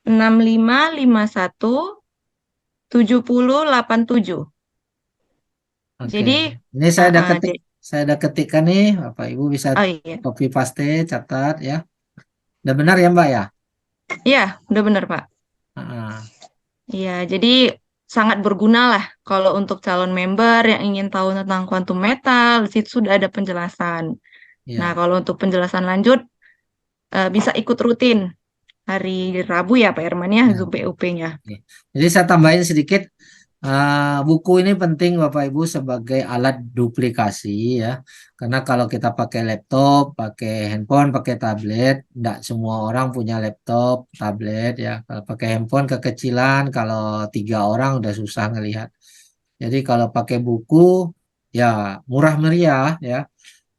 S3: 6551 7087.
S1: Oke.
S3: Jadi,
S1: Ini saya ada
S3: ah,
S1: ketikkan nih, Bapak Ibu bisa
S3: oh iya,
S1: copy paste, catat ya. Udah benar ya Mbak ya?
S3: iya, udah benar Pak.
S1: Ah,
S3: Iya, jadi sangat berguna lah kalau untuk calon member yang ingin tahu tentang kuantum metal, di situ sudah ada penjelasan. Nah,
S1: ya.
S3: kalau untuk penjelasan lanjut, bisa ikut rutin hari Rabu ya Pak Herman ya,
S1: Ya.
S3: Zoom PUP-nya.
S1: Oke. Jadi saya tambahin sedikit, buku ini penting Bapak Ibu sebagai alat duplikasi ya. Karena kalau kita pakai laptop, pakai handphone, pakai tablet, tidak semua orang punya laptop, tablet ya. Kalau pakai handphone kekecilan, kalau 3 orang udah susah ngelihat. Jadi kalau pakai buku, ya murah meriah ya.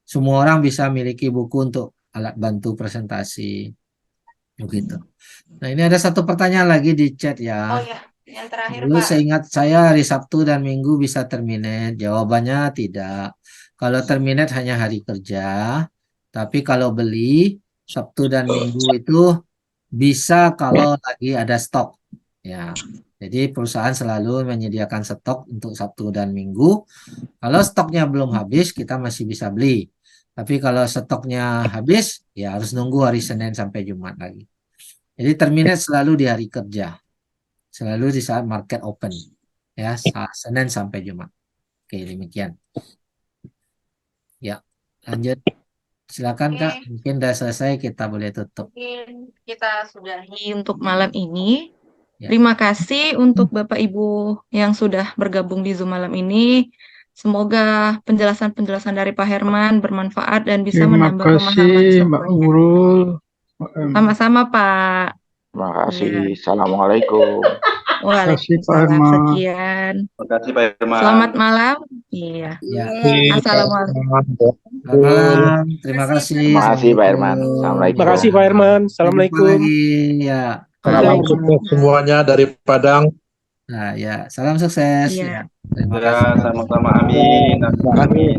S1: Semua orang bisa miliki buku untuk alat bantu presentasi. Begitu. Nah, ini ada satu pertanyaan lagi di chat ya.
S3: Oh ya, yang terakhir
S1: Dulu
S3: Pak.
S1: seingat saya hari Sabtu dan Minggu bisa terminate. Jawabannya tidak. Kalau terminate hanya hari kerja. Tapi kalau beli Sabtu dan Minggu itu bisa kalau lagi ada stok. Ya. Jadi perusahaan selalu menyediakan stok untuk Sabtu dan Minggu. Kalau stoknya belum habis, kita masih bisa beli. Tapi kalau stoknya habis, ya harus nunggu hari Senin sampai Jumat lagi. Jadi terminate selalu di hari kerja. Selalu di saat market open. Ya, Senin sampai Jumat. Oke, demikian. Ya, lanjut. Silakan
S3: Oke.
S1: Kak, mungkin udah selesai kita boleh tutup.
S3: Mungkin kita sudahi untuk malam ini.
S1: Ya.
S3: Terima kasih untuk Bapak Ibu yang sudah bergabung di Zoom malam ini. Semoga penjelasan-penjelasan dari Pak Herman bermanfaat dan bisa
S11: Terima
S3: menambah pemahaman
S11: kasih Mbak
S3: semuanya.
S11: Nurul.
S3: Sama-sama Pak.
S4: Terima
S3: Ya.
S4: kasih. Assalamualaikum.
S3: Waalaikumsalam.
S11: Herman.
S3: Sekian.
S10: Terima kasih Pak Herman.
S3: Selamat malam. Iya.
S1: Ya.
S3: Assalamualaikum.
S1: Selamat malam. Terima kasih.
S4: Terima kasih Pak Herman.
S1: Assalamualaikum.
S4: Assalamualaikum.
S9: Terima kasih Pak Herman.
S1: Sampai jumpa
S9: Assalamualaikum.
S1: lagi. Ya.
S13: Salam sukses semuanya dari Padang.
S1: Nah, ya. Salam sukses.
S3: Iya.
S1: Ya. Terima
S10: Ya,
S1: kasih.
S10: sama-sama. Amin. Amin.